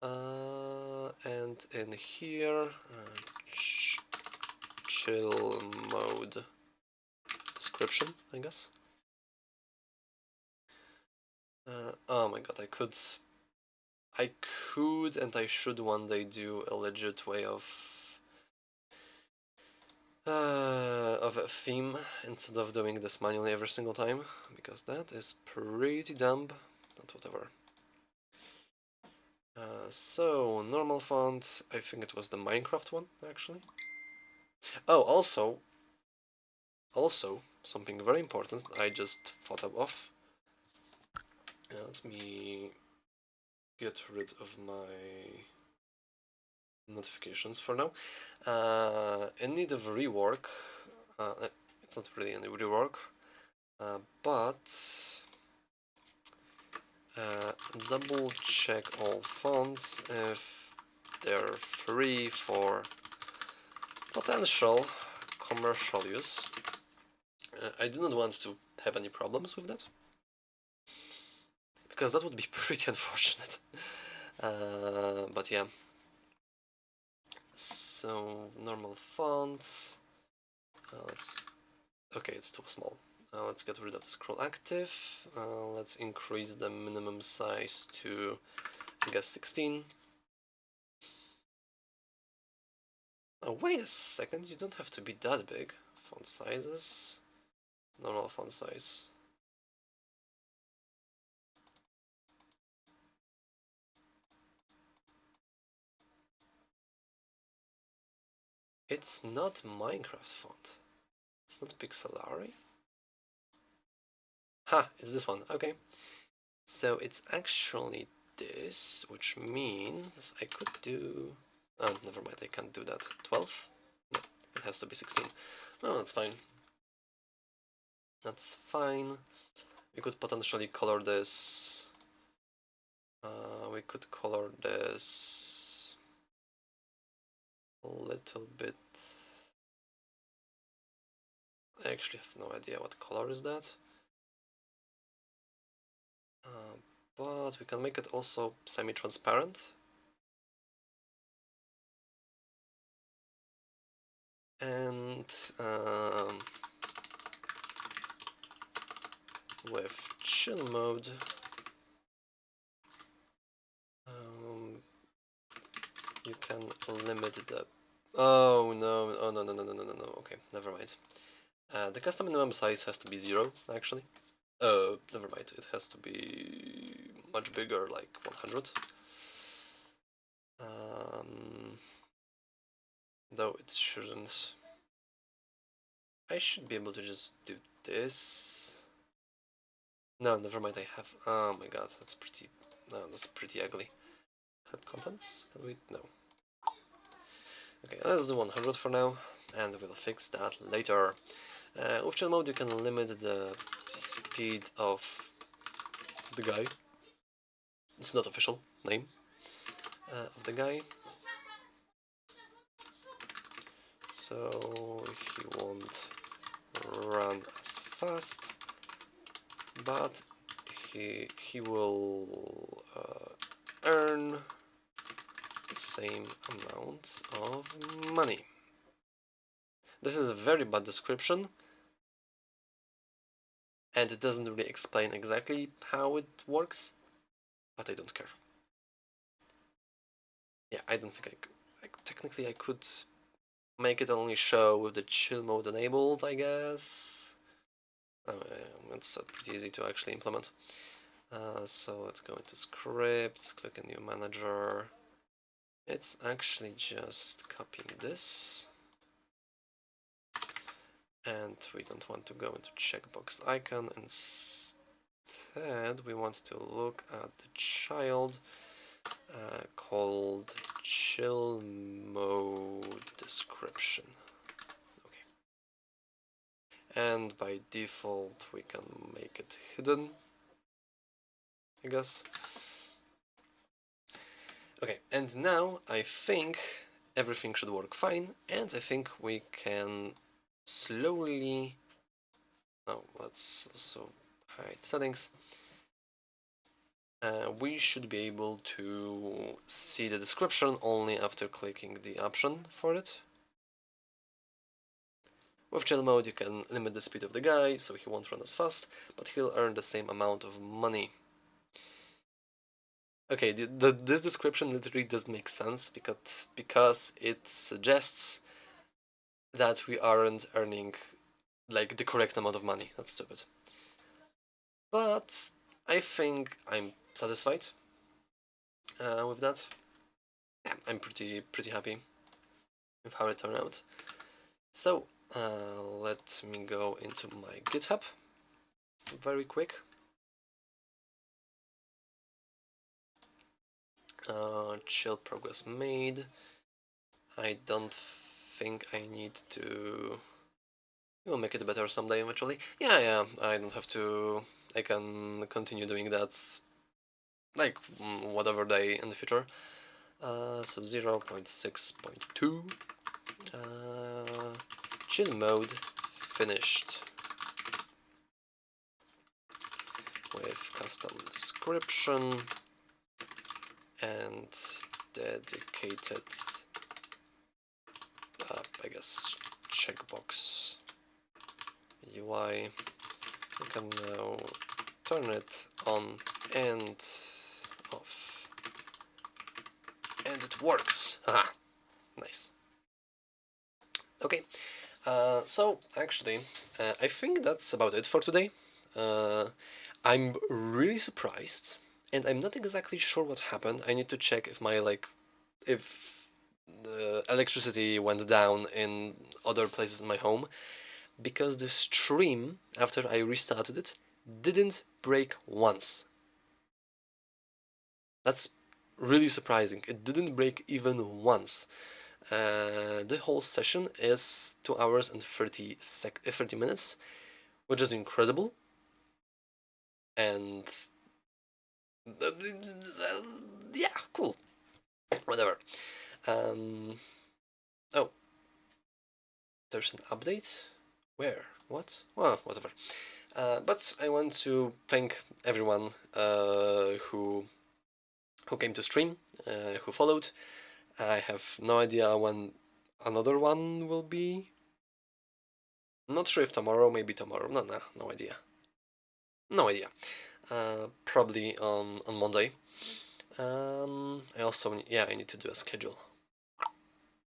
And in here, chill mode description, I guess. Oh my god, I could and I should one day do a legit way of a theme instead of doing this manually every single time, because that is pretty dumb, but whatever. So, normal font, I think it was the Minecraft one, actually. Oh, also, something very important I just thought of. Let me get rid of my notifications for now. In need of rework. It's not really any rework, but double check all fonts if they're free for potential commercial use. I didn't want to have any problems with that, because that would be pretty unfortunate. But yeah. So normal font. Okay, it's too small. Let's get rid of the scroll active. Let's increase the minimum size to, I guess, 16. Oh, wait a second, you don't have to be that big. Font sizes. Normal font size. It's not Minecraft font. It's not Pixelary. Ha, it's this one. Okay. So it's actually this, which means I could do... Oh, never mind, I can't do that. 12? No, it has to be 16. Oh, that's fine. That's fine. We could potentially color this... we could color this... a little bit... I actually have no idea what color is that. But we can make it also semi-transparent. And with chill mode, you can limit the... Oh no, oh no, okay, never mind. The custom minimum size has to be 0, actually. Never mind, it has to be much bigger, like 100. Though it shouldn't. I should be able to just do this. No, never mind, I have... Oh my god, that's pretty... No, that's pretty ugly. Clip contents? Can we... No. Okay, let's do 100 for now. and we'll fix that later. With chill mode you can limit the speed of the guy. It's not official name of the guy, so he won't run as fast, but he will earn the same amount of money. This is a very bad description, and it doesn't really explain exactly how it works, but I don't care. Yeah, I don't think technically I could make it only show with the chill mode enabled, I guess. It's pretty easy to actually implement. So let's go into script, click a new manager. It's actually just copying this. And we don't want to go into checkbox icon. Instead, we want to look at the child called chill mode description. Okay. And by default, we can make it hidden, I guess. Okay, and now I think everything should work fine, and I think we can slowly... Oh, let's also hide settings. We should be able to see the description only after clicking the option for it. With chill mode you can limit the speed of the guy, so he won't run as fast, but he'll earn the same amount of money. Okay, this description literally doesn't make sense because it suggests that we aren't earning like the correct amount of money. That's stupid. But I think I'm satisfied with that. Yeah, I'm pretty happy with how it turned out. So let me go into my GitHub very quick. Chill progress made. I don't think I need to... We'll make it better someday eventually. Yeah, I don't have to... I can continue doing that like whatever day in the future. So 0.6.2. Chill mode finished with custom description and dedicated I guess checkbox UI. We can now turn it on and off, and it works. Haha, nice. Okay, so actually I think that's about it for today. I'm really surprised, and I'm not exactly sure what happened. I need to check if my if the electricity went down in other places in my home, because the stream after I restarted it didn't break once. That's really surprising. It didn't break even once. The whole session is 2 hours and 30 minutes, which is incredible. And yeah, cool. Whatever. Oh, there's an update? Where? What? Well, whatever. But I want to thank everyone who came to stream, who followed. I have no idea when another one will be. I'm not sure if tomorrow, maybe tomorrow. No idea. No idea. Probably on Monday. I also, I need to do a schedule.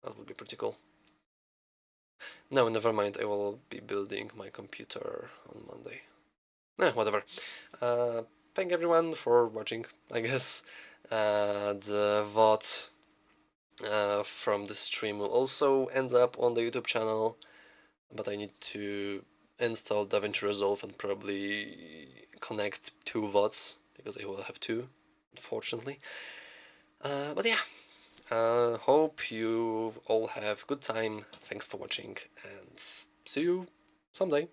That would be pretty cool. No, never mind. I will be building my computer on Monday. Whatever. Thank everyone for watching, I guess. The VOD from the stream will also end up on the YouTube channel, but I need to install DaVinci Resolve and probably connect 2 VODs, because I will have 2, unfortunately. But yeah, Hope you all have good time. Thanks for watching, and see you someday.